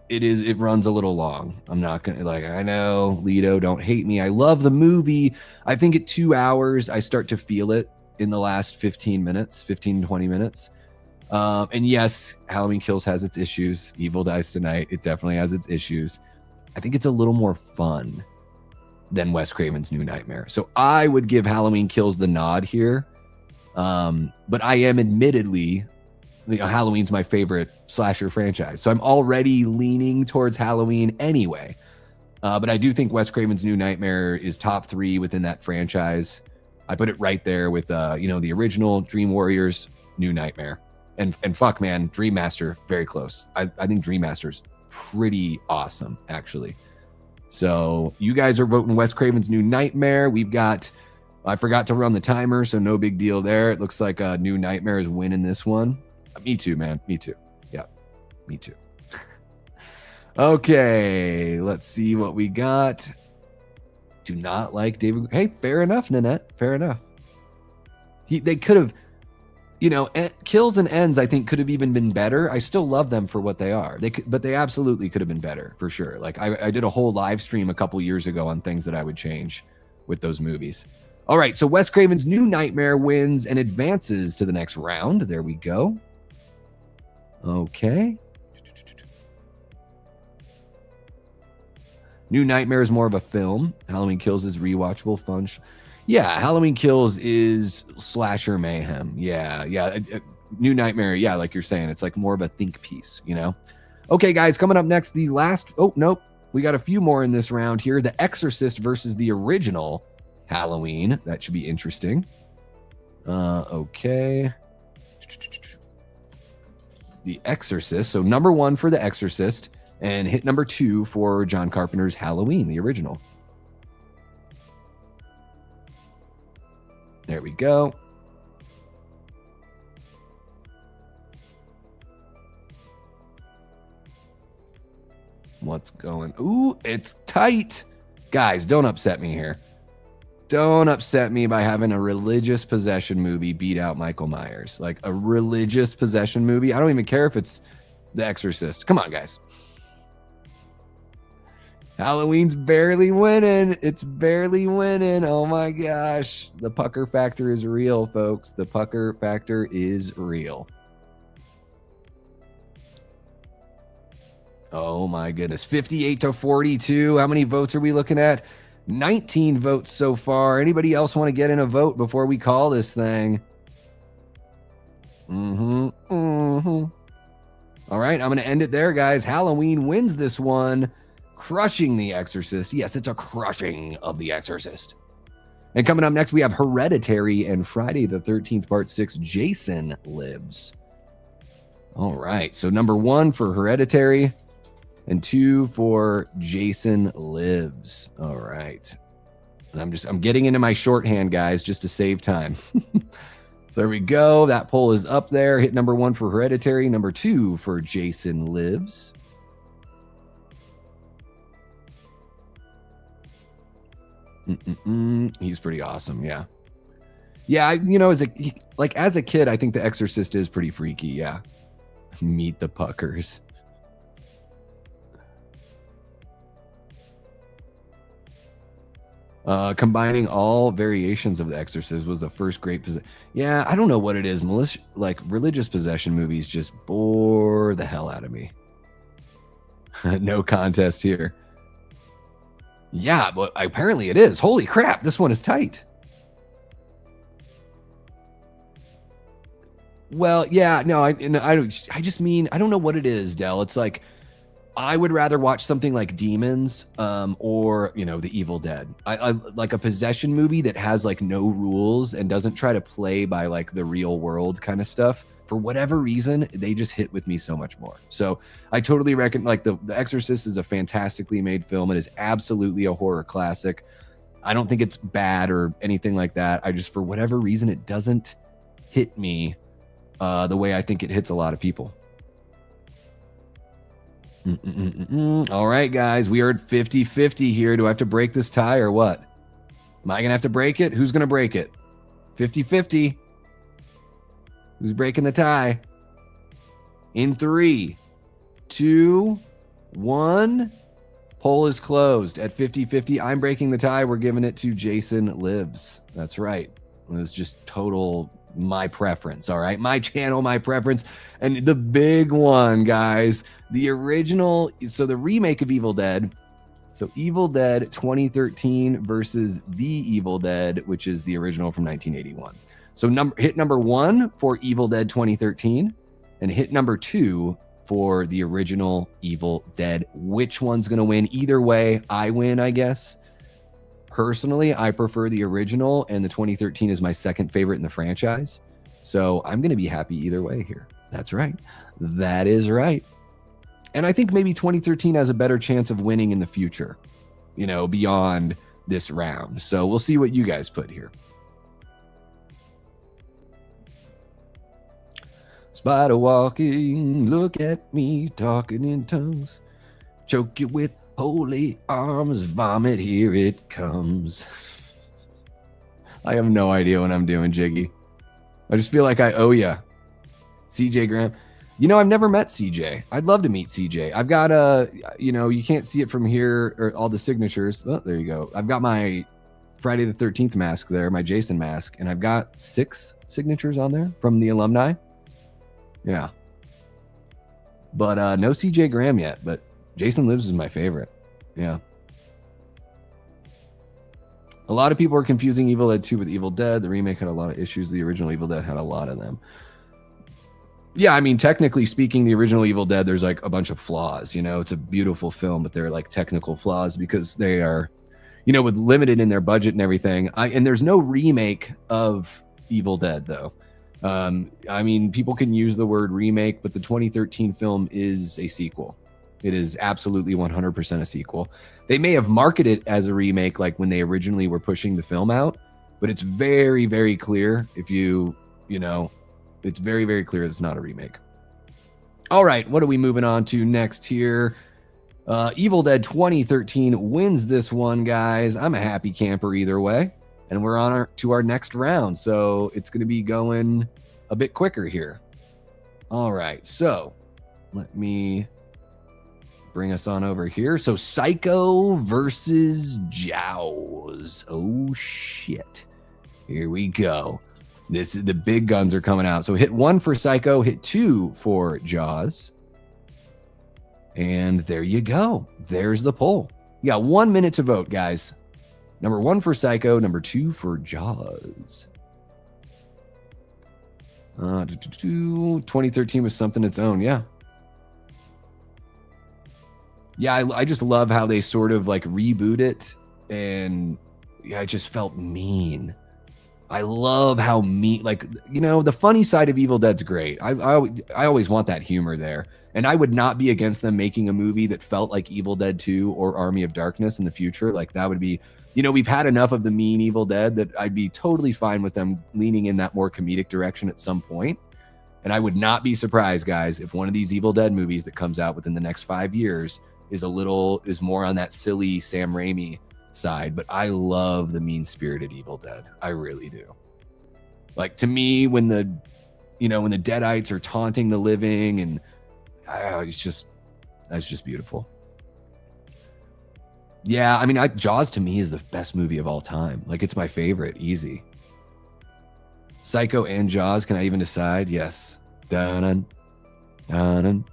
It runs a little long. I'm not gonna, like, I know, Lido, don't hate me. I love the movie. I think at 2 hours, I start to feel it in the last 15 minutes, 15, 20 minutes. And yes, Halloween Kills has its issues. Evil Dies Tonight, it definitely has its issues. I think it's a little more fun than Wes Craven's New Nightmare. So I would give Halloween Kills the nod here. But I am admittedly, you know, Halloween's my favorite slasher franchise. So I'm already leaning towards Halloween anyway. But I do think Wes Craven's New Nightmare is top 3 within that franchise. I put it right there with, you know, the original Dream Warriors, New Nightmare. And fuck, man, Dream Master, very close. I think Dream Master's pretty awesome, actually. So you guys are voting Wes Craven's New Nightmare. We've got I forgot to run the timer, so no big deal there. It looks like New Nightmare is winning this one. Me too, man. Me too. Yeah, me too. Okay, let's see what we got. Do not like David. Hey, fair enough, Nanette. Fair enough. They could have, you know, kills and ends, I think, could have even been better. I still love them for what they are. But they absolutely could have been better, for sure. Like, I did a whole live stream a couple years ago on things that I would change with those movies. All right, so Wes Craven's New Nightmare wins and advances to the next round. There we go. Okay. New Nightmare is more of a film. Halloween Kills is rewatchable, fun. Yeah, Halloween Kills is slasher mayhem. Yeah. New Nightmare, yeah, like you're saying, it's like more of a think piece, you know? Okay, guys, coming up next, the last... Oh, nope. We got a few more in this round here. The Exorcist versus the original Halloween. That should be interesting. Okay. The Exorcist. So number 1 for The Exorcist, and hit number 2 for John Carpenter's Halloween, the original. There we go. What's going? Ooh, it's tight. Guys, don't upset me here. Don't upset me by having a religious possession movie beat out Michael Myers. Like a religious possession movie. I don't even care if it's The Exorcist. Come on, guys. Halloween's barely winning. It's barely winning. Oh my gosh. The pucker factor is real, folks. The pucker factor is real. Oh my goodness. 58 to 42. How many votes are we looking at? 19 votes so far. Anybody else want to get in a vote before we call this thing? All right, I'm going to end it there, guys. Halloween wins this one, crushing The Exorcist. Yes, it's a crushing of The Exorcist. And coming up next, we have Hereditary and Friday the 13th, Part 6, Jason Lives. All right, so number 1 for Hereditary and 2 for Jason Lives. All right. And I'm getting into my shorthand, guys, just to save time. So there we go. That poll is up there. Hit number 1 for Hereditary, number 2 for Jason Lives. He's pretty awesome, yeah. Yeah, you know, as a kid, I think The Exorcist is pretty freaky, yeah. Meet the Puckers. Combining all variations of The Exorcist was the first great possession. Yeah, I don't know what it is. Religious possession movies just bore the hell out of me. No contest here. Yeah, but apparently it is. Holy crap, this one is tight. Well, yeah, no, I just mean, I don't know what it is, Del. It's like, I would rather watch something like Demons, or, you know, The Evil Dead. I like a possession movie that has like no rules and doesn't try to play by like the real world kind of stuff. For whatever reason, they just hit with me so much more. So I totally reckon like The Exorcist is a fantastically made film. It is absolutely a horror classic. I don't think it's bad or anything like that. I just, for whatever reason, it doesn't hit me the way I think it hits a lot of people. All right, guys, we are at 50-50 here. Do I have to break this tie or what? Am I going to have to break it? Who's going to break it? 50-50. Who's breaking the tie? In 3, 2, 1. Poll is closed at 50-50. I'm breaking the tie. We're giving it to Jason Lives. That's right. It was just total my preference. All right, my channel, my preference. And the big one, guys, the original, so the remake of Evil Dead. So Evil Dead 2013 versus The Evil Dead, which is the original from 1981. So hit number 1 for Evil Dead 2013 and hit number 2 for the original Evil Dead. Which one's going to win? Either way, I win, I guess. Personally, I prefer the original, and the 2013 is my second favorite in the franchise. So I'm going to be happy either way here. That's right. That is right. And I think maybe 2013 has a better chance of winning in the future, you know, beyond this round. So we'll see what you guys put here. Spider walking, look at me talking in tongues. Choke you with holy arms, vomit, here it comes. I have no idea what I'm doing, Jiggy. I just feel like I owe ya. CJ Graham. You know, I've never met CJ. I'd love to meet CJ. I've got you can't see it from here, or all the signatures. Oh, there you go. I've got my Friday the 13th mask there, my Jason mask, and I've got 6 signatures on there from the alumni. Yeah. But no CJ Graham yet, but Jason Lives is my favorite. Yeah. A lot of people are confusing Evil Dead 2 with Evil Dead. The remake had a lot of issues. The original Evil Dead had a lot of them. Yeah, I mean, technically speaking, the original Evil Dead, there's like a bunch of flaws. You know, it's a beautiful film, but they're like technical flaws because they are, with limited in their budget and everything. And there's no remake of Evil Dead, though. I mean, people can use the word remake, but the 2013 film is a sequel. It is absolutely 100% a sequel. They may have marketed it as a remake, like when they originally were pushing the film out, but it's very, very clear it's very, very clear it's not a remake. All right, what are we moving on to next here? Evil Dead 2013 wins this one, guys. I'm a happy camper either way. And we're on to our next round, so it's going to be going a bit quicker here. All right, so let me bring us on over here. So Psycho versus Jaws. Oh, shit. Here we go. The big guns are coming out. So hit 1 for Psycho, hit 2 for Jaws. And there you go. There's the poll. You got 1 minute to vote, guys. Number 1 for Psycho, number 2 for Jaws. 2013 was something its own, yeah. Yeah, I just love how they sort of like reboot it, and yeah, it just felt mean. I love how mean, like, the funny side of Evil Dead's great. I always want that humor there, and I would not be against them making a movie that felt like Evil Dead 2 or Army of Darkness in the future. Like, that would be, we've had enough of the mean Evil Dead that I'd be totally fine with them leaning in that more comedic direction at some point. And I would not be surprised, guys, if one of these Evil Dead movies that comes out within the next 5 years is more on that silly Sam Raimi side. But I love the mean-spirited Evil Dead. I really do. Like, to me, when the Deadites are taunting the living, and that's just beautiful. Yeah, I mean, Jaws to me is the best movie of all time. Like, it's my favorite, easy. Psycho and Jaws, can I even decide? Yes. Dun-dun, dun-dun.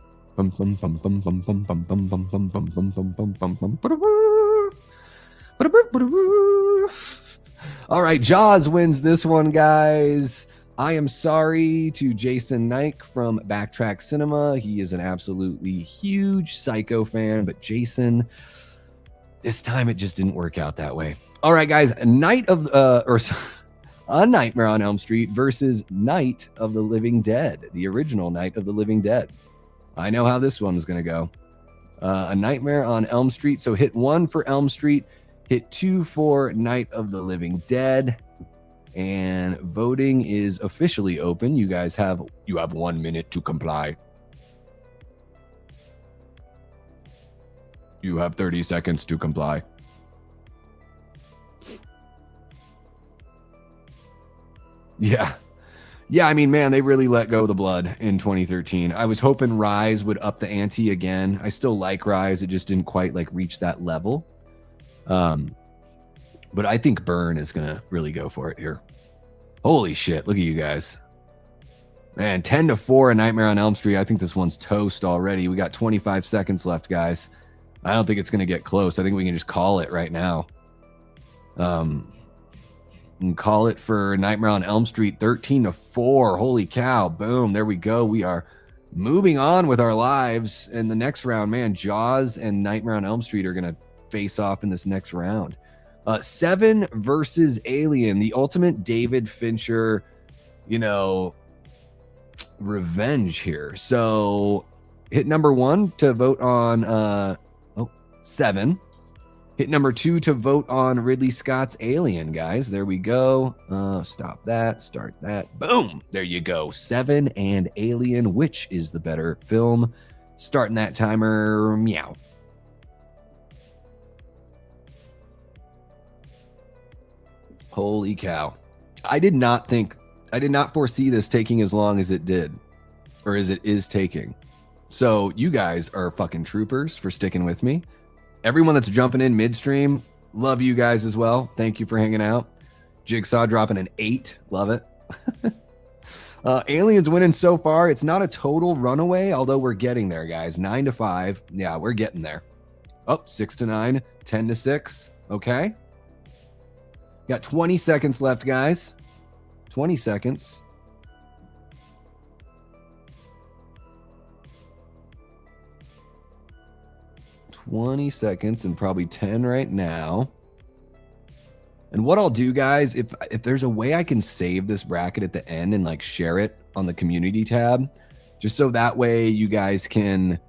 All right, Jaws wins this one, guys. I am sorry to Jason Knight from Backtrack Cinema. He is an absolutely huge Psycho fan, but Jason, this time it just didn't work out that way. All right, guys, A Nightmare on Elm Street versus Night of the Living Dead, the original Night of the Living Dead. I know how this one is going to go. A Nightmare on Elm Street. So hit 1 for Elm Street, hit 2 for Night of the Living Dead, and voting is officially open. You guys have 1 minute to comply. You have 30 seconds to comply. Yeah. Yeah, I mean, man, they really let go of the blood in 2013. I was hoping Rise would up the ante again. I still like Rise. It just didn't quite reach that level. But I think Burn is going to really go for it here. Holy shit. Look at you guys. Man, 10-4 A Nightmare on Elm Street. I think this one's toast already. We got 25 seconds left, guys. I don't think it's going to get close. I think we can just call it right now. And call it for Nightmare on Elm Street 13-4. Holy cow. Boom. There we go. We are moving on with our lives. And the next round, man, Jaws and Nightmare on Elm Street are going to face off in this next round. Seven versus Alien, the ultimate David Fincher, revenge here. So hit number 1 to vote on Seven. Hit number 2 to vote on Ridley Scott's Alien, guys. There we go. Stop that. Start that. Boom. There you go. 7 and Alien. Which is the better film? Starting that timer. Meow. Holy cow. I did not foresee this taking as long as it did, or as it is taking. So you guys are fucking troopers for sticking with me. Everyone that's jumping in midstream, love you guys as well. Thank you for hanging out. Jigsaw dropping an 8. Love it. Aliens winning so far. It's not a total runaway, although we're getting there, guys. 9-5. Yeah, we're getting there. Oh, 6-9. 10-6. Okay. Got 20 seconds left, guys. 20 seconds. And probably 10 right now. And what I'll do, guys, if there's a way I can save this bracket at the end and like share it on the community tab, just so that way you guys can,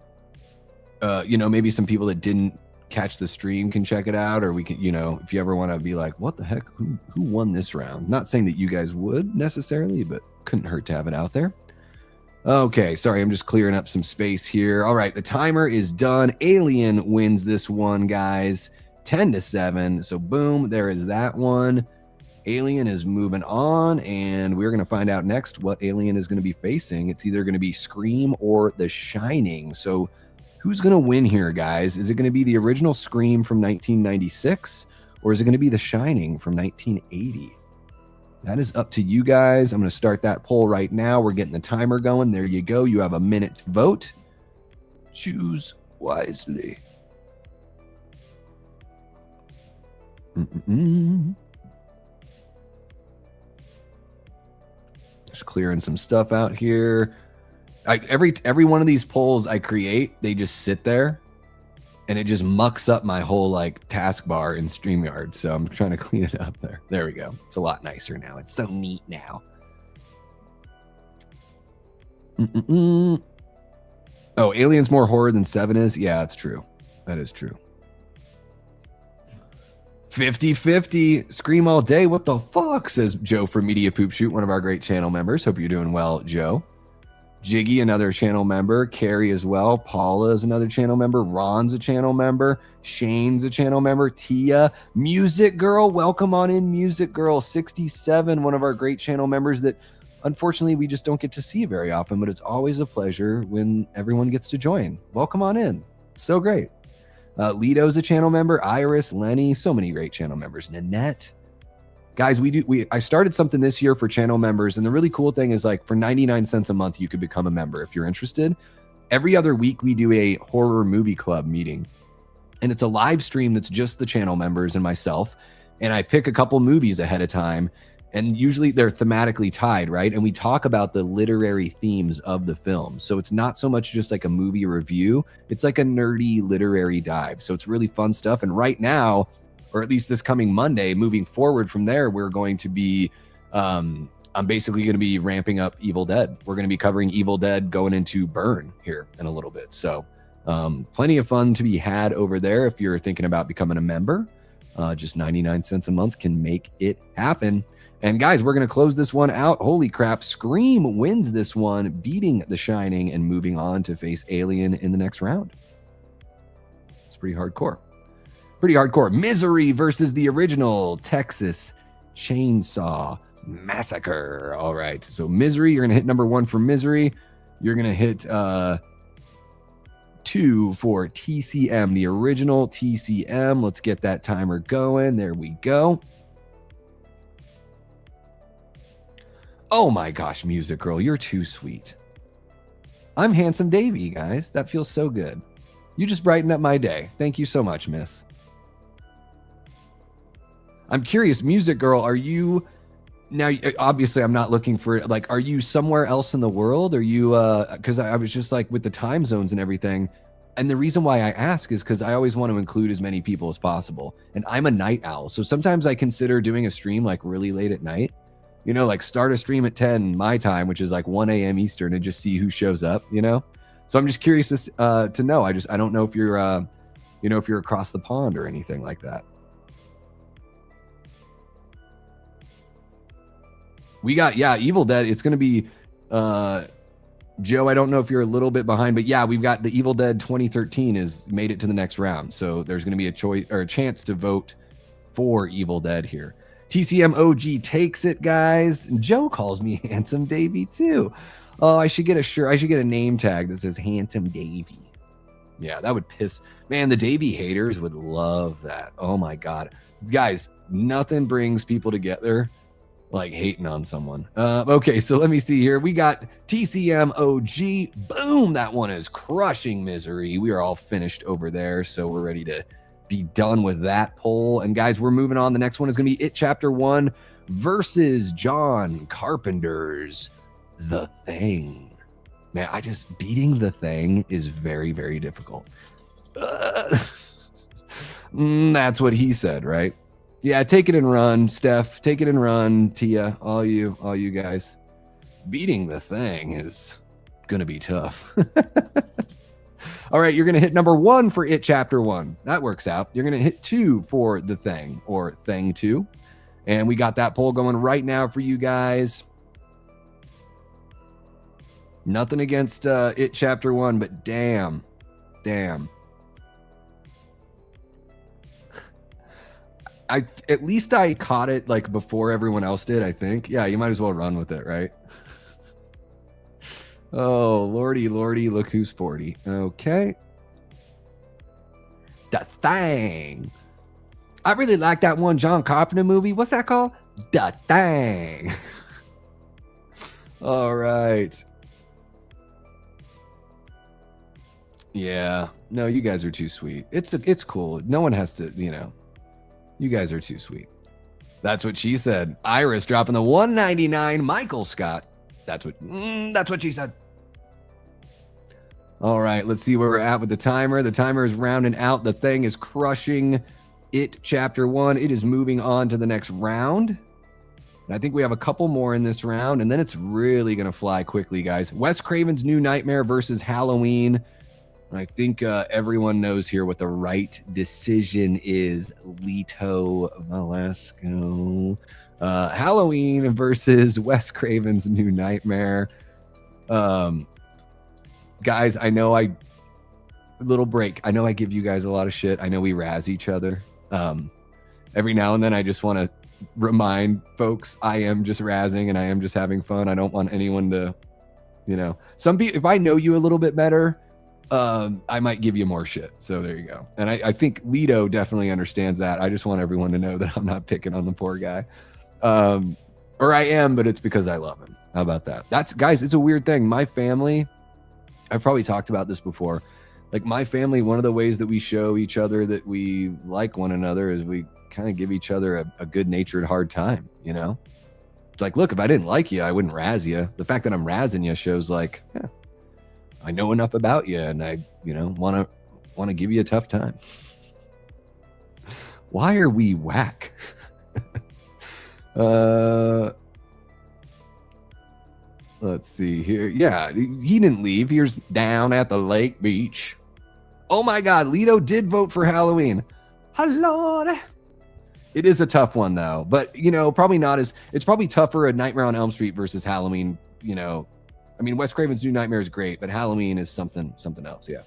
maybe some people that didn't catch the stream can check it out, or we can, if you ever want to be like, what the heck, who won this round? Not saying that you guys would necessarily, but couldn't hurt to have it out there. Okay, sorry, I'm just clearing up some space here. All right, the timer is done. Alien wins this one, guys. 10-7. So boom, there is that one. Alien is moving on, and we're going to find out next what Alien is going to be facing. It's either going to be Scream or The Shining. So who's going to win here, guys? Is it going to be the original Scream from 1996, or is it going to be The Shining from 1980? That is up to you guys. I'm going to start that poll right now. We're getting the timer going. There you go. You have a minute to vote. Choose wisely. Just clearing some stuff out here. Every one of these polls I create, they just sit there, and it just mucks up my whole like taskbar in StreamYard. So I'm trying to clean it up there. There we go. It's a lot nicer now. It's so neat now. Oh, Alien's more horror than 7 is? Yeah, that's true. That is true. 50-50. Scream all day. What the fuck? Says Joe from Media Poop Shoot, one of our great channel members. Hope you're doing well, Joe. Jiggy, another channel member. Carrie as well. Paula is another channel member. Ron's a channel member. Shane's a channel member. Tia. Music Girl. Welcome on in, Music Girl. 67, one of our great channel members that unfortunately we just don't get to see very often, but it's always a pleasure when everyone gets to join. Welcome on in. So great. Lito's a channel member. Iris, Lenny, so many great channel members. Nanette. Guys, I started something this year for channel members, and the really cool thing is like for 99 cents a month, you could become a member if you're interested. Every other week, we do a horror movie club meeting, and it's a live stream that's just the channel members and myself, and I pick a couple movies ahead of time, and usually they're thematically tied, right? And we talk about the literary themes of the film. So it's not so much just like a movie review, it's like a nerdy literary dive. So it's really fun stuff. And right now, or at least this coming Monday, moving forward from there, we're going to be, I'm basically going to be ramping up Evil Dead. We're going to be covering Evil Dead going into Burn here in a little bit. So plenty of fun to be had over there if you're thinking about becoming a member. Just 99 cents a month can make it happen. And guys, we're going to close this one out. Holy crap. Scream wins this one, beating The Shining and moving on to face Alien in the next round. It's pretty hardcore. Pretty hardcore. Misery versus the original Texas Chainsaw Massacre. All right. So Misery, you're going to hit number 1 for Misery. You're going to hit 2 for TCM, the original TCM. Let's get that timer going. There we go. Oh my gosh, Music Girl, you're too sweet. I'm Handsome Davey, guys. That feels so good. You just brighten up my day. Thank you so much, miss. I'm curious, Music Girl, are you now? Obviously, I'm not looking for like, are you somewhere else in the world? Are you? Because I was just like with the time zones and everything. And the reason why I ask is because I always want to include as many people as possible. And I'm a night owl, so sometimes I consider doing a stream like really late at night. You know, like start a stream at 10 my time, which is like 1 a.m. Eastern, and just see who shows up. You know, so I'm just curious to know. I don't know if you're you know, if you're across the pond or anything like that. We got, yeah, Evil Dead. It's going to be, Joe, I don't know if you're a little bit behind, but yeah, we've got the Evil Dead 2013 is made it to the next round. So there's going to be a choice or a chance to vote for Evil Dead here. TCM OG takes it, guys. Joe calls me Handsome Davey too. Oh, I should get a shirt. I should get a name tag that says Handsome Davey. Yeah, that would piss. Man, the Davey haters would love that. Oh my God. Guys, nothing brings people together like hating on someone. Okay, so let me see here. We got TCM OG. Boom, that one is crushing Misery. We are all finished over there, so we're ready to be done with that poll. And guys, we're moving on. The next one is going to be It Chapter 1 versus John Carpenter's The Thing. Man, beating The Thing is very, very difficult. That's what he said, right? Yeah, take it and run, Steph. Take it and run, Tia. All you guys. Beating The Thing is gonna be tough. All right, you're gonna hit number 1 for It Chapter 1. That works out. You're gonna hit 2 for The Thing or Thing 2. And we got that poll going right now for you guys. Nothing against It Chapter 1, but damn. At least I caught it like before everyone else did, I think. Yeah, you might as well run with it, right? Oh, lordy, look who's 40. Okay. The Thing. I really like that one John Carpenter movie. What's that called? The Thing. All right. Yeah. No, you guys are too sweet. It's cool. No one has to, you know. You guys are too sweet. That's what she said. Iris dropping the $1.99. Michael Scott. That's what she said. All right, let's see where we're at with the timer. The timer is rounding out. The Thing is crushing It Chapter 1. It is moving on to the next round. And I think we have a couple more in this round, and then it's really going to fly quickly, guys. Wes Craven's New Nightmare versus Halloween. And I think everyone knows here what the right decision is. Lito Velasco. Halloween versus Wes Craven's New Nightmare. Guys, I know little break. I know I give you guys a lot of shit. I know we razz each other. Every now and then I just want to remind folks I am just razzing and I am just having fun. I don't want anyone to, you know, some people, if I know you a little bit better, I might give you more shit. So there you go. And I think Lido definitely understands that. I just want everyone to know that I'm not picking on the poor guy. Or I am, but it's because I love him. How about that? Guys, it's a weird thing. My family, I've probably talked about this before. Like my family, one of the ways that we show each other that we like one another is we kind of give each other a good-natured hard time, you know? It's like, look, if I didn't like you, I wouldn't razz you. The fact that I'm razzing you shows like, yeah, I know enough about you, and I, you know, want to give you a tough time. Why are we whack? Let's see here. Yeah, he didn't leave. He was down at the lake beach. Oh my God, Lido did vote for Halloween. Hello. It is a tough one though, but you know, probably not as. It's probably tougher a Nightmare on Elm Street versus Halloween. You know. I mean, Wes Craven's New Nightmare is great, but Halloween is something else. Yeah.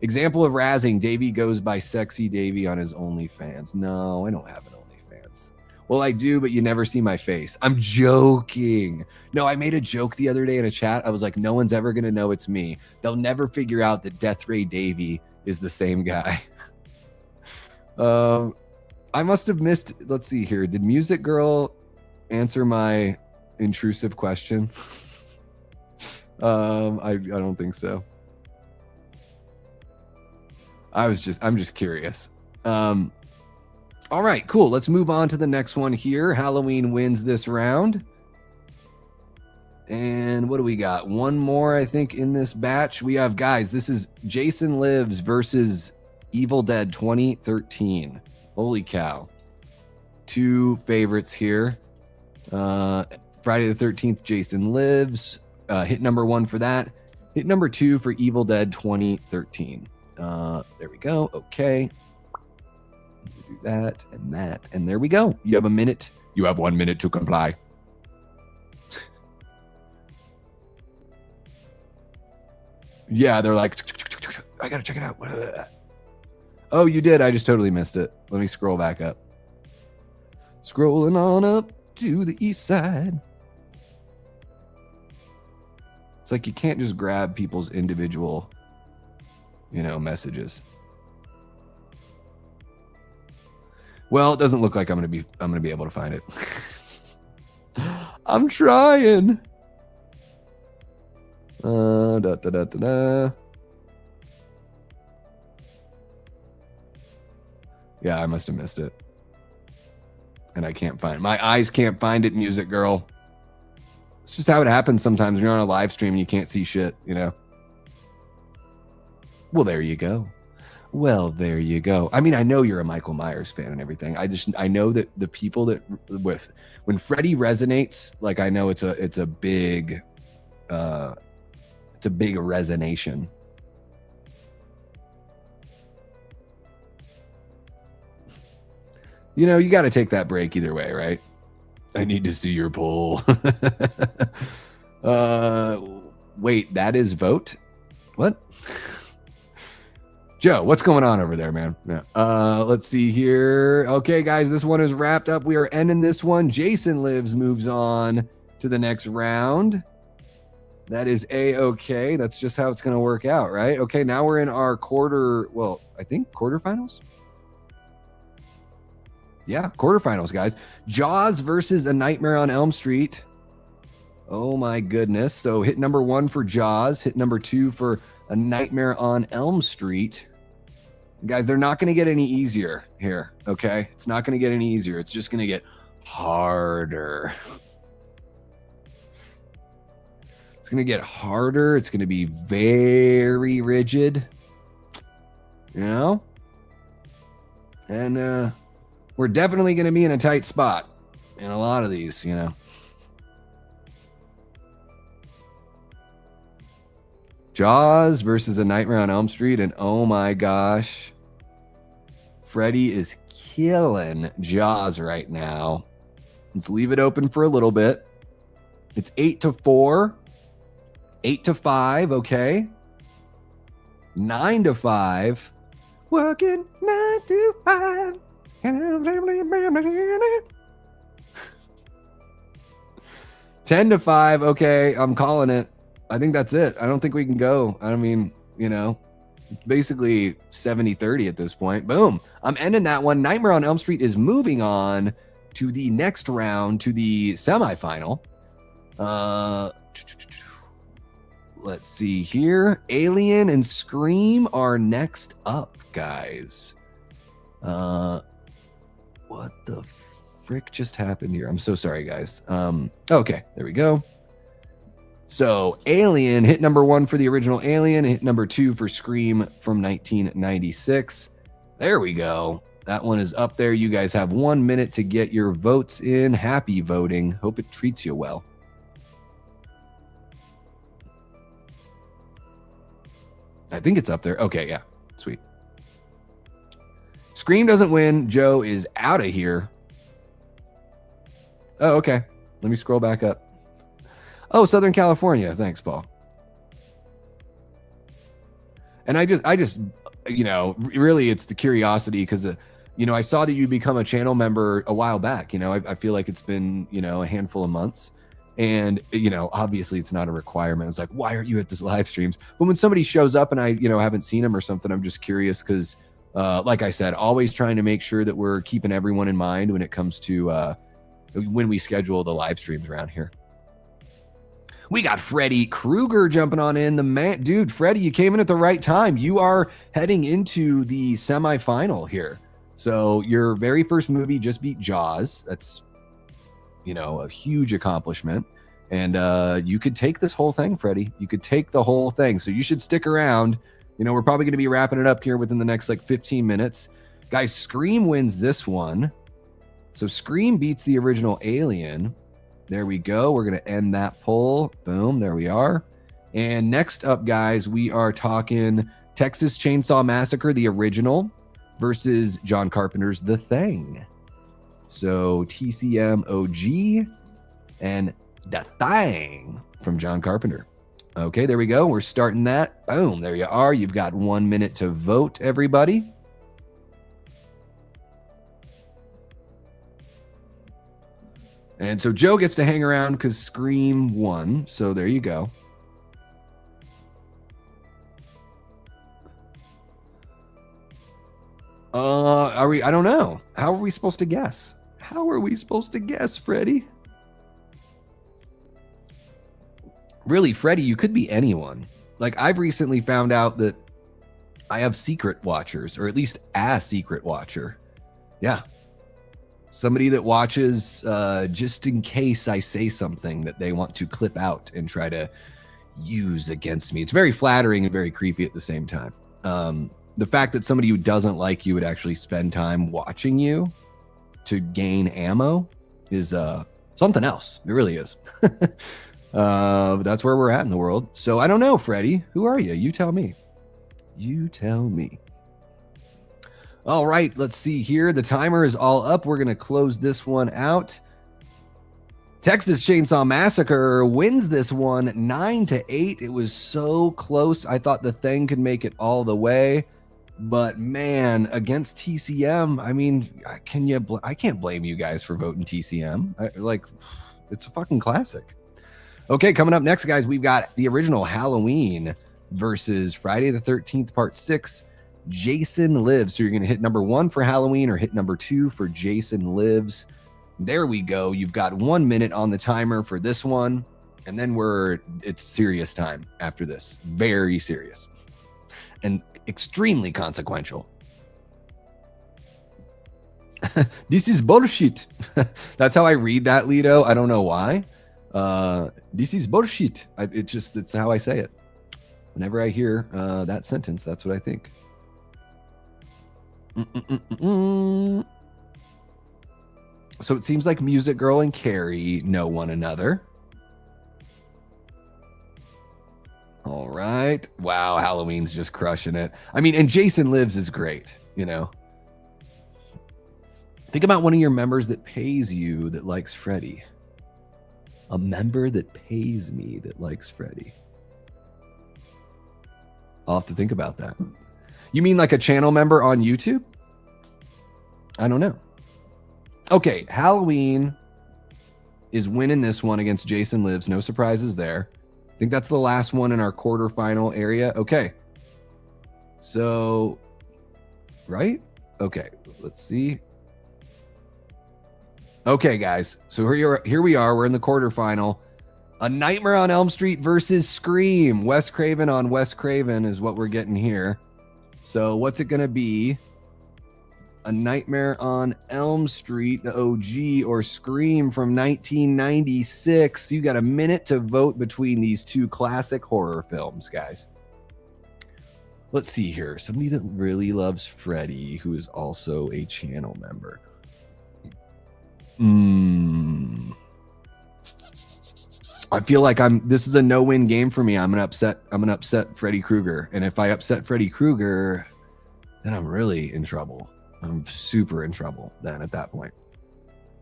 Example of razzing. Davey goes by Sexy Davey on his OnlyFans. No, I don't have an OnlyFans. Well, I do, but you never see my face. I'm joking. No, I made a joke the other day in a chat. I was like, no one's ever going to know it's me. They'll never figure out that Deathray Davey is the same guy. I must have missed. Let's see here. Did Music Girl answer my intrusive question? I don't think so. I'm just curious. All right, cool. Let's move on to the next one here. Halloween wins this round. And what do we got? One more, I think, in this batch. We have, guys, this is Jason Lives versus Evil Dead 2013. Holy cow. 2 favorites here. Friday the 13th, Jason Lives. Hit number 1 for that. Hit number 2 for Evil Dead 2013. There we go. Okay. Do that and that. And there we go. You have a minute. You have 1 minute to comply. Yeah, they're like, I gotta check it out. Oh, you did. I just totally missed it. Let me scroll back up. Scrolling on up to the east side. It's like you can't just grab people's individual, messages. Well, it doesn't look like I'm gonna be able to find it. I'm trying. Yeah, I must have missed it. And I can't find it. My eyes can't find it, music girl. It's just how it happens sometimes when you're on a live stream and you can't see shit, Well, there you go. Well, there you go. I mean, I know you're a Michael Myers fan and everything. I know that the people that when Freddy resonates, like I know it's a big resonation. You got to take that break either way, right? I need to see your poll. Wait, that is vote? What? Joe, what's going on over there, man? Yeah. Let's see here. Okay, guys, this one is wrapped up. We are ending this one. Jason Lives moves on to the next round. That is A-okay. That's just how it's going to work out, right? Okay, now we're in our quarterfinals? Yeah, quarterfinals, guys. Jaws versus A Nightmare on Elm Street. Oh, my goodness. So hit number 1 for Jaws. Hit number 2 for A Nightmare on Elm Street. Guys, they're not going to get any easier here, okay? It's not going to get any easier. It's just going to get harder. It's going to get harder. It's going to be very rigid, And we're definitely going to be in a tight spot in a lot of these, Jaws versus A Nightmare on Elm Street, and oh my gosh, Freddy is killing Jaws right now. Let's leave it open for a little bit. It's 8-4, 8-5, okay. 9-5, working 9 to 5. 10-5, okay, I'm calling it. I think that's it. I don't think we can go. I mean, basically 70-30 at this point. Boom. I'm ending that one. Nightmare on Elm Street is moving on to the next round, to the semifinal. Let's see here. Alien and Scream are next up, guys. What the frick just happened here? I'm so sorry, guys. Okay, there we go. So Alien hit number 1 for the original Alien, hit number 2 for Scream from 1996. There we go. That one is up there. You guys have 1 minute to get your votes in. Happy voting. Hope it treats you well. I think it's up there. Okay, yeah. Sweet. Scream doesn't win. Joe is out of here. Oh, okay. Let me scroll back up. Oh, Southern California. Thanks, Paul. And I just, really it's the curiosity because, I saw that you become a channel member a while back. I feel like it's been, a handful of months. And, obviously it's not a requirement. It's like, why aren't you at this live streams? But when somebody shows up and I, haven't seen them or something, I'm just curious because, like I said, always trying to make sure that we're keeping everyone in mind when it comes to when we schedule the live streams around here. We got Freddy Krueger jumping on in. The man, dude, Freddy, you came in at the right time. You are heading into the semifinal here. So your very first movie just beat Jaws. That's, a huge accomplishment. And you could take this whole thing, Freddy. You could take the whole thing. So you should stick around. We're probably going to be wrapping it up here within the next 15 minutes. Guys, Scream wins this one. So Scream beats the original Alien. There we go. We're going to end that poll. Boom. There we are. And next up, guys, we are talking Texas Chainsaw Massacre, the original, versus John Carpenter's The Thing. So TCM OG and The Thing from John Carpenter. Okay, there we go. We're starting that. Boom, there you are. You've got 1 minute to vote, everybody. And so Joe gets to hang around because Scream won. So there you go. I don't know. How are we supposed to guess? How are we supposed to guess, Freddie? Really, Freddie, you could be anyone. Like, I've recently found out that I have secret watchers, or at least a secret watcher. Yeah. Somebody that watches just in case I say something that they want to clip out and try to use against me. It's very flattering and very creepy at the same time. The fact that somebody who doesn't like you would actually spend time watching you to gain ammo is something else. It really is. But that's where we're at in the world. So I don't know, Freddie. Who are you? You tell me. You tell me. All right, let's see here. The timer is all up. We're going to close this one out. Texas Chainsaw Massacre wins this one 9-8. It was so close. I thought The Thing could make it all the way. But man, against TCM, I mean, I can't blame you guys for voting TCM. It's a fucking classic. Okay, coming up next, guys, we've got the original Halloween versus Friday the 13th, Part 6, Jason Lives. So you're going to hit number 1 for Halloween or hit number 2 for Jason Lives. There we go. You've got 1 minute on the timer for this one. And then it's serious time after this. Very serious. And extremely consequential. This is bullshit. That's how I read that, Lido. I don't know why. This is bullshit. It's how I say it. Whenever I hear that sentence, that's what I think. So it seems like Music Girl and Carrie know one another. All right. Wow, Halloween's just crushing it. I mean, and Jason Lives is great, you know. Think about one of your members that pays you that likes Freddy. A member that pays me that likes Freddy. I'll have to think about that. You mean like a channel member on YouTube? I don't know. Okay, Halloween is winning this one against Jason Lives. No surprises there. I think that's the last one in our quarterfinal area. Okay. So, right? Okay, let's see. Okay, guys. So here we are. We're in the quarterfinal. A Nightmare on Elm Street versus Scream. Wes Craven on Wes Craven is what we're getting here. So what's it going to be? A Nightmare on Elm Street, the OG, or Scream from 1996. You got a minute to vote between these two classic horror films, guys. Let's see here. Somebody that really loves Freddy, who is also a channel member. I feel like this is a no-win game for me. I'm gonna upset Freddy Krueger. And if I upset Freddy Krueger, then I'm really in trouble. I'm super in trouble then at that point.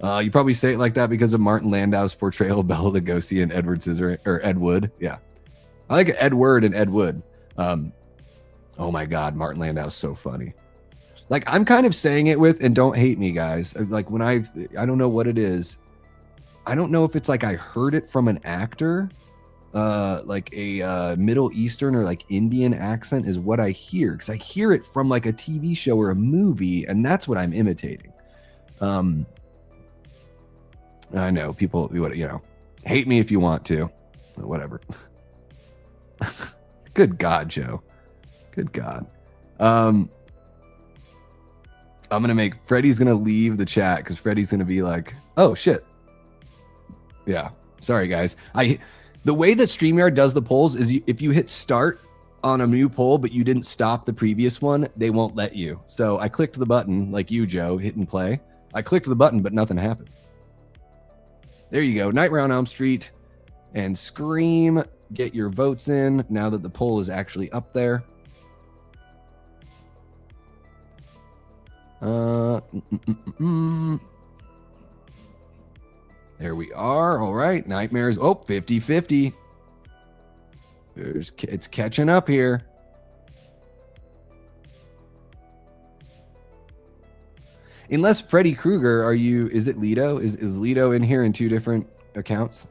You probably say it like that because of Martin Landau's portrayal of Bela Lugosi and Ed Wood. Yeah. I like Edward and Ed Wood. Oh my God, Martin Landau's so funny. Like, I'm kind of saying it with, and don't hate me, guys. Like, when I don't know what it is. I don't know if it's like I heard it from an actor, like a Middle Eastern or like Indian accent is what I hear. Because I hear it from like a TV show or a movie, and that's what I'm imitating. I know people, hate me if you want to. Whatever. Good God, Joe. Good God. I'm going to make Freddy's going to leave the chat because Freddy's going to be like, oh, shit. Yeah. Sorry, guys. The way that StreamYard does the polls is if you hit start on a new poll, but you didn't stop the previous one, they won't let you. So I clicked the button like you, Joe, hit and play. I clicked the button, but nothing happened. There you go. Nightmare on Elm Street and Scream. Get your votes in now that the poll is actually up there. There we are. All right. Nightmares. Oh, 50-50. It's catching up here. Unless Freddy Krueger, is it Lido? Is Lido in here in two different accounts?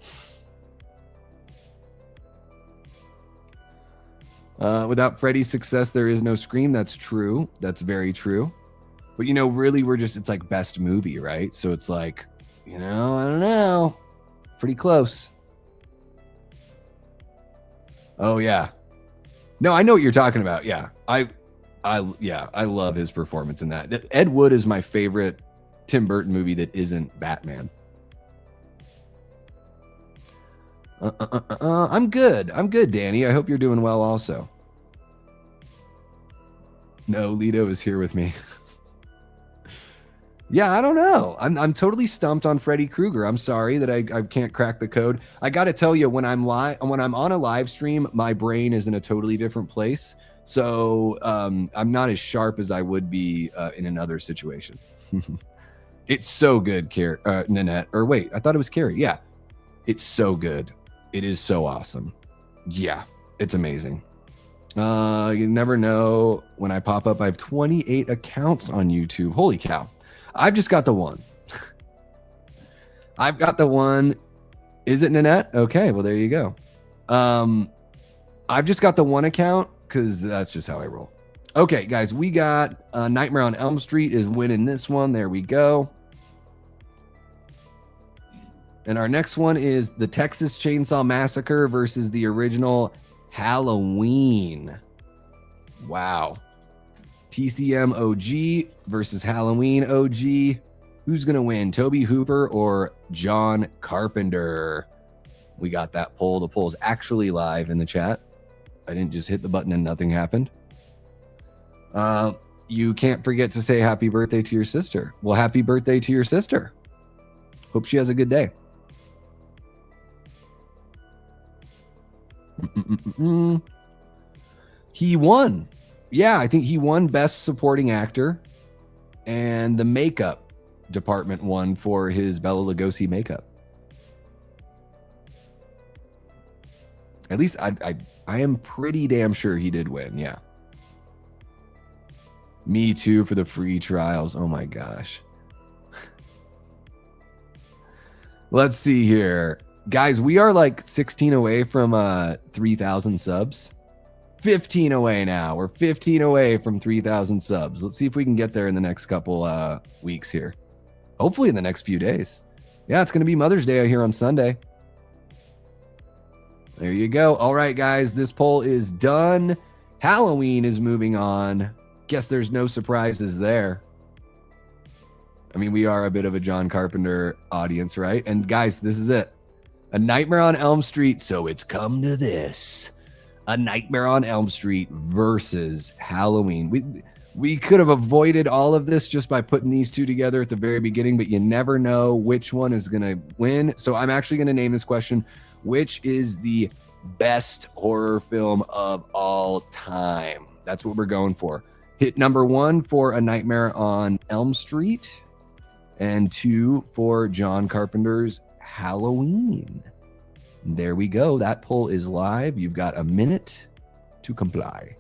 Without Freddy's success, there is no Scream. That's true. That's very true. But, really, it's like best movie, right? So it's like, I don't know. Pretty close. Oh, yeah. No, I know what you're talking about. Yeah. I love his performance in that. Ed Wood is my favorite Tim Burton movie that isn't Batman. I'm good. I'm good, Danny. I hope you're doing well also. No, Lido is here with me. Yeah, I don't know. I'm totally stumped on Freddy Krueger. I'm sorry that I can't crack the code. I got to tell you, when I'm on a live stream, my brain is in a totally different place. So I'm not as sharp as I would be in another situation. It's so good, Nanette. Or wait, I thought it was Carrie. Yeah, it's so good. It is so awesome. Yeah, it's amazing. You never know when I pop up. I have 28 accounts on YouTube. Holy cow. I've just got the one. I've got the one. Is it Nanette? Okay, well, there you go. I've just got the one account because that's just how I roll. Okay, guys, we got Nightmare on Elm Street is winning this one. There we go. And our next one is the Texas Chainsaw Massacre versus the original Halloween. Wow. TCM OG versus Halloween OG. Who's going to win, Toby Hooper or John Carpenter? We got that poll. The poll is actually live in the chat. I didn't just hit the button and nothing happened. You can't forget to say happy birthday to your sister. Well, happy birthday to your sister. Hope she has a good day. He won. Yeah, I think he won Best Supporting Actor, and the makeup department won for his Bela Lugosi makeup. At least I am pretty damn sure he did win. Yeah. Me too for the free trials. Oh my gosh. Let's see here. Guys, we are like 16 away from 3,000 subs. 15 away now. We're 15 away from 3,000 subs. Let's see if we can get there in the next couple weeks here. Hopefully in the next few days. Yeah, it's going to be Mother's Day here on Sunday. There you go. All right, guys, this poll is done. Halloween is moving on. Guess there's no surprises there. I mean, we are a bit of a John Carpenter audience, right? And guys, this is it. A Nightmare on Elm Street. So it's come to this. A Nightmare on Elm Street versus Halloween. We could have avoided all of this just by putting these two together at the very beginning, but you never know which one is going to win. So I'm actually going to name this question, which is the best horror film of all time? That's what we're going for. Hit number 1 for A Nightmare on Elm Street, and 2 for John Carpenter's Halloween. There we go. That poll is live. You've got a minute to comply.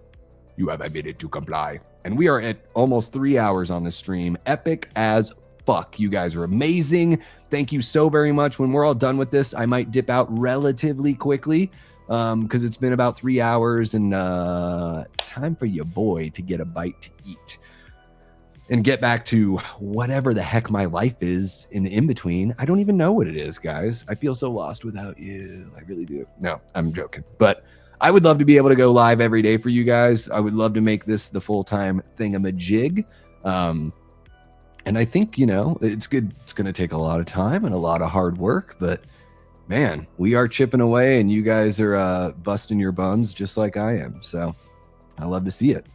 You have a minute to comply. And we are at almost 3 hours on this stream. Epic as fuck. You guys are amazing. Thank you so very much. When we're all done with this, I might dip out relatively quickly because it's been about 3 hours and it's time for your boy to get a bite to eat and get back to whatever the heck my life is in the in-between. I don't even know what it is, guys. I feel so lost without you. I really do. No, I'm joking. But I would love to be able to go live every day for you guys. I would love to make this the full-time thingamajig. And I think, it's good. It's going to take a lot of time and a lot of hard work. But, man, we are chipping away, and you guys are busting your buns just like I am. So I love to see it.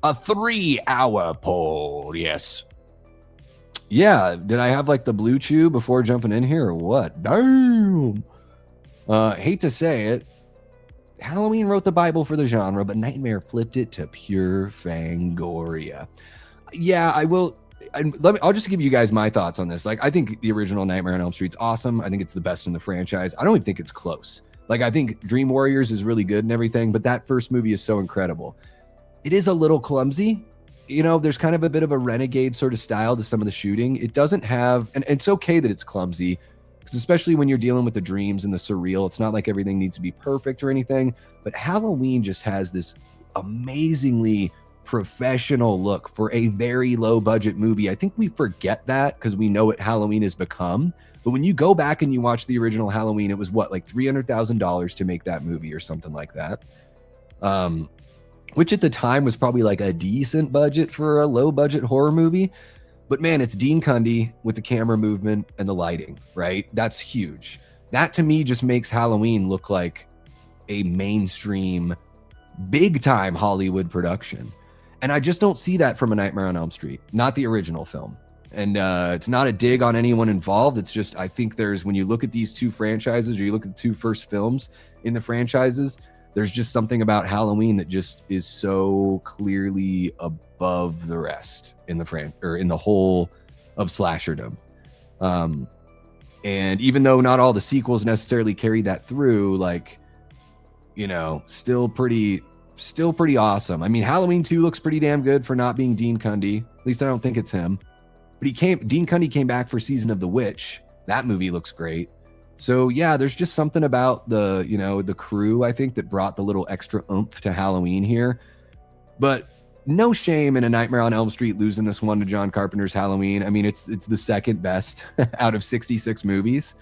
A 3-hour poll, yes. Yeah, did I have like the blue chew before jumping in here or what? Damn. Hate to say it. Halloween wrote the Bible for the genre, but Nightmare flipped it to pure Fangoria. Yeah, I will. And I'll just give you guys my thoughts on this. Like, I think the original Nightmare on Elm Street's awesome. I think it's the best in the franchise. I don't even think it's close. Like, I think Dream Warriors is really good and everything, but that first movie is so incredible. It is a little clumsy. You know, there's kind of a bit of a renegade sort of style to some of the shooting. It doesn't have, and it's okay that it's clumsy, because especially when you're dealing with the dreams and the surreal, it's not like everything needs to be perfect or anything. But Halloween just has this amazingly professional look for a very low budget movie. I think we forget that because we know what Halloween has become. But when you go back and you watch the original Halloween, it was what, like $300,000 to make that movie or something like that. Which at the time was probably like a decent budget for a low budget horror movie. But man, it's Dean Cundy with the camera movement and the lighting, right? That's huge. That to me just makes Halloween look like a mainstream, big time Hollywood production. And I just don't see that from A Nightmare on Elm Street, not the original film. And it's not a dig on anyone involved. It's just, I think there's, when you look at these two franchises or you look at the two first films in the franchises, there's just something about Halloween that just is so clearly above the rest in the in the whole of slasherdom. And even though not all the sequels necessarily carried that through, like, you know, still pretty awesome. I mean, Halloween 2 looks pretty damn good for not being Dean Cundy. At least I don't think it's him. But Dean Cundy came back for Season of the Witch. That movie looks great. So yeah, there's just something about the, you know, the crew, I think, that brought the little extra oomph to Halloween here. But no shame in A Nightmare on Elm Street losing this one to John Carpenter's Halloween. I mean, it's the second best out of 66 movies.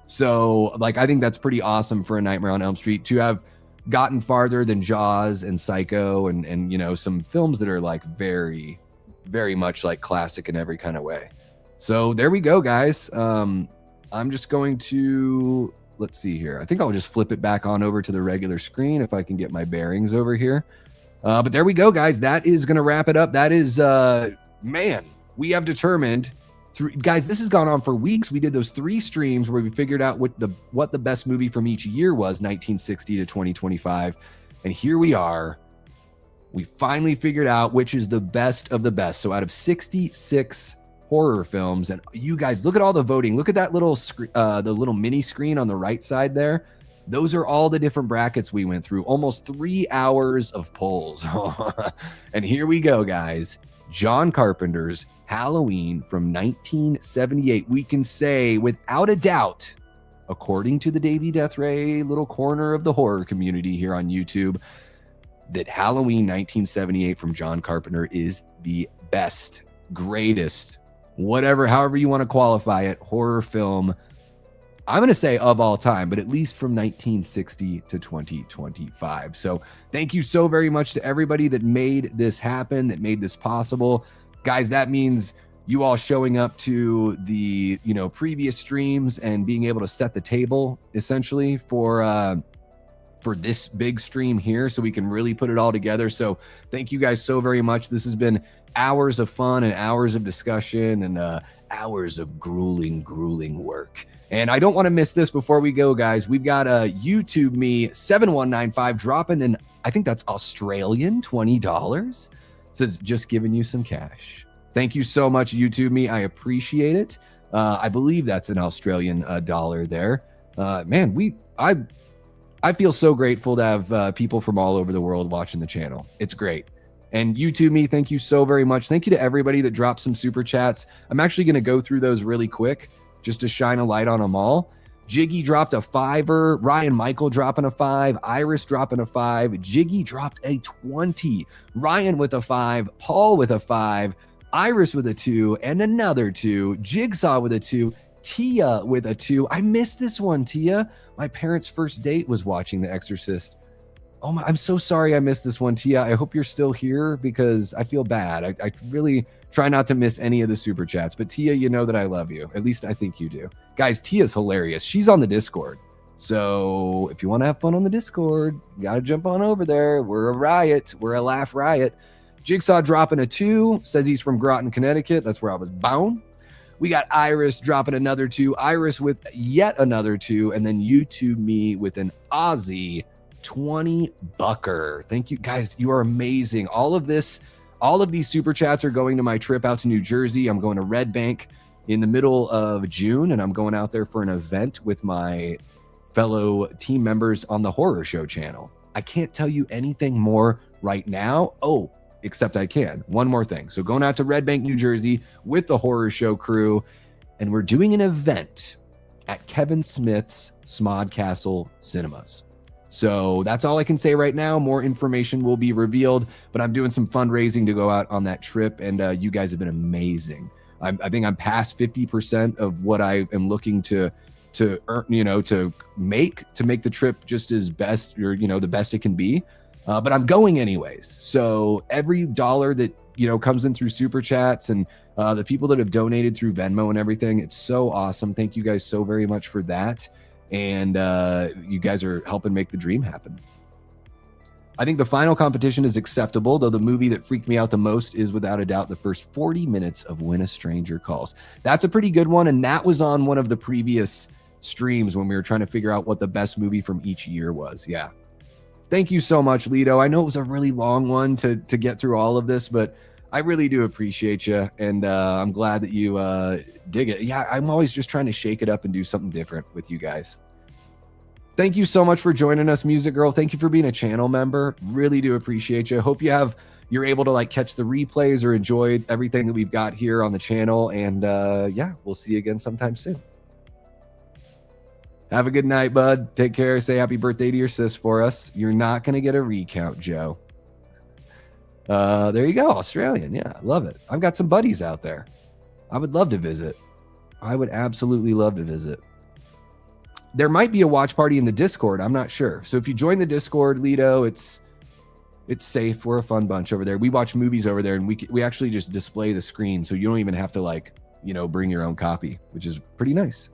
So like, I think that's pretty awesome for A Nightmare on Elm Street to have gotten farther than Jaws and Psycho and you know, some films that are like very, very much like classic in every kind of way. So there we go, guys. I'm just going to, let's see here. I think I'll just flip it back on over to the regular screen if I can get my bearings over here. But there we go, guys. That is going to wrap it up. That is, man, we have determined guys, this has gone on for weeks. We did those 3 streams where we figured out what the best movie from each year was, 1960 to 2025. And here we are. We finally figured out which is the best of the best. So out of 66 horror films, and you guys, look at all the voting. Look at that little the little mini screen on the right side there. Those are all the different brackets we went through. Almost 3 hours of polls. And here we go, guys. John Carpenter's Halloween from 1978. We can say without a doubt, according to the Davey Deathray little corner of the horror community here on YouTube, that Halloween 1978 from John Carpenter is the best, greatest, whatever, however you want to qualify it, horror film, I'm going to say of all time, but at least from 1960 to 2025. So thank you so very much to everybody that made this happen, that made this possible. Guys, that means you all showing up to the, you know, previous streams and being able to set the table essentially for this big stream here so we can really put it all together. So thank you guys so very much. This has been hours of fun and hours of discussion and hours of grueling work. And I don't want to miss this before we go, guys. We've got YouTube me 7195 dropping in, I think that's Australian $20. Says just giving you some cash. Thank you so much, YouTube me. I appreciate it. I believe that's an Australian dollar there. Man, I feel so grateful to have people from all over the world watching the channel. It's great. And YouTube me, thank you so very much. Thank you to everybody that dropped some super chats. I'm actually going to go through those really quick just to shine a light on them all. Jiggy dropped a $5. Ryan Michael dropping a $5. Iris dropping a $5. Jiggy dropped a 20. Ryan with a $5. Paul with a $5. Iris with a 2 and another 2. Jigsaw with a 2. Tia with a 2. I missed this one, Tia. My parents' first date was watching The Exorcist. Oh my, I'm so sorry I missed this one, Tia. I hope you're still here because I feel bad. I really try not to miss any of the super chats. But Tia, you know that I love you. At least I think you do. Guys, Tia's hilarious. She's on the Discord. So if you want to have fun on the Discord, you got to jump on over there. We're a riot. We're a laugh riot. Jigsaw dropping a 2. Says he's from Groton, Connecticut. That's where I was born. We got Iris dropping another 2. Iris with yet another 2. And then YouTube me with an Aussie $20. Thank you guys. You are amazing. All of this, All of these super chats are going to my trip out to New Jersey. I'm going to Red Bank in the middle of June, and I'm going out there for an event with my fellow team members on the Horror Show channel. I can't tell you anything more right now. Oh, except I can. One more thing. So going out to Red Bank, New Jersey with the Horror Show crew, and we're doing an event at Kevin Smith's Smod Castle Cinemas. So that's all I can say right now. More information will be revealed, but I'm doing some fundraising to go out on that trip, and you guys have been amazing. I think I'm past 50% of what I am looking to earn, to make the trip just as best, or the best it can be. But I'm going anyways. So every dollar that comes in through super chats and the people that have donated through Venmo and everything, it's so awesome. Thank you guys so very much for that. And you guys are helping make the dream happen. I think the final competition is acceptable, though the movie that freaked me out the most is without a doubt the first 40 minutes of When a Stranger Calls. That's a pretty good one, and that was on one of the previous streams when we were trying to figure out what the best movie from each year was. Yeah. Thank you so much, Lido. I know it was a really long one to get through all of this, but I really do appreciate you, and I'm glad that you dig it. Yeah, I'm always just trying to shake it up and do something different with you guys. Thank you so much for joining us, Music Girl. Thank you for being a channel member. Really do appreciate you. Hope you're able to catch the replays or enjoy everything that we've got here on the channel. And yeah, we'll see you again sometime soon. Have a good night, bud. Take care. Say happy birthday to your sis for us. You're not going to get a recount, Joe. There you go. Australian. Yeah, I love it. I've got some buddies out there. I would love to visit. I would absolutely love to visit. There might be a watch party in the Discord. I'm not sure. So if you join the Discord, Lido, it's safe. We're a fun bunch over there. We watch movies over there, and we actually just display the screen, so you don't even have to bring your own copy, which is pretty nice.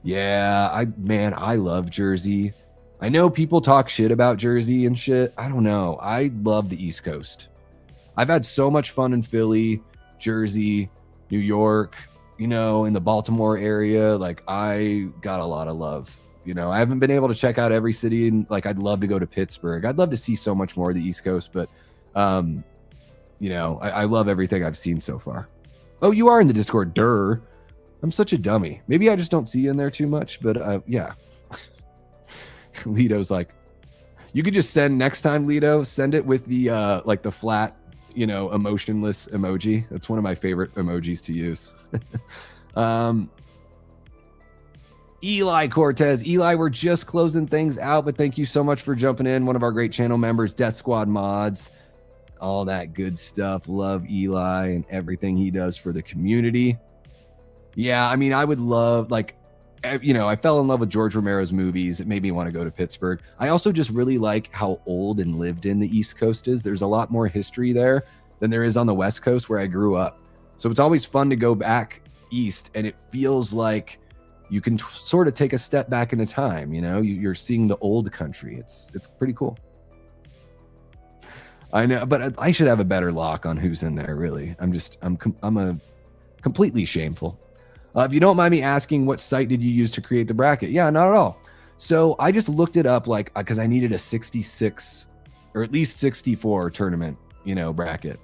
Yeah, I love Jersey. I know people talk shit about Jersey and shit. I don't know. I love the East Coast. I've had so much fun in Philly, Jersey, New York, in the Baltimore area. I got a lot of love. I haven't been able to check out every city, and I'd love to go to Pittsburgh. I'd love to see so much more of the East Coast, but I love everything I've seen so far. Oh, you are in the Discord. Durr. I'm such a dummy. Maybe I just don't see you in there too much, but yeah. Lido's you could just send next time, Lido, send it with the the flat, emotionless emoji. That's one of my favorite emojis to use. Eli Cortez. Eli, we're just closing things out, but thank you so much for jumping in. One of our great channel members, Death Squad Mods, all that good stuff. Love Eli and everything he does for the community. Yeah, I mean, I would love, I fell in love with George Romero's movies. It made me want to go to Pittsburgh. I also just really like how old and lived in the East Coast is. There's a lot more history there than there is on the West Coast where I grew up. So it's always fun to go back east, and it feels like you can sort of take a step back into time. You're seeing the old country. It's pretty cool. I know, but I should have a better lock on who's in there. Really, I'm completely shameful. If you don't mind me asking, what site did you use to create the bracket? Yeah, not at all. So I just looked it up, because I needed a 66 or at least 64 tournament, bracket.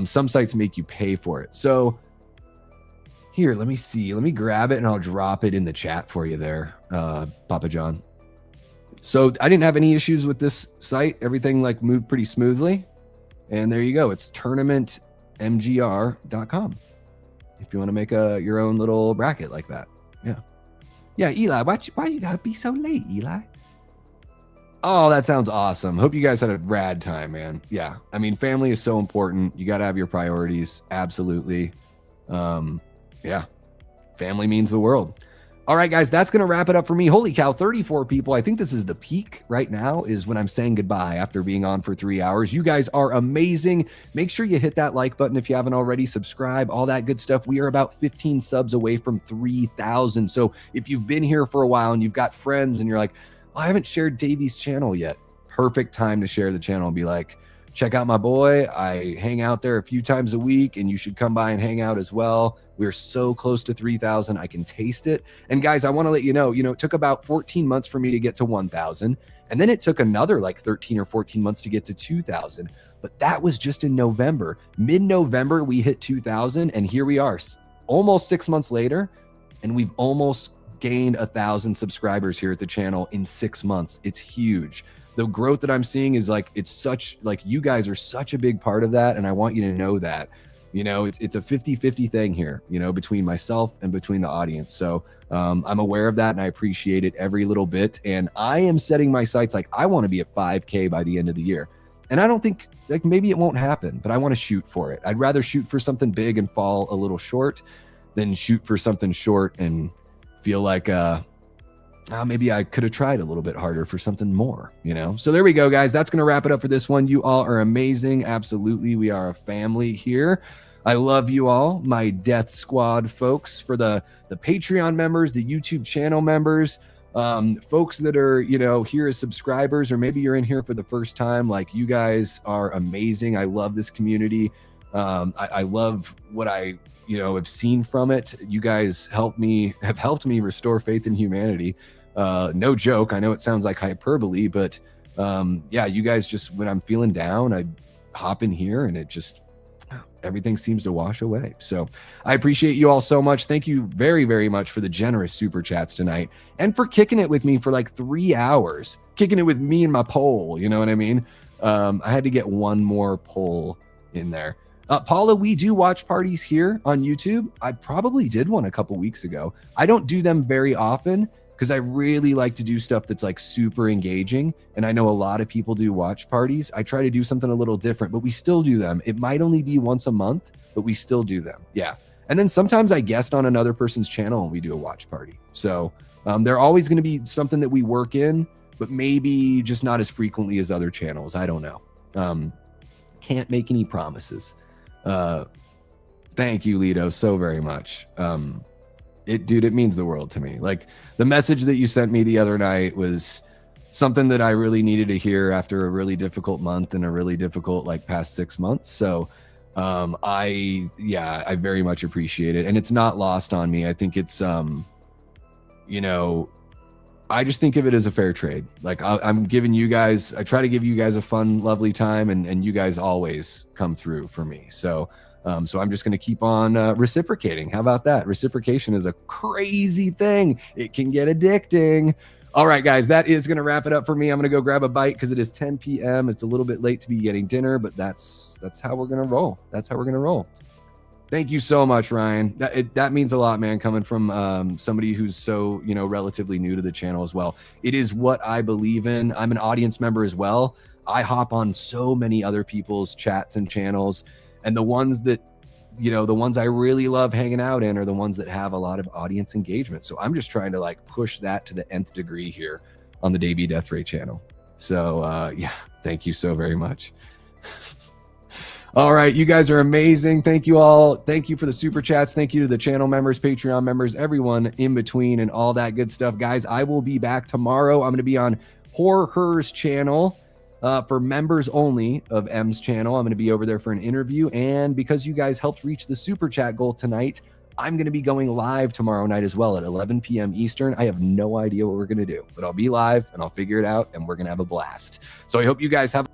Some sites make you pay for it. So here, let me see. Let me grab it and I'll drop it in the chat for you there, Papa John. So I didn't have any issues with this site. Everything moved pretty smoothly. And there you go. It's tournamentmgr.com. If you want to make your own little bracket like that. Yeah, Eli, why you gotta be so late, Eli? Oh, that sounds awesome. Hope you guys had a rad time, man. Yeah, I mean, family is so important. You got to have your priorities. Absolutely. Yeah, family means the world. All right, guys, that's going to wrap it up for me. Holy cow, 34 people. I think this is the peak right now is when I'm saying goodbye after being on for 3 hours. You guys are amazing. Make sure you hit that like button if you haven't already. Subscribe, all that good stuff. We are about 15 subs away from 3,000. So if you've been here for a while and you've got friends and you're like, I haven't shared Davey's channel yet. Perfect time to share the channel and be like, check out my boy. I hang out there a few times a week and you should come by and hang out as well. We're so close to 3,000. I can taste it. And guys, I want to let you know, it took about 14 months for me to get to 1,000. And then it took another 13 or 14 months to get to 2,000. but that was just in November. Mid-November, we hit 2,000, and here we are almost 6 months later, and we've almost gained 1,000 subscribers here at the channel in 6 months. It's huge. The growth that I'm seeing is like, it's such, like, you guys are such a big part of that, and I want you to know that. You know, it's a 50-50 thing here, you know, between myself and between the audience. So I'm aware of that, and I appreciate it every little bit. And I am setting my sights, like, I want to be at 5K by the end of the year. And I don't think, like, maybe it won't happen, but I want to shoot for it. I'd rather shoot for something big and fall a little short than shoot for something short and feel like maybe I could have tried a little bit harder for something more, you know? So there we go, guys. That's going to wrap it up for this one. You all are amazing. Absolutely. We are a family here. I love you all, my Death Squad folks, for the Patreon members, the YouTube channel members, folks that are, you know, here as subscribers, or maybe you're in here for the first time. Like, you guys are amazing. I love this community. I love what I, you know, have seen from it. You guys have helped me restore faith in humanity. No joke. I know it sounds like hyperbole, but yeah, you guys just, when I'm feeling down, I hop in here and it just, everything seems to wash away. So I appreciate you all so much. Thank you very, very much for the generous super chats tonight, and for kicking it with me for like 3 hours, kicking it with me and my poll. You know what I mean? I had to get one more poll in there. Paula, we do watch parties here on YouTube. I probably did one a couple weeks ago. I don't do them very often because I really like to do stuff that's like super engaging. And I know a lot of people do watch parties. I try to do something a little different, but we still do them. It might only be once a month, but we still do them. Yeah. And then sometimes I guest on another person's channel and we do a watch party. So they're always going to be something that we work in, but maybe just not as frequently as other channels. I don't know. Can't make any promises. Thank you, Lido, so very much. Dude, it means the world to me. Like, the message that you sent me the other night was something that I really needed to hear after a really difficult month and a really difficult, like, past 6 months. So I very much appreciate it. And it's not lost on me. I think it's, you know, I just think of it as a fair trade. Like, I'm giving you guys, I try to give you guys a fun, lovely time, and you guys always come through for me. So so I'm just going to keep on reciprocating. How about that? Reciprocation is a crazy thing. It can get addicting. All right, guys, that is going to wrap it up for me. I'm going to go grab a bite because it is 10 p.m. It's a little bit late to be getting dinner, but that's how we're going to roll. That's how we're going to roll. Thank you so much, Ryan. That means a lot, man, coming from somebody who's so, you know, relatively new to the channel as well. It is what I believe in. I'm an audience member as well. I hop on so many other people's chats and channels, and the ones that, you know, the ones I really love hanging out in are the ones that have a lot of audience engagement. So I'm just trying to, like, push that to the nth degree here on the Davey Deathray channel. So yeah, thank you so very much. All right, you guys are amazing. Thank you all. Thank you for the super chats. Thank you to the channel members, Patreon members, everyone in between, and all that good stuff. Guys, I will be back tomorrow. I'm going to be on Horror's channel for members only of M's channel. I'm going to be over there for an interview. And because you guys helped reach the super chat goal tonight, I'm going to be going live tomorrow night as well at 11 p.m. Eastern. I have no idea what we're going to do, but I'll be live and I'll figure it out, and we're going to have a blast. So I hope you guys have